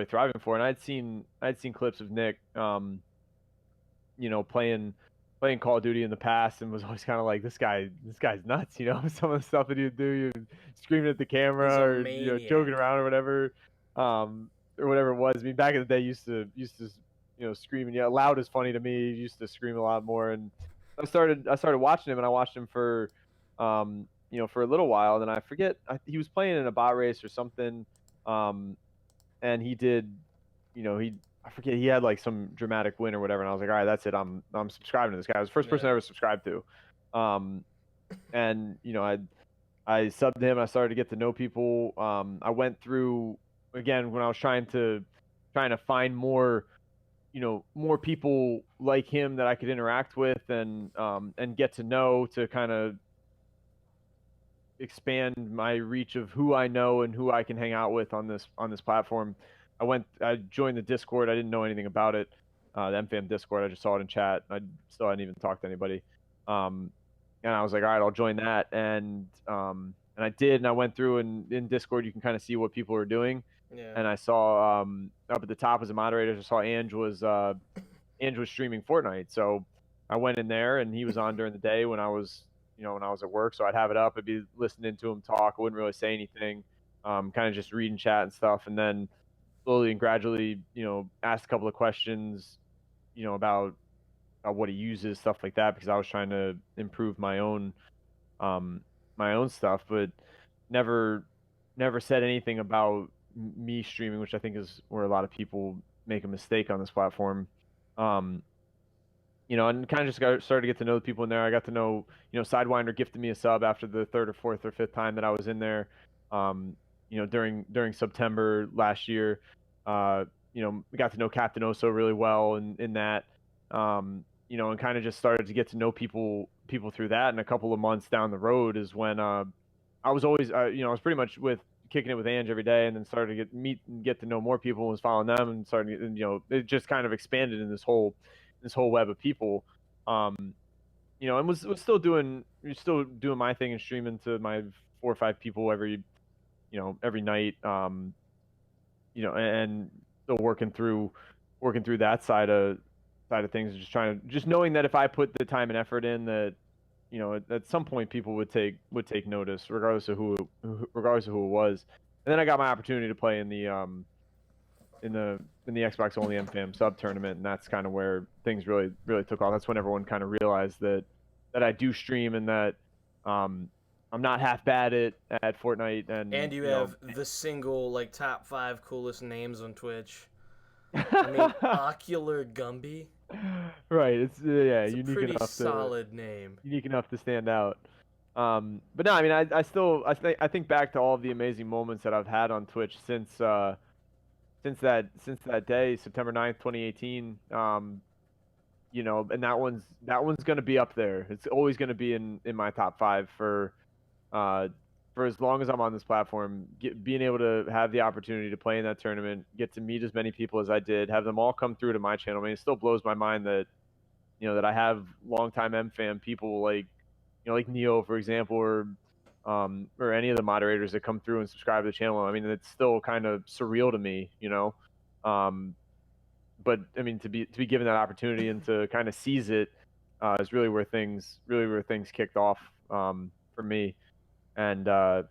B: thriving for. And I'd seen clips of Nick, playing Call of Duty in the past, and was always kind of like, this guy's nuts. Some of the stuff that he'd do, screaming at the
A: He's
B: camera
A: a
B: or joking
A: maniac.
B: around or whatever it was. I mean, back in the day, used to scream and loud is funny to me. He used to scream a lot more, and I started watching him, and I watched him for a little while. And then I forget he was playing in a bot race or something, and he did, he I forget he had like some dramatic win or whatever, and I was like, all right, that's it. I'm subscribing to this guy. It was the first person
A: Yeah.
B: I ever subscribed to, and I subbed him. I started to get to know people. I went through again when I was trying to trying to find more, more people like him that I could interact with and get to know, to kind of expand my reach of who I know and who I can hang out with on this platform. I joined the Discord. I didn't know anything about it. The MFAM Discord. I just saw it in chat. I still hadn't even talked to anybody. And I was like, all right, I'll join that. And I did, and I went through, and in Discord you can kind of see what people are doing.
A: Yeah.
B: And I saw up at the top as a moderator, I saw Ange was streaming Fortnite. So I went in there, and he was on during the day when I was at work. So I'd have it up. I'd be listening to him talk. I wouldn't really say anything, kind of just reading chat and stuff. And then slowly and gradually, asked a couple of questions, about what he uses, stuff like that, because I was trying to improve my own stuff, but never said anything about me streaming, which I think is where a lot of people make a mistake on this platform. And kind of just started to get to know the people in there. I got to know, Sidewinder gifted me a sub after the third or fourth or fifth time that I was in there. During September last year, we got to know Captain Oso really well in that, and kind of just started to get to know people through that. And a couple of months down the road is when I was always, I was pretty much kicking it with Ange every day, and then started to get to know more people, and was following them, and starting, it just kind of expanded in this whole web of people. And was still doing my thing and streaming to my 4 or 5 people every night. And still working through that side of things, just knowing that if I put the time and effort in, that at some point people would take notice, regardless of who it was. And then I got my opportunity to play in the Xbox only MFAM sub tournament, and that's kind of where things really took off. That's when everyone kind of realized that I do stream, and that I'm not half bad at Fortnite.
A: And you have the single top 5 coolest names on Twitch. I mean, OcularGumby.
B: Right, it's
A: It's
B: unique
A: a pretty
B: enough
A: solid name.
B: Unique enough to stand out. But no, I mean, I think back to all of the amazing moments that I've had on Twitch since that day, September 9th, 2018. And that one's gonna be up there. It's always gonna be in my top 5 for as long as I'm on this platform. Being able to have the opportunity to play in that tournament, get to meet as many people as I did, have them all come through to my channel. I mean, it still blows my mind that that I have longtime MFAM people like Neo, for example, or any of the moderators that come through and subscribe to the channel. I mean, it's still kind of surreal to me, but I mean, to be given that opportunity and to kind of seize it is really where things kicked off for me. And I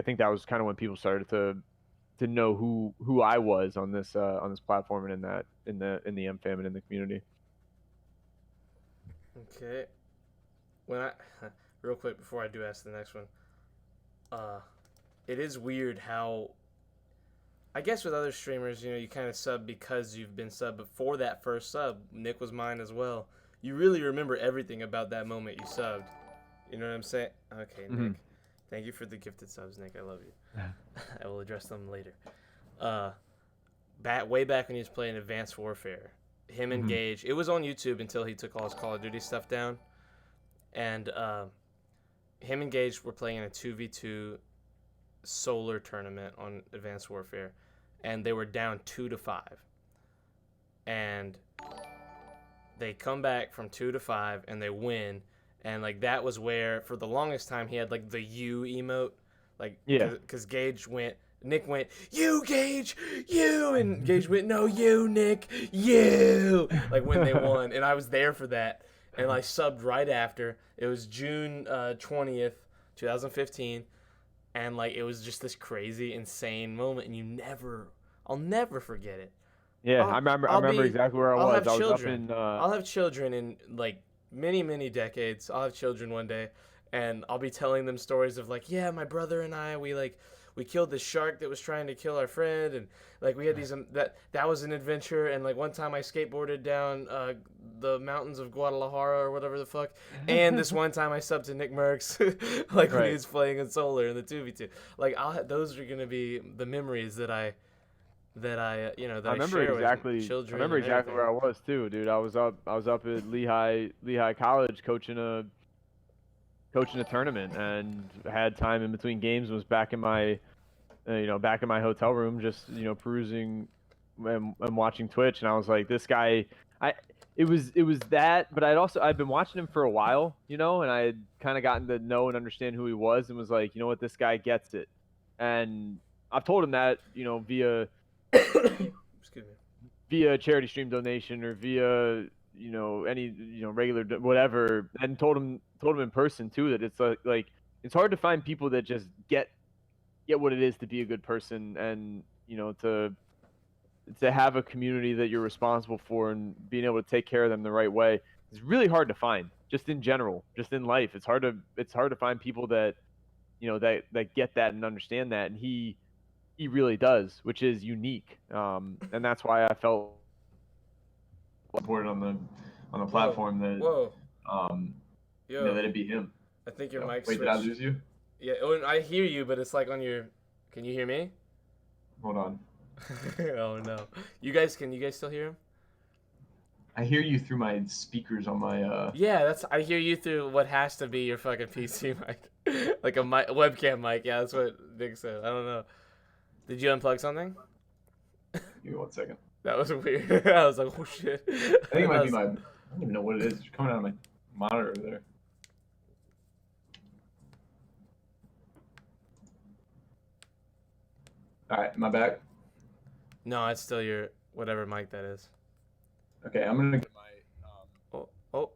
B: think that was kind of when people started to know who I was on this platform, and in the MFAM and in the community.
A: Okay. Real quick before I do ask the next one, it is weird how, I guess with other streamers, you kind of sub because you've been subbed. Before that first sub, Nick was mine as well. You really remember everything about that moment you subbed. You know what I'm saying? Okay,
B: Mm-hmm.
A: Nick. Thank you for the gifted subs, Nick. I love you. I will address them later. Way back when he was playing Advanced Warfare, him and Gage, it was on YouTube until he took all his Call of Duty stuff down. And him and Gage were playing in a 2v2 solar tournament on Advanced Warfare, and they were down 2-5. And they come back from 2-5 and they win. And that was where, for the longest time, he had the you emote, because Nick went, you Gage, you, and Gage went, no, you Nick, you, when they won. And I was there for that, and I subbed right after. It was June 20th, 2015, and it was just this crazy, insane moment, and I'll never forget it.
B: Yeah, I remember exactly where I was. I was
A: children.
B: up in.
A: I'll have children in many, many decades. I'll have children one day, and I'll be telling them stories of yeah, my brother and I, we killed this shark that was trying to kill our friend, and we had these that was an adventure. And one time I skateboarded down the mountains of Guadalajara or whatever the fuck, and this one time I subbed to Nick Merckx when he was playing in Solar in the 2v2. Those are gonna be the memories that I that I that
B: I
A: I
B: remember
A: share
B: exactly.
A: with
B: I
A: children
B: remember
A: and
B: exactly
A: everything.
B: where I was too, dude. I was up at Lehigh College coaching a tournament, and had time in between games. Was back in my back in my hotel room, just perusing and watching Twitch, and I was like, this guy, I it was that, but I'd been watching him for a while, and I had kind of gotten to know and understand who he was, and was like, you know what, this guy gets it, and I've told him that,
A: Excuse me.
B: via charity stream donation, or via any regular whatever, and told him in person too, that it's like it's hard to find people that just get what it is to be a good person, and to have a community that you're responsible for, and being able to take care of them the right way is really hard to find, just in general, just in life. It's hard to find people that that get that and understand that, and he really does, which is unique. And that's why I felt important on the
A: Whoa,
B: platform, that
A: whoa,
B: um
A: yo!
B: that it'd be him.
A: I think your mic
B: Wait, did I
A: switched.
B: lose you?
A: Yeah, oh, I hear you, but it's like on your. Can you hear me?
B: Hold on.
A: Oh no. Can you guys still hear him?
B: I hear you through my speakers on my
A: Yeah, I hear you through what has to be your fucking PC mic. Like a webcam mic. Yeah, that's what Nick said. I don't know. Did you unplug something?
B: Give me 1 second.
A: That was weird. I was like, oh shit.
B: I think it might be my. I don't even know what it is. It's coming out of my monitor over there. All right, am I back?
A: No, it's still your whatever mic that is.
B: Okay, I'm gonna go to my.
A: Oh.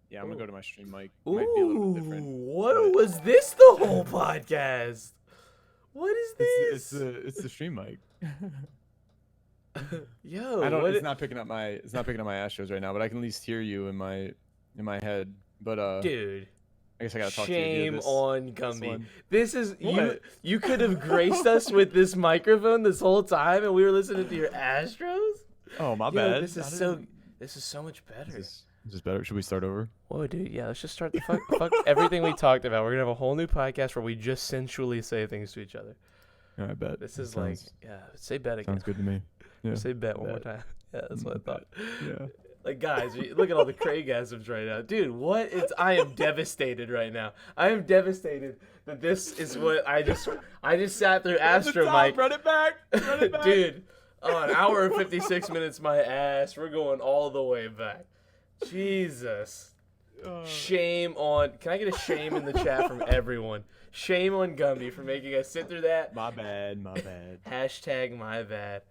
B: Yeah, I'm gonna go to my stream mic.
A: Ooh,
B: Might be a little bit different.
A: What was this the whole podcast? What is this?
B: It's the stream mic.
A: Yo,
B: It's not picking up my Astros right now, but I can at least hear you in my head. But
A: dude,
B: I guess I gotta talk to you.
A: shame on Gumby.
B: This
A: This is
B: What?
A: you could have graced us with this microphone this whole time, and we were listening to your Astros.
B: Oh, my
A: Yo,
B: bad.
A: This is so much better.
B: Is this better? Should we start over?
A: Whoa, dude, yeah, let's just start the fuck everything we talked about. We're gonna have a whole new podcast where we just sensually say things to each other.
B: I bet.
A: This is like, yeah, say bet again.
B: Sounds good to me. Yeah.
A: Say bet one more time. Yeah, that's what I thought.
B: Yeah.
A: Like, guys, look at all the Craigasms right now. Dude, I am devastated right now. I am devastated that this is what I just sat through Astro Mike.
B: Run it back. Run it back.
A: Dude, an hour and 56 minutes, my ass. We're going all the way back. Jesus. Shame on. Can I get a shame in the chat from everyone? Shame on Gumby for making us sit through that.
B: My bad.
A: Hashtag my bad.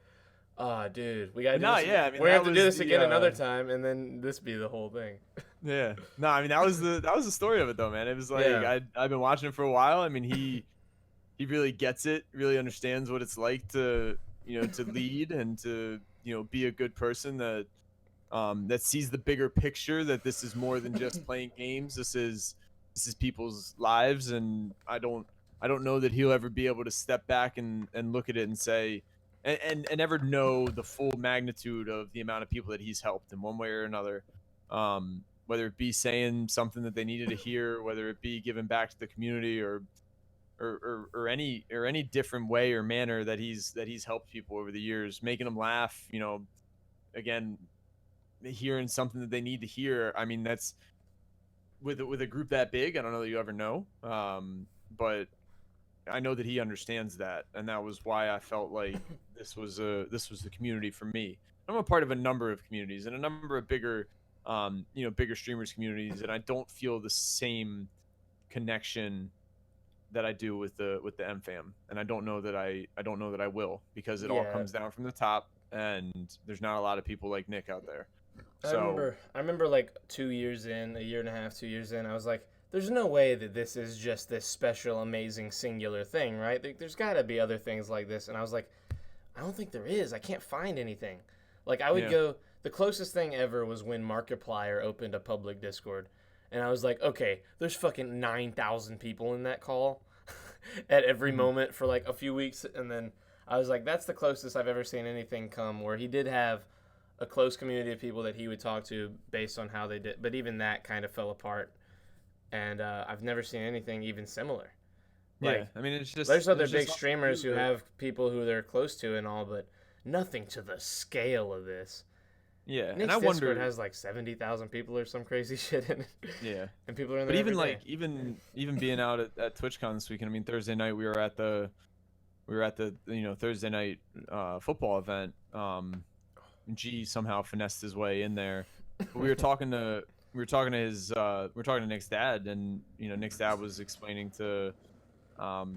A: Oh, dude, we gotta do this.
B: Yeah, I mean,
A: we're gonna have to do
B: was
A: this again another time, and then this be the whole thing.
B: Yeah. No, I mean, that was the story of it though, man. It was like,
A: Yeah.
B: I've been watching it for a while. I mean, he really gets it, really understands what it's like to to lead, and to be a good person that that sees the bigger picture, that this is more than just playing games. This is people's lives, and I don't know that he'll ever be able to step back and look at it and say, and ever know the full magnitude of the amount of people that he's helped in one way or another. Whether it be saying something that they needed to hear, whether it be giving back to the community, or any different way or manner that he's helped people over the years, making them laugh, again, hearing something that they need to hear. I mean, that's with a group that big, I don't know that you ever know, but I know that he understands that, and that was why I felt like this was the community for me. I'm a part of a number of communities and a number of bigger bigger streamers communities, and I don't feel the same connection that I do with the MFam, and I don't know that I will, because it all comes down from the top, and there's not a lot of people like Nick out there. So
A: I remember like 2 years in, a year and a half, 2 years in, I was like, there's no way that this is just this special, amazing, singular thing, right? There's got to be other things like this. And I was like, I don't think there is. I can't find anything. Like, I would go, the closest thing ever was when Markiplier opened a public Discord. And I was like, okay, there's fucking 9,000 people in that call at every moment for like a few weeks. And then I was like, that's the closest I've ever seen anything come, where he did have a close community of people that he would talk to based on how they did. But even that kind of fell apart. And I've never seen anything even similar. Like,
C: I mean, it's just
A: there's other
C: it's
A: big
C: just
A: streamers who have people who they're close to and all, but nothing to the scale of this.
C: Yeah, and
A: Nick's
C: I
A: Discord
C: wonder.
A: has like 70,000 people or some crazy shit in it.
C: Yeah,
A: And people are in
C: but
A: there
C: even
A: every
C: like
A: day.
C: even being out at TwitchCon this weekend. I mean, Thursday night we were at the Thursday night football event. G somehow finessed his way in there. But we were talking to Nick's dad, and Nick's dad was explaining to um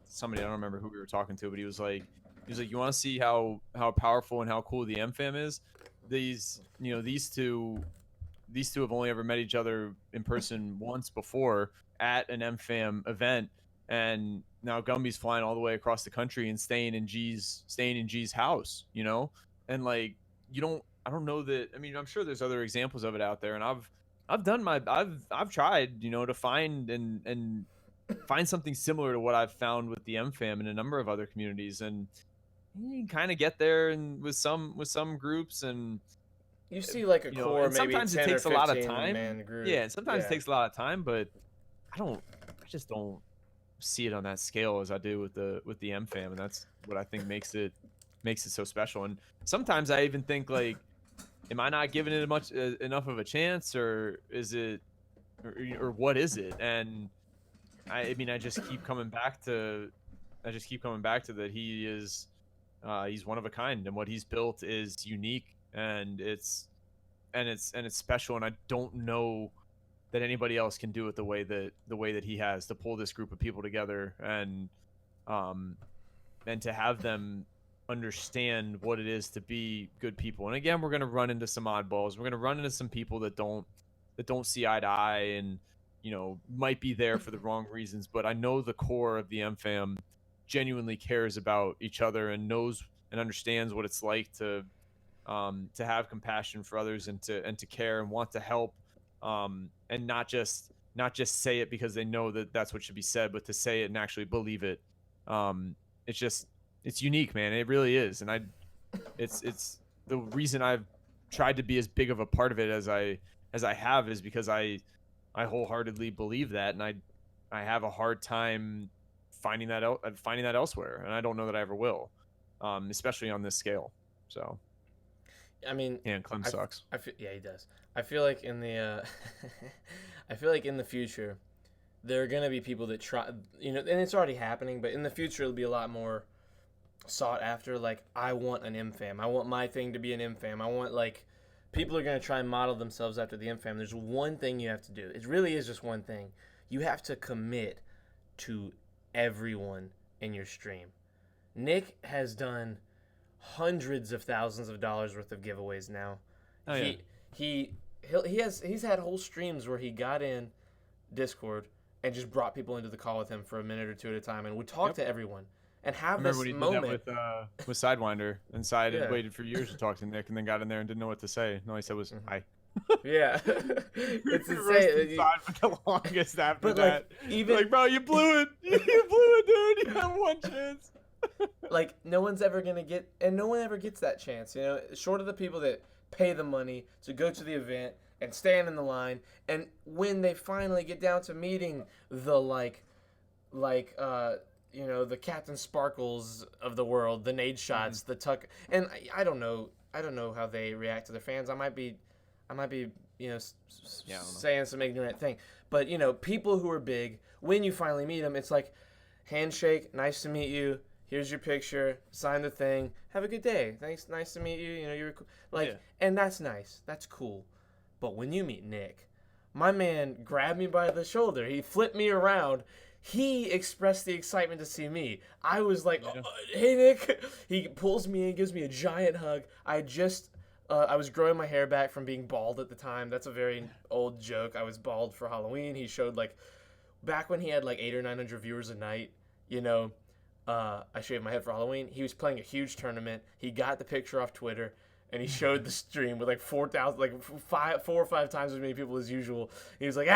C: somebody, I don't remember who we were talking to, but he was like, you want to see how powerful and how cool the M fam is? These two have only ever met each other in person once before at an M fam event, and now Gumby's flying all the way across the country and staying in G's house, and like, I don't know that. I mean, I'm sure there's other examples of it out there, and I've tried, to find and find something similar to what I've found with the M fam in a number of other communities, and you can kind of get there and with some groups, and
A: You see like a core,
C: and
A: maybe
C: sometimes it
A: 10 or
C: takes a lot of
A: 15
C: time.
A: man group.
C: Yeah, and sometimes it takes a lot of time, but I just don't see it on that scale as I do with the M fam, and that's what I think makes it so special. And sometimes I even think, like, am I not giving it enough of a chance, or is it, or what is it? And I mean, I just keep coming back to that he's one of a kind, and what he's built is unique, and it's special, and I don't know that anybody else can do it the way that he has, to pull this group of people together, um and to have them understand what it is to be good people. And again, we're going to run into some oddballs. We're going to run into some people that don't see eye to eye, and might be there for the wrong reasons, but I know the core of the M fam genuinely cares about each other and knows and understands what it's like to have compassion for others, and to care and want to help, and not just say it because they know that that's what should be said, but to say it and actually believe it. It's unique, man. It really is. And it's the reason I've tried to be as big of a part of it as I have, is because I wholeheartedly believe that, and I have a hard time finding that elsewhere, and I don't know that I ever will, especially on this scale. So,
A: I mean,
C: yeah, Clem sucks.
A: Yeah, he does. I feel like in the I feel like in the future there are gonna be people that try, and it's already happening, but in the future it'll be a lot more sought after. Like, I want an M fam. I want my thing to be an M fam. I want, like, people are gonna try and model themselves after the M fam. There's one thing you have to do. It really is just one thing. You have to commit to everyone in your stream. Nick has done hundreds of thousands of dollars worth of giveaways now.
C: Oh, yeah.
A: He's had whole streams where he got in Discord and just brought people into the call with him for a minute or two at a time, and would talk to everyone and have this
C: when he
A: moment.
C: did that with Sidewinder, and Side had waited for years to talk to Nick, and then got in there and didn't know what to say. And all he said was, "Hi."
A: Yeah, it's insane.
C: Side for the longest after
A: But
C: that.
A: like, even
C: Like, bro, you blew it. You blew it, dude. You have one chance.
A: like, no one ever gets that chance, short of the people that pay the money to go to the event and stand in the line, and when they finally get down to meeting the the Captain Sparkles of the world, the nade shots, the tuck, and I don't know how they react to their fans. I might be saying some ignorant thing, but people who are big, when you finally meet them, it's like, handshake, nice to meet you. Here's your picture. Sign the thing. Have a good day. Thanks. Nice to meet you. You're cool. And that's nice. That's cool. But when you meet Nick, my man grabbed me by the shoulder. He flipped me around. He expressed the excitement to see me. I was like, "Hey, Nick." He pulls me in, gives me a giant hug. I was growing my hair back from being bald at the time. That's a very old joke. I was bald for Halloween. He showed, like, back when he had like 800 or 900 viewers a night, I shaved my head for Halloween. He was playing a huge tournament. He got the picture off Twitter, and he showed the stream with like 4,000, like 4 or 5 times as many people as usual. He was like,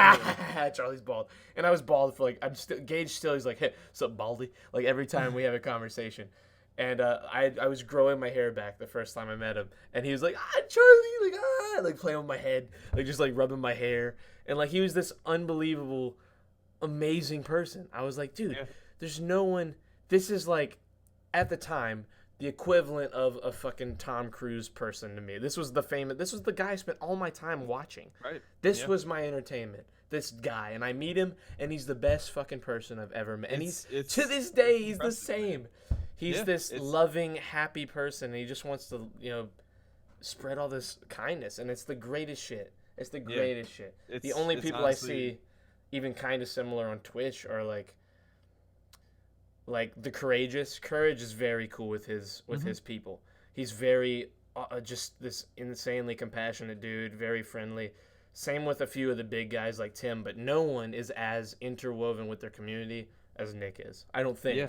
A: Charlie's bald. And I was bald for like, Gage still, he's like, "Hey, what's up, Baldy?" Like, every time we have a conversation. And I was growing my hair back the first time I met him. And he was like, Charlie, like playing with my head, like just like rubbing my hair. And like, he was this unbelievable, amazing person. I was like, dude, There's no one. This is like, at the time, the equivalent of a fucking Tom Cruise person to me. This was the guy I spent all my time watching.
C: Right.
A: This was my entertainment. This guy, and I meet him, and he's the best fucking person I've ever met. And he's to this day, he's the same. He's this loving, happy person, and he just wants to, spread all this kindness, and it's the greatest shit. It's the greatest shit. The only people honestly, I see even kind of similar on Twitch are like the Courageous. Courage is very cool with his people. He's very just this insanely compassionate dude, very friendly. Same with a few of the big guys like Tim, but no one is as interwoven with their community as Nick is. I don't think. Yeah.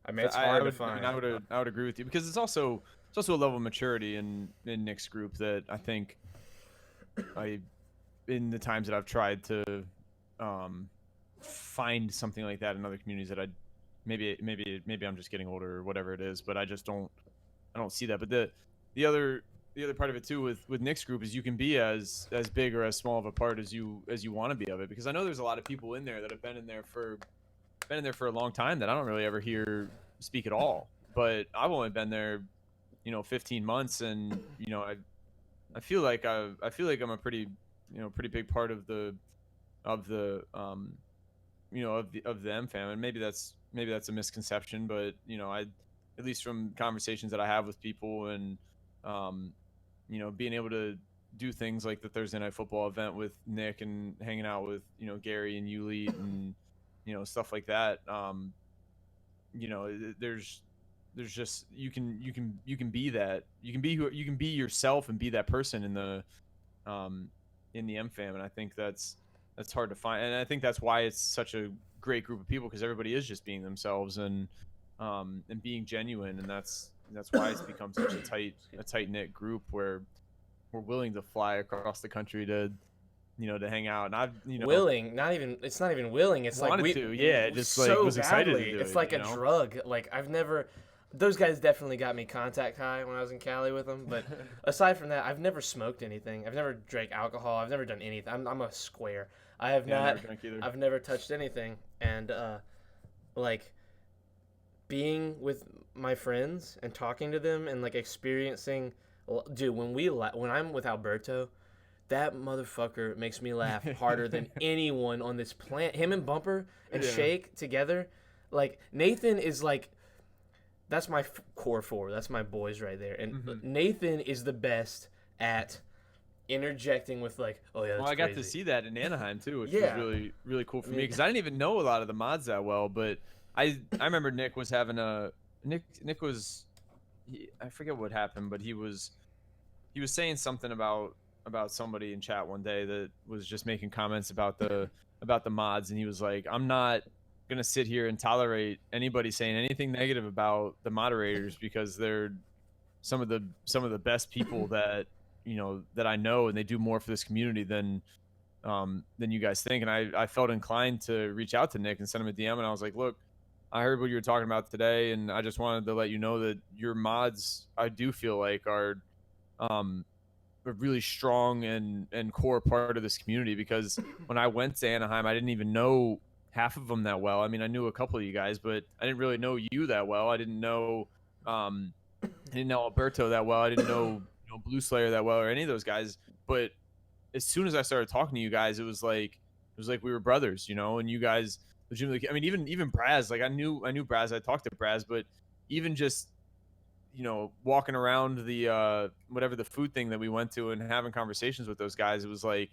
A: I mean, it's hard to find.
C: I would agree with you, because it's also a level of maturity in Nick's group that I think in the times that I've tried to find something like that in other communities, that maybe I'm just getting older or whatever it is, but I don't see that. But the other part of it too with Nick's group is you can be as big or as small of a part as you want to be of it, because I know there's a lot of people in there that have been in there for a long time that I don't really ever hear speak at all. But I've only been there 15 months, and I feel like I'm a pretty big part of the M fam, and maybe that's a misconception, but I, at least from conversations that I have with people, and being able to do things like the Thursday night football event with Nick, and hanging out with Gary and Yuli, and stuff like that. There's just you can be that, you can be yourself and be that person in the M fam, and I think that's hard to find, and I think that's why it's such a great group of people, because everybody is just being themselves and being genuine, and that's why it's become such a tight knit group where we're willing to fly across the country to hang out. And I've
A: willing, it's not even willing. It's like
C: just like was excited to do
A: it's like a drug. Like those guys definitely got me contact high when I was in Cali with them. But aside from that, I've never smoked anything. I've never drank alcohol. I've never done anything. I'm a square. I have not.
C: Never drank either.
A: I've never touched anything. And being with my friends and talking to them and experiencing, dude, when I'm with Alberto, that motherfucker makes me laugh harder than anyone on this planet. Him and Bumper and Shake together, Nathan is that's my core four. That's my boys right there. And Nathan is the best at interjecting with oh yeah. That's
C: I got to see that in Anaheim too, which was really really cool for me, because I didn't even know a lot of the mods that well, but I remember Nick was having Nick was I forget what happened, but he was saying something about somebody in chat one day that was just making comments about the mods, and he was like, I'm not gonna sit here and tolerate anybody saying anything negative about the moderators, because they're some of the best people that that I know, and they do more for this community than you guys think. And I felt inclined to reach out to Nick and send him a DM, and I was like, look, I heard what you were talking about today, and I just wanted to let you know that your mods, I do feel like, are a really strong and core part of this community, because when I went to Anaheim, I didn't even know half of them that well. I mean, I knew a couple of you guys, but I didn't really know you that well. I didn't know Alberto that well. I didn't know Blue Slayer that well, or any of those guys. But as soon as I started talking to you guys, it was like we were brothers, and you guys legitimately, I mean, even Braz, I knew Braz, I talked to Braz, but even just walking around the whatever the food thing that we went to and having conversations with those guys, it was like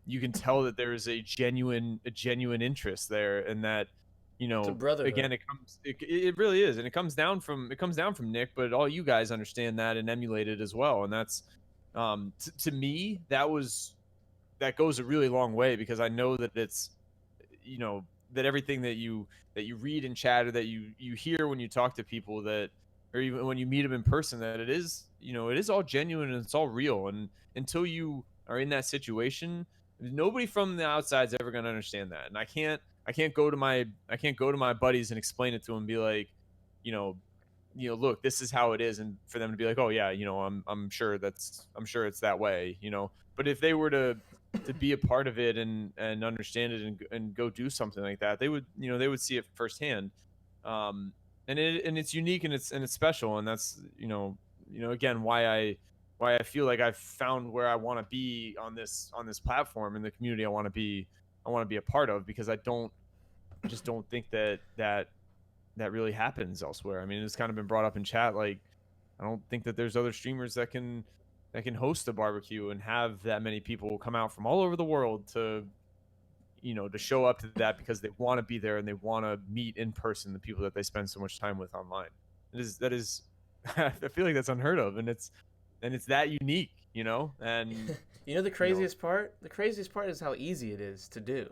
C: you can tell that there is a genuine interest there, and that
A: it's a brotherhood.
C: Again, it really is, and it comes down from Nick, but all you guys understand that and emulate it as well, and that's to me that goes a really long way, because I know that it's that everything that you read in chat, or that you hear when you talk to people, that, or even when you meet them in person, that it is all genuine and it's all real. And until you are in that situation, nobody from the outside is ever going to understand that. And I can't go to my buddies and explain it to them and be like, look, this is how it is, and for them to be like, oh yeah, I'm sure it's that way, But if they were to be a part of it and understand it and go do something like that, they would see it firsthand. And it's unique and it's special, and that's again why I feel like I've found where I want to be on this platform and the community I want to be a part of, because I just don't think that really happens elsewhere. I mean, it's kind of been brought up in chat, like I don't think that there's other streamers that can host a barbecue and have that many people come out from all over the world to show up to that because they want to be there and they want to meet in person the people that they spend so much time with online. That is I feel like that's unheard of, and it's that unique, and
A: the craziest part? The craziest part is how easy it is to do.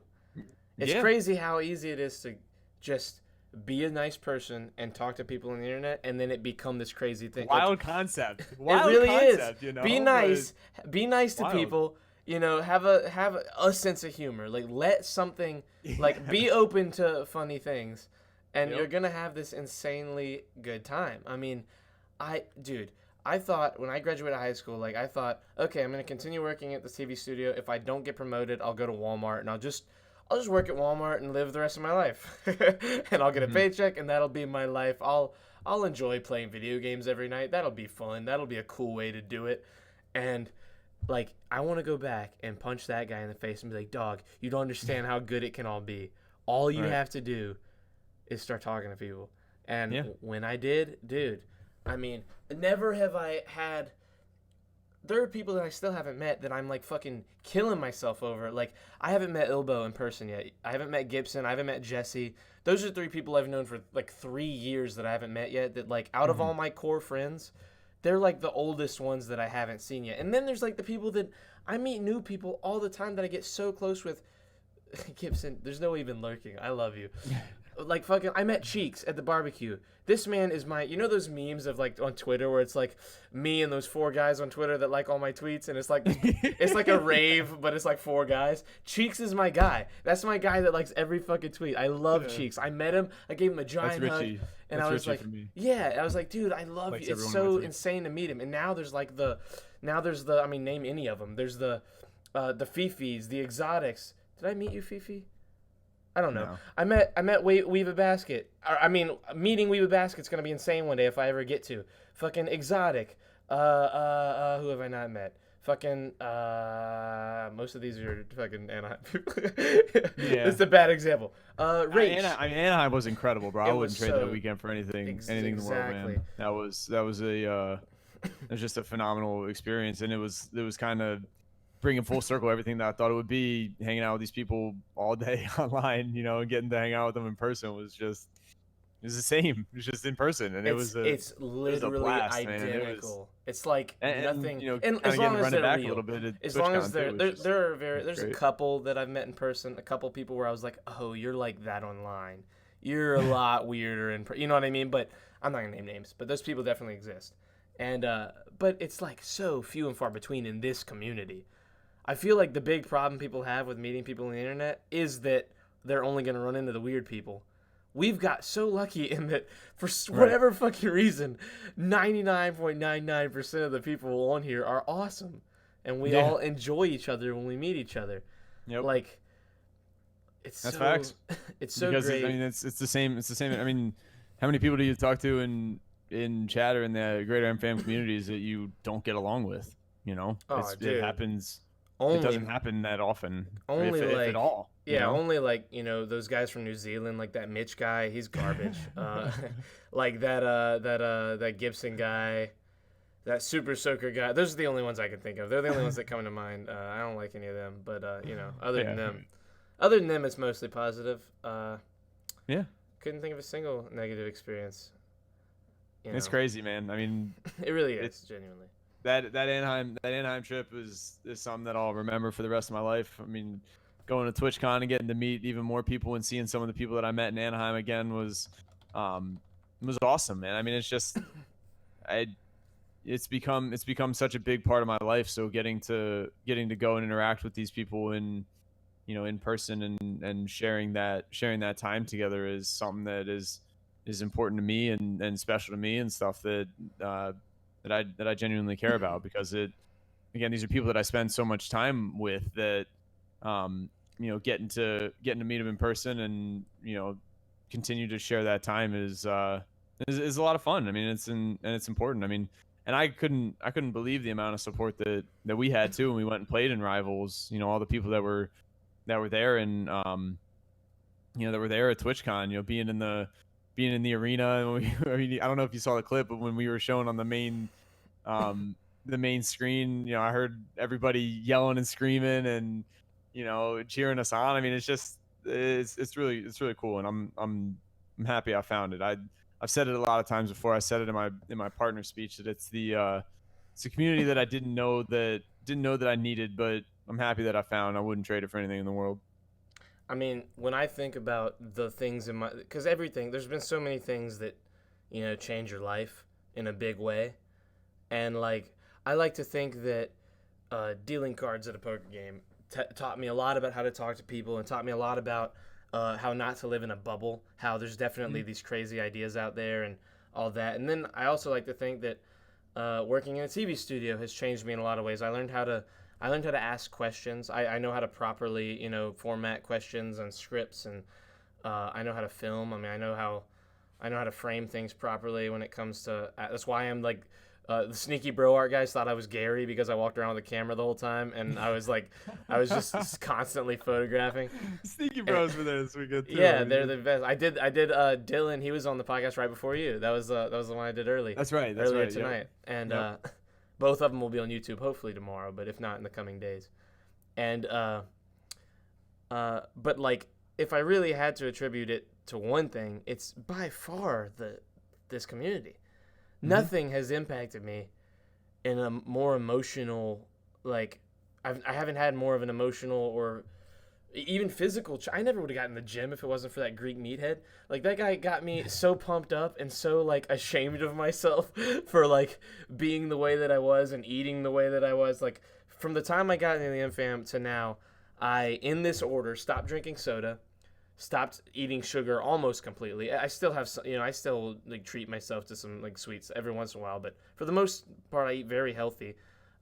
A: It's
C: Yeah.
A: crazy how easy it is to just be a nice person and talk to people on the internet, and then it become this crazy thing.
C: Wild concept.
A: It
C: Wild
A: really
C: concept,
A: is. Be nice. Be nice to
C: wild.
A: people. Have a sense of humor. Like, let something, like, be open to funny things, and
C: Yep.
A: you're gonna have this insanely good time. I mean, I thought when I graduated high school, like, I thought, okay, I'm gonna continue working at the TV studio. If I don't get promoted, I'll go to Walmart and I'll just work at Walmart and live the rest of my life, and I'll get a paycheck, and that'll be my life. I'll enjoy playing video games every night. That'll be fun. That'll be a cool way to do it, and like, I want to go back and punch that guy in the face and be like, dog, you don't understand how good it can all be. All you
C: Right.
A: have to do is start talking to people. And
C: Yeah.
A: when I did, dude, I mean, never have I had. There are people that I still haven't met that I'm like fucking killing myself over. Like, I haven't met Ilbo in person yet. I haven't met Gibson. I haven't met Jesse. Those are 3 people I've known for like 3 years that I haven't met yet. That, like, out of all my core friends, they're like the oldest ones that I haven't seen yet. And then there's like the people that I meet, new people all the time that I get so close with. Gibson, there's no even lurking. I love you. Like, fucking, I met Cheeks at the barbecue. This man is my, those memes of, like, on Twitter where it's like me and those 4 guys on Twitter that like all my tweets, and it's like a rave, but it's like 4 guys. Cheeks is my guy. That's my guy that likes every fucking tweet. I love Cheeks. I met him. I gave him a giant hug. And
C: That's
A: I was
C: Richie
A: like,
C: for me.
A: yeah, I was like, dude, I love
C: Likes
A: you. It's
C: everyone
A: so
C: on my tweets.
A: insane to meet him. And now there's like I mean, name any of them. There's the Fifis, the Exotics. Did I meet you, Fifi? I don't know.
C: No.
A: I met Weave a Basket. Meeting Weave a Basket's gonna be insane one day if I ever get to. Fucking Exotic. Who have I not met? Fucking most of these are fucking Anaheim people.
C: Yeah.
A: It's a bad example. Rach.
C: Anaheim was incredible, bro. I
A: It
C: wouldn't
A: was
C: trade
A: so-
C: that weekend for anything in the world,
A: exactly.
C: man. That was it was just a phenomenal experience, and it was kind of bringing full circle everything that I thought it would be. Hanging out with these people all day online, and getting to hang out with them in person was the same. It was just in person, and
A: It's literally
C: blast, man.
A: identical. It's like nothing.
C: And
A: And
C: kinda
A: as long
C: getting
A: as
C: running
A: they're
C: back
A: real.
C: a little bit.
A: As long as there's a
C: great.
A: couple that I've met in person, a couple people where I was like, oh, you're like that online. You're a lot weirder you know what I mean? But I'm not gonna name names, but those people definitely exist. And but it's like so few and far between in this community. I feel like the big problem people have with meeting people on the internet is that they're only gonna run into the weird people. We've got so lucky in that for whatever fucking reason, 99.99% of the people on here are awesome, and we all enjoy each other when we meet each other.
C: Yep.
A: Like, that's
C: facts.
A: It's so
C: Because
A: great.
C: it's the same. It's the same. I mean, how many people do you talk to in chat or in the greater MFAM communities that you don't get along with?
A: Oh, dude.
C: It happens.
A: Only,
C: It doesn't happen that often,
A: only
C: if
A: like
C: at all.
A: only like those guys from New Zealand, like that Mitch guy, he's garbage. Like that Gibson guy, that Super Soaker guy. Those are the only ones I can think of. They're the only ones that come to mind. I don't like any of them, but other than them, it's mostly positive.
C: Yeah.
A: Couldn't think of a single negative experience.
C: It's crazy, man. I mean,
A: it really is, genuinely.
C: that Anaheim trip is something that I'll remember for the rest of my life. I mean, going to TwitchCon and getting to meet even more people and seeing some of the people that I met in Anaheim again was awesome, man. I mean, it's just it's become such a big part of my life. So getting to go and interact with these people in person and sharing that time together is something that is important to me and special to me and stuff that I genuinely care about, because these are people that I spend so much time with that getting to meet them in person and continue to share that time is a lot of fun. I mean, it's important. I mean, and I couldn't believe the amount of support that we had too when we went and played in Rivals. You know, all the people that were there, and that were there at TwitchCon. You know, being in the arena. And I mean, I don't know if you saw the clip, but when we were shown on the main screen, you know, I heard everybody yelling and screaming and, you know, cheering us on. I mean, it's really cool, and I'm happy I found it. I've said it a lot of times before. I said it in my partner speech that it's a community that I didn't know that I needed, but I'm happy that I found. I wouldn't trade it for anything in the world.
A: I mean, when I think about the things in my, because there's been so many things that, you know, change your life in a big way, and like I like to think that dealing cards at a poker game taught me a lot about how to talk to people, and taught me a lot about how not to live in a bubble. How there's definitely these crazy ideas out there and all that. And then I also like to think that working in a TV studio has changed me in a lot of ways. I learned how to ask questions. I know how to properly, you know, format questions and scripts, and I know how to film. I mean, I know how to frame things properly when it comes to. That's why I'm like. The sneaky bro art guys thought I was Gary because I walked around with a camera the whole time, and I was just constantly photographing.
C: Sneaky bros were there this weekend too.
A: Yeah, they're the best. I did Dylan. He was on the podcast right before you. That was the one I did early.
C: That's right.
A: Earlier tonight, and both of them will be on YouTube hopefully tomorrow, but if not in the coming days. And but like if I really had to attribute it to one thing, it's by far this community. Nothing has impacted me in a more emotional, like, I haven't had more of an emotional or even physical. I never would have gotten in the gym if it wasn't for that Greek meathead. Like, that guy got me so pumped up and so, like, ashamed of myself for, like, being the way that I was and eating the way that I was. Like, from the time I got into the MFAM to now, I, in this order, stopped drinking soda, stopped eating sugar almost completely. I still have, you know, I still like treat myself to some like sweets every once in a while, but for the most part, I eat very healthy.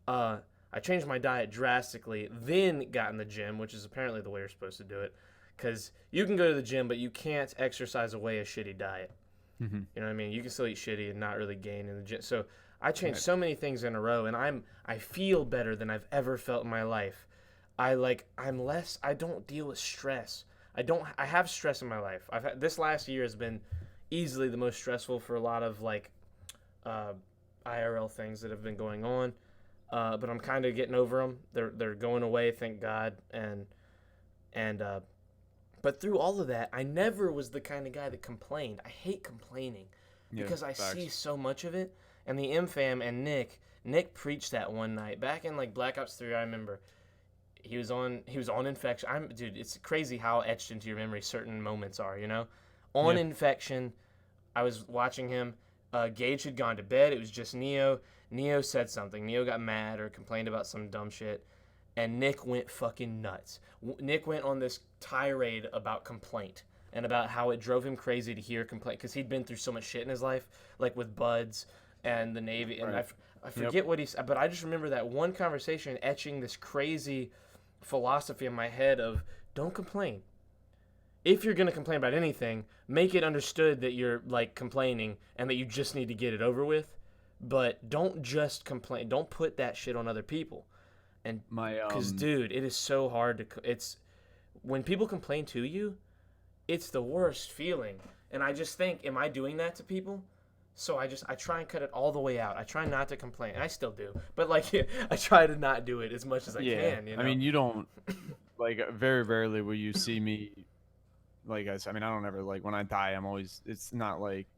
A: I changed my diet drastically, then got in the gym, which is apparently the way you're supposed to do it, because you can go to the gym, but you can't exercise away a shitty diet.
C: Mm-hmm.
A: You know what I mean? You can still eat shitty and not really gain in the gym. So I changed so many things in a row, and I feel better than I've ever felt in my life. I don't deal with stress. I have stress in my life. This last year has been easily the most stressful for a lot of like IRL things that have been going on. But I'm kind of getting over them. They're going away, thank God. But through all of that, I never was the kind of guy that complained. I hate complaining because I see so much of it. And the MFAM and Nick preached that one night back in like Black Ops 3. I remember. He was on Infection. Dude, it's crazy how etched into your memory certain moments are, you know? On Infection, I was watching him. Gage had gone to bed. It was just Neo. Neo said something. Neo got mad or complained about some dumb shit. And Nick went fucking nuts. Nick went on this tirade about complaint and about how it drove him crazy to hear complaint because he'd been through so much shit in his life, like with Buds and the Navy. And I forget what he said, but I just remember that one conversation etching this crazy philosophy in my head of don't complain. If you're going to complain about anything, make it understood that you're like complaining and that you just need to get it over with, but don't just complain. Don't put that shit on other people. And cuz dude, it is so hard it's when people complain to you, it's the worst feeling. And I just think, am I doing that to people? So I try and cut it all the way out. I try not to complain. I still do. But, like, I try to not do it as much as I can, you know?
C: I mean, you don't, like, very rarely will you see me, like, I mean, I don't ever, like, when I die, it's not like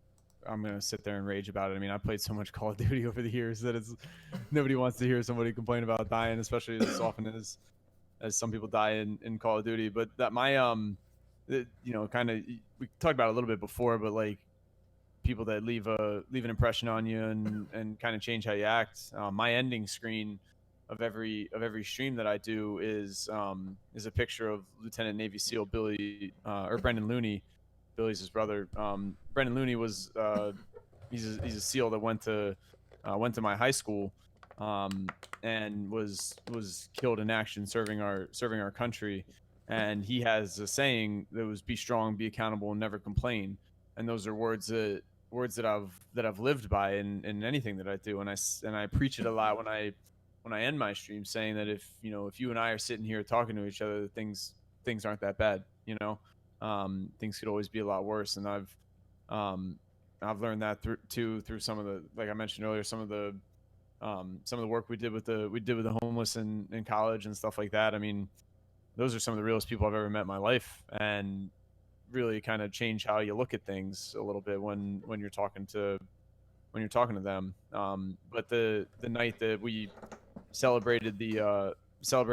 C: I'm going to sit there and rage about it. I mean, I played so much Call of Duty over the years that nobody wants to hear somebody complain about dying, especially as often as some people die in Call of Duty. But that you know, kind of, we talked about it a little bit before, but, like, people that leave an impression on you and kind of change how you act. My ending screen of every stream that I do is a picture of Lieutenant Navy SEAL Billy or Brendan Looney. Billy's his brother. Brendan Looney was he's a SEAL that went to my high school and was killed in action serving our country. and he has a saying that was "Be strong, be accountable, and never complain." And those are words that I've lived by in anything that I do, and I preach it a lot when I end my stream, saying that if you and I are sitting here talking to each other, things aren't that bad. Things could always be a lot worse, and I've learned that through some of the, like I mentioned earlier, some of the work we did with the homeless in college and stuff like that. I mean, those are some of the realest people I've ever met in my life, and really kind of change how you look at things a little bit when you're talking to them. But the night that we celebrated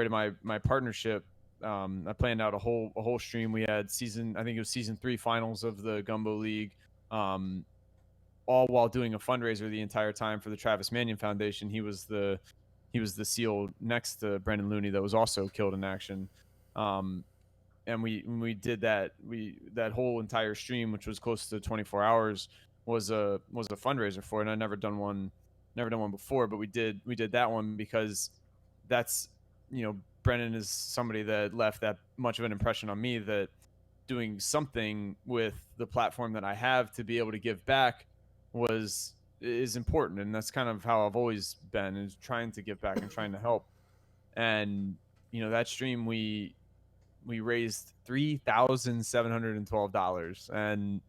C: my partnership, I planned out a whole stream. We had I think it was season 3 finals of the Gumbo League, all while doing a fundraiser the entire time for the Travis Manion Foundation. He was the SEAL next to Brendan Looney that was also killed in action. And when we did that whole entire stream, which was close to 24 hours, was a fundraiser for it. And I'd never done one before, but we did that one because that's, Brendan is somebody that left that much of an impression on me, that doing something with the platform that I have to be able to give back is important. And that's kind of how I've always been, is trying to give back and trying to help. And, that stream, we raised $3,712 and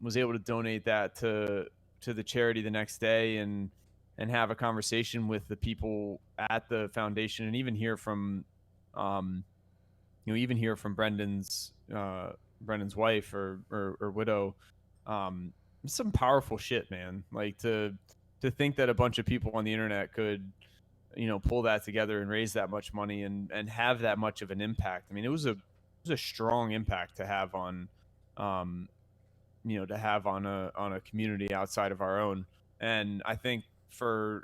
C: was able to donate that to the charity the next day, and have a conversation with the people at the foundation, and even hear from Brendan's wife or widow. Some powerful shit, man. Like to think that a bunch of people on the internet could pull that together and raise that much money and have that much of an impact. I mean, it was a strong impact to have on on a community outside of our own. And I think we were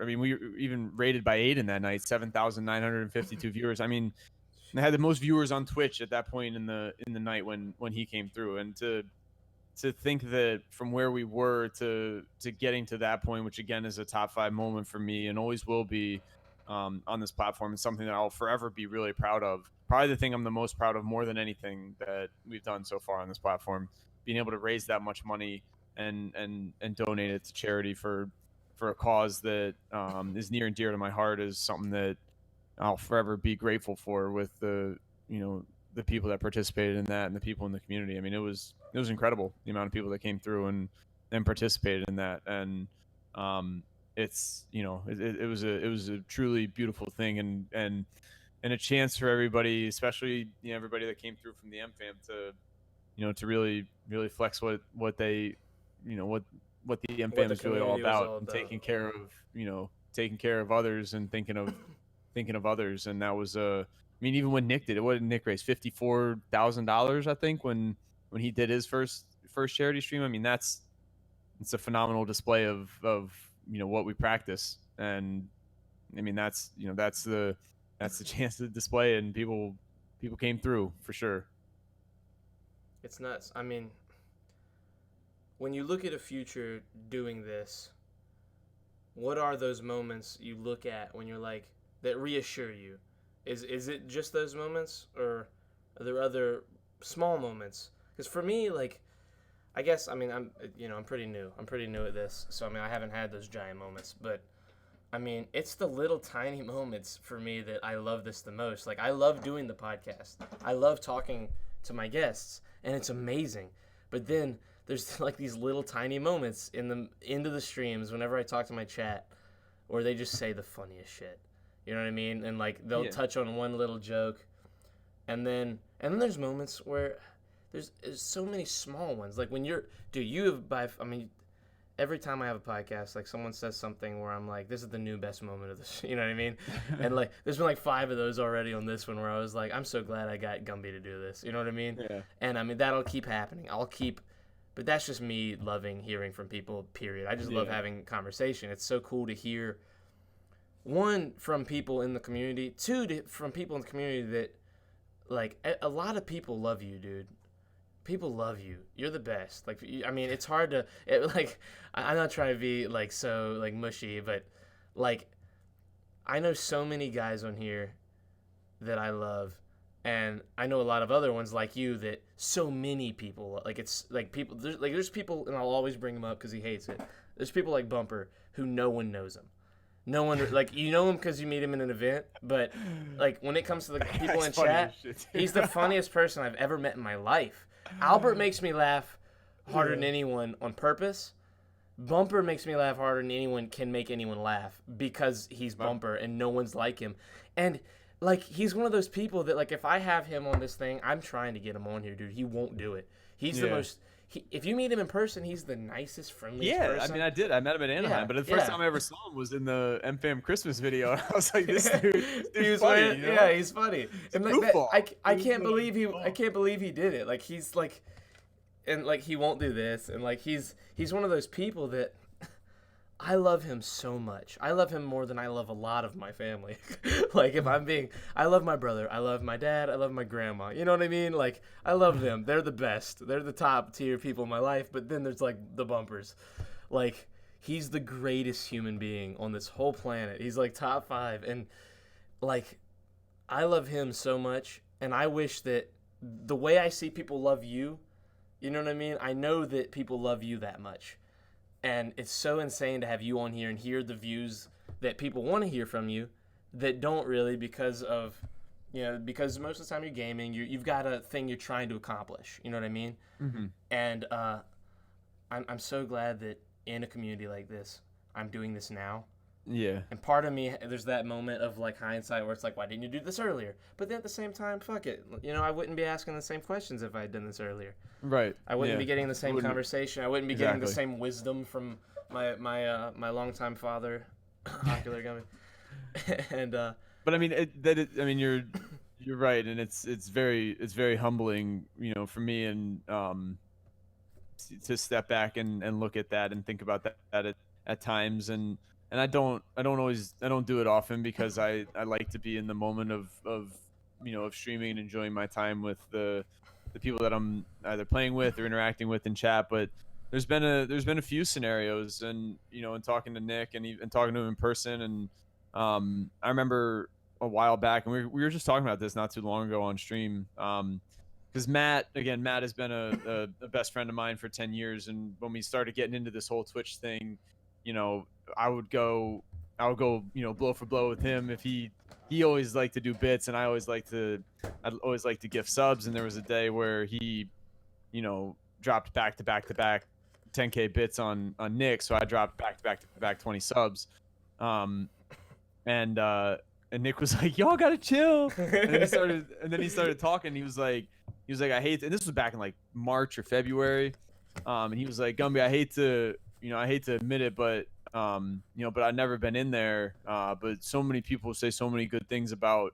C: even rated by Aiden that night, 7,952 viewers. I mean, I had the most viewers on Twitch at that point in the night when he came through. And to think that from where we were to getting to that point, which again is a top 5 moment for me and always will be on this platform, is something that I'll forever be really proud of. Probably the thing I'm the most proud of more than anything that we've done so far on this platform, being able to raise that much money and donate it to charity for a cause that is near and dear to my heart, is something that I'll forever be grateful for, with the people that participated in that and the people in the community. I mean, it was incredible, the amount of people that came through and participated in that. And it's it was a truly beautiful thing, and a chance for everybody, especially everybody that came through from the M-Fam, to really flex what they what the M-Fam is really all about, and taking care of others and thinking of others. And that was I mean, even when Nick did it, what did Nick raise? $54,000, I think, when he did his first charity stream. I mean, it's a phenomenal display of what we practice. And I mean, that's the chance to display it, and people came through for sure.
A: It's nuts. I mean, when you look at a future doing this, what are those moments you look at when you're like, that reassure you? Is it just those moments, or are there other small moments? Because for me, like, I guess, I mean, I'm pretty new. I'm pretty new at this, so I mean, I haven't had those giant moments, but I mean, it's the little tiny moments for me that I love this the most. Like, I love doing the podcast. I love talking to my guests, and it's amazing. But then there's like these little tiny moments into the streams whenever I talk to my chat, where they just say the funniest shit. You know what I mean? And like they'll touch on one little joke, and then there's moments where there's so many small ones. Like when every time I have a podcast, like someone says something where I'm like, this is the new best moment of this. You know what I mean? And like there's been like 5 of those already on this one where I was like, I'm so glad I got Gumby to do this. You know what I mean?
B: Yeah.
A: And I mean, that'll keep happening. But that's just me loving hearing from people, period. I just love having conversation. It's so cool to hear, 1, from people in the community, 2, from people in the community that, like, a lot of people love you, dude. People love you. You're the best. Like, I mean, it's hard to, I'm not trying to be, like, so, like, mushy, but, like, I know so many guys on here that I love, And I know a lot of other ones like you that so many people, like it's like people, there's people, and I'll always bring him up because he hates it. There's people like Bumper who no one knows him. No one, like, you know him because you meet him in an event, but like when it comes to the people in chat, he's the funniest person I've ever met in my life. Albert makes me laugh harder than anyone on purpose. Bumper makes me laugh harder than anyone can make anyone laugh because he's Bumper and no one's like him. And like, he's one of those people that, like, if I have him on this thing, I'm trying to get him on here, dude. He won't do it. He's the most. If you meet him in person, he's the nicest, friendliest person.
C: I mean, I did. I met him in Anaheim, but the first time I ever saw him was in the MFAM Christmas video, and I was like, "This dude, he's funny." You know?
A: Yeah, he's funny. And like that, I can't believe he did it. Like, he's like, and like, he won't do this, and like, he's one of those people that I love him so much. I love him more than I love a lot of my family. Like, if I'm being, I love my brother. I love my dad. I love my grandma. You know what I mean? Like, I love them. They're the best. They're the top tier people in my life. But then there's, like, the Bumpers. Like, he's the greatest human being on this whole planet. He's, like, top 5. And, like, I love him so much. And I wish that the way I see people love you, you know what I mean? I know that people love you that much. And it's so insane to have you on here and hear the views that people want to hear from you that don't really because of, you know, because most of the time you're gaming, you've got a thing you're trying to accomplish. You know what I mean? Mm-hmm. And I'm so glad that in a community like this, I'm doing this now.
C: Yeah.
A: And part of me, there's that moment of, like, hindsight where it's like, why didn't you do this earlier? But then at the same time, fuck it. You know, I wouldn't be asking the same questions if I had done this earlier.
C: Right.
A: I wouldn't be getting the same conversation. I wouldn't be getting the same wisdom from my longtime father, OcularGumby. And
C: but I mean, I mean, you're right, and it's very humbling, you know, for me, and to step back and look at that and think about that at times, and I don't do it often because I like to be in the moment of you know, of streaming and enjoying my time with the people that I'm either playing with or interacting with in chat. But there's been a few scenarios, and, you know, and talking to Nick and talking to him in person, and I remember a while back, and we were just talking about this not too long ago on stream, because Matt has been a best friend of mine for 10 years, and when we started getting into this whole Twitch thing, you know, I would go, you know, blow for blow with him. If he always liked to do bits, and I'd always like to gift subs. And there was a day where he, you know, dropped back to back 10K bits on Nick, so I dropped back to back 20 subs. And Nick was like, "Y'all gotta chill." And then he started talking. He was like, "I hate," and this was back in like March or February. And he was like, "Gumby, I hate to admit it, but you know, but I've never been in there. But so many people say so many good things about,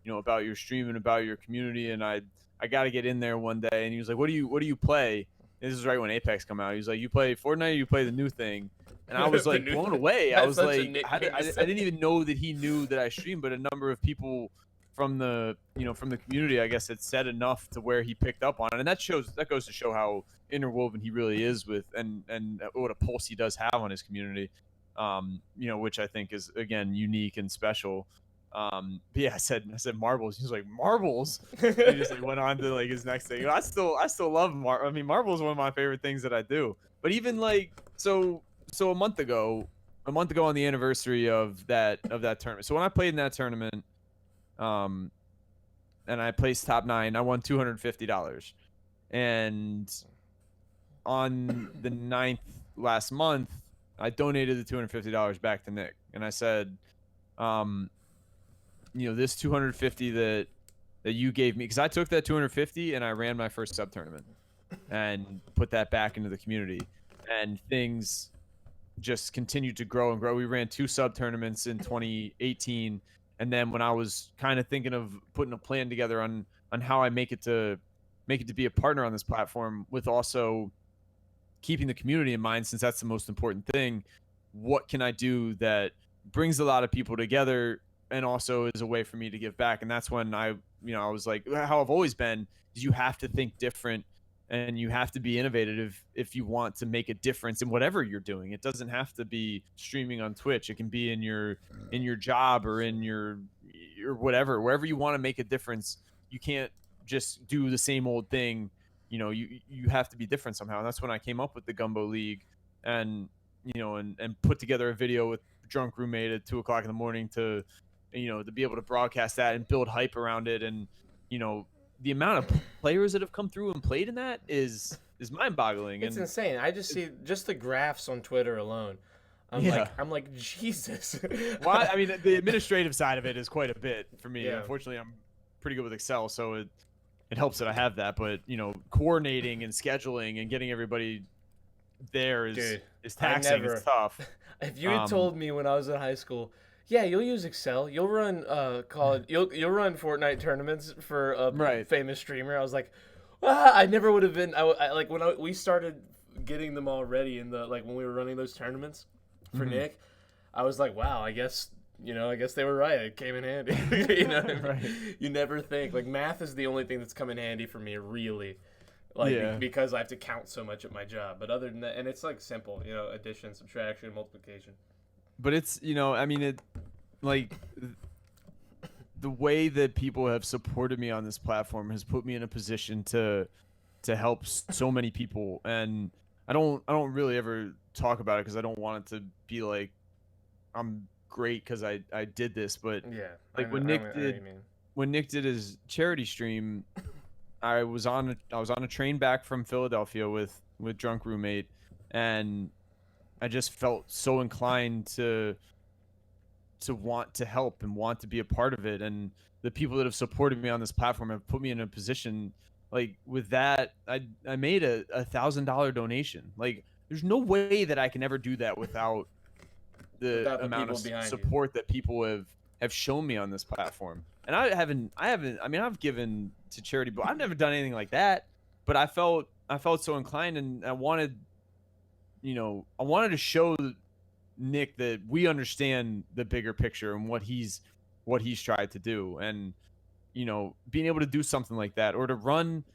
C: you know, about your stream and about your community, and I got to get in there one day." And he was like, "What do you play?" And this is right when Apex come out. He was like, "You play Fortnite or you play the new thing?" And I was like blown away. I was like, I didn't even know that he knew that I streamed, but a number of people from the community, I guess, had said enough to where he picked up on it. And that goes to show how interwoven he really is with, and what a pulse he does have on his community, you know, which I think is, again, unique and special. But yeah, I said marbles. He was like, "Marbles?" And he just like went on to like his next thing. You know, I still love marbles is one of my favorite things that I do. But even like so a month ago on the anniversary of that tournament. So when I played in that tournament, and I placed top 9, I won $250. And on the 9th last month, I donated the $250 back to Nick, and I said, you know, this 250 that you gave me, because I took that 250 and I ran my first sub tournament and put that back into the community, and things just continued to grow and grow. We ran 2 sub tournaments in 2018, and then when I was kind of thinking of putting a plan together on how I make it to be a partner on this platform, with also keeping the community in mind, since that's the most important thing, what can I do that brings a lot of people together and also is a way for me to give back? And that's when I was like, how I've always been, is you have to think different and you have to be innovative if you want to make a difference in whatever you're doing. It doesn't have to be streaming on Twitch. It can be in your job or in your whatever, wherever you want to make a difference. you can't just do the same old thing. You know, you have to be different somehow. And that's when I came up with the Gumbo League, and and put together a video with drunk roommate at 2:00 in the morning to to be able to broadcast that and build hype around it. And the amount of players that have come through and played in that is mind-boggling.
A: It's
C: and
A: insane. I just see just the graphs on Twitter alone. I'm like Jesus.
C: Well, I mean, the administrative side of it is quite a bit for me.
A: Yeah.
C: Unfortunately, I'm pretty good with Excel, so it helps that I have that. But coordinating and scheduling and getting everybody there is taxing. It's tough.
A: If you had told me when I was in high school, yeah, you'll use Excel, you'll run you'll run Fortnite tournaments for a famous streamer, I was like, I never would have been. Like when we started getting them all ready in the when we were running those tournaments for Nick, I was like, wow, I guess they were right. It came in handy. You know what I mean? Right. You never think math is the only thing that's come in handy for me, really. Because I have to count so much at my job. But other than that, and it's simple, addition, subtraction, multiplication.
C: But it's I mean it the way that people have supported me on this platform has put me in a position to help so many people. And I don't really ever talk about it because I don't want it to be like I'm great because I did this. But when Nick did his charity stream, I was on a train back from Philadelphia with drunk roommate, and I just felt so inclined to want to help and want to be a part of it. And the people that have supported me on this platform have put me in a position with that. I made a $1,000 donation. There's no way that I can ever do that without the amount of support that people have shown me on this platform. And I mean, I've given to charity, but I've never done anything like that. But I felt so inclined, and I wanted to show Nick that we understand the bigger picture and what he's tried to do. And being able to do something like that, or to run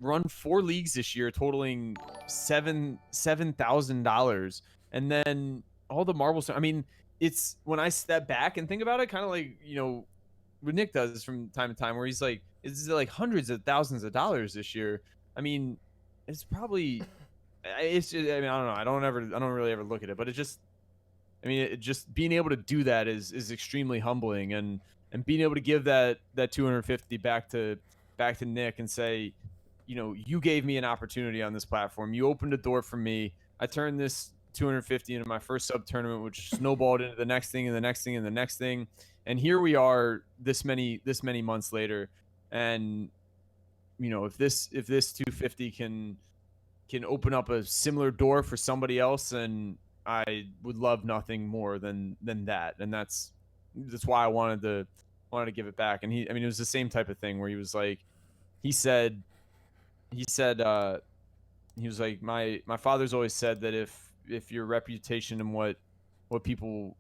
C: 4 leagues this year totaling $7,000, and then all the marbles. I mean, it's when I step back and think about it, kind of what Nick does from time to time, where he's like, it's hundreds of thousands of dollars this year. I mean, it's probably, it's just, I mean, I don't know. I don't really ever look at it, but it just being able to do that is extremely humbling. And being able to give that 250 back to Nick and say, you gave me an opportunity on this platform. You opened a door for me. I turned this 250 into my first sub tournament, which snowballed into the next thing and the next thing and the next thing. And here we are this many months later. And if this 250 can open up a similar door for somebody else, and I would love nothing more than that. And that's why I wanted to give it back. And it was the same type of thing where he was like, he said he was like, my father's always said that if your reputation and what people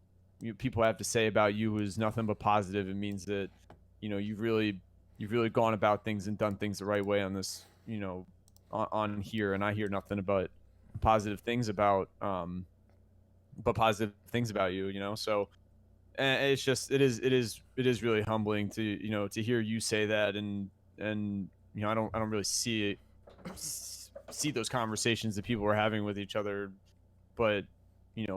C: have to say about you is nothing but positive, it means that you've really gone about things and done things the right way on this, on here. And I hear nothing but positive things about you, so. And it's just it is really humbling to to hear you say that. And I don't really see those conversations that people are having with each other. But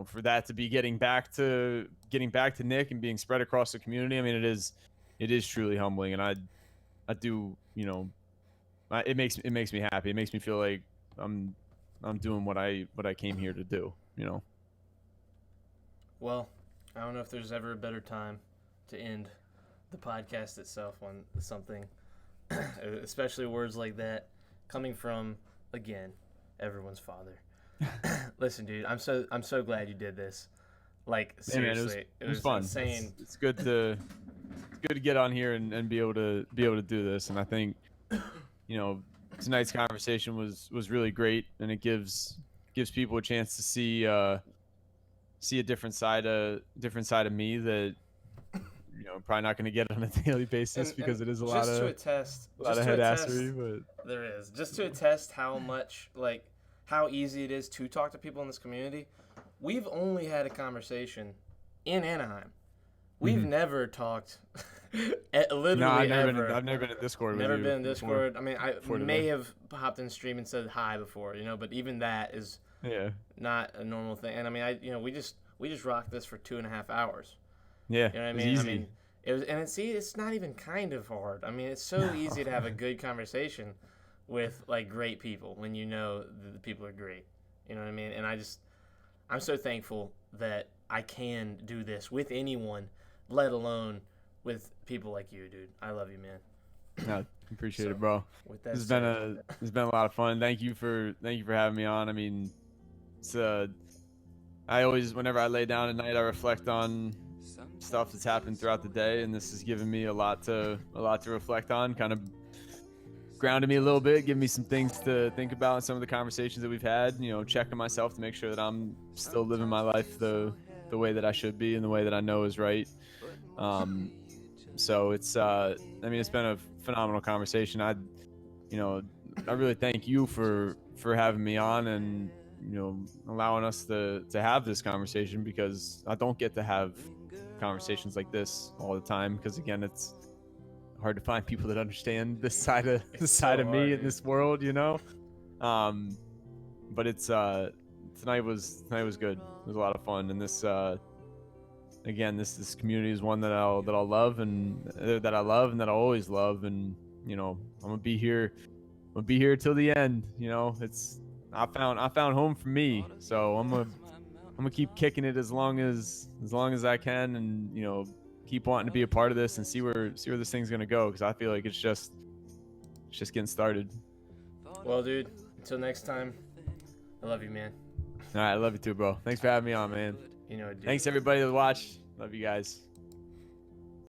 C: for that to be getting back to Nick and being spread across the community, I mean, it is truly humbling. And I do, it makes me happy. It makes me feel like I'm doing what I came here to do.
A: Well, I don't know if there's ever a better time to end the podcast itself on something, especially words like that coming from, again, everyone's father. Listen, dude, I'm so glad you did this. Seriously,
C: it was fun.
A: Insane.
C: It's good to get on here and be able to do this. And I think tonight's conversation was really great, and it gives people a chance to see a different side of me that probably not going to get on a daily basis, because it is a lot of headassery. But
A: there is, just to attest how much how easy it is to talk to people in this community. We've only had a conversation in Anaheim. We've never talked Literally
C: No, I've never
A: ever.
C: been. I've never been in Discord with
A: Never
C: you
A: been in
C: before.
A: Discord. I mean, I
C: Before
A: may
C: today.
A: have hopped in stream and said hi before, but even that is
C: Yeah.
A: not a normal thing. And I mean, we just rocked this for 2.5 hours.
C: Yeah.
A: You know what I
C: It was
A: mean?
C: easy.
A: I mean, it's not even kind of hard. I mean, it's so easy to have a good conversation with like great people when you know the people are great. You know what I mean? And I'm so thankful that I can do this with anyone, let alone with people like you, dude. I love you, man.
C: No, appreciate
A: So,
C: it, bro.
A: With that
C: This has
A: said,
C: been a lot of fun. Thank you for having me on. I mean, it's I always, whenever I lay down at night, I reflect on stuff that's happened throughout the day, and this has given me a lot to reflect on. Kind of grounded me a little bit, giving me some things to think about in some of the conversations that we've had. Checking myself to make sure that I'm still living my life the way that I should be and the way that I know is right. So it's I mean, it's been a phenomenal conversation. I really thank you for having me on and allowing us to have this conversation, because I don't get to have conversations like this all the time, because again, it's hard to find people that understand this side of me in this world, but it's tonight was good. It was a lot of fun, and this again, this community is one that I'll love, and that I love and that I'll always love, and I'm gonna be here till the end. It's I found home for me, so I'm gonna keep kicking it as long as I can, and keep wanting to be a part of this and see where this thing's gonna go, because I feel like it's just getting started.
A: well, dude, until next time, I love you, man.
C: All right, I love you too, bro. Thanks for having me on, man.
A: Dude.
C: Thanks everybody that watched. Love you guys.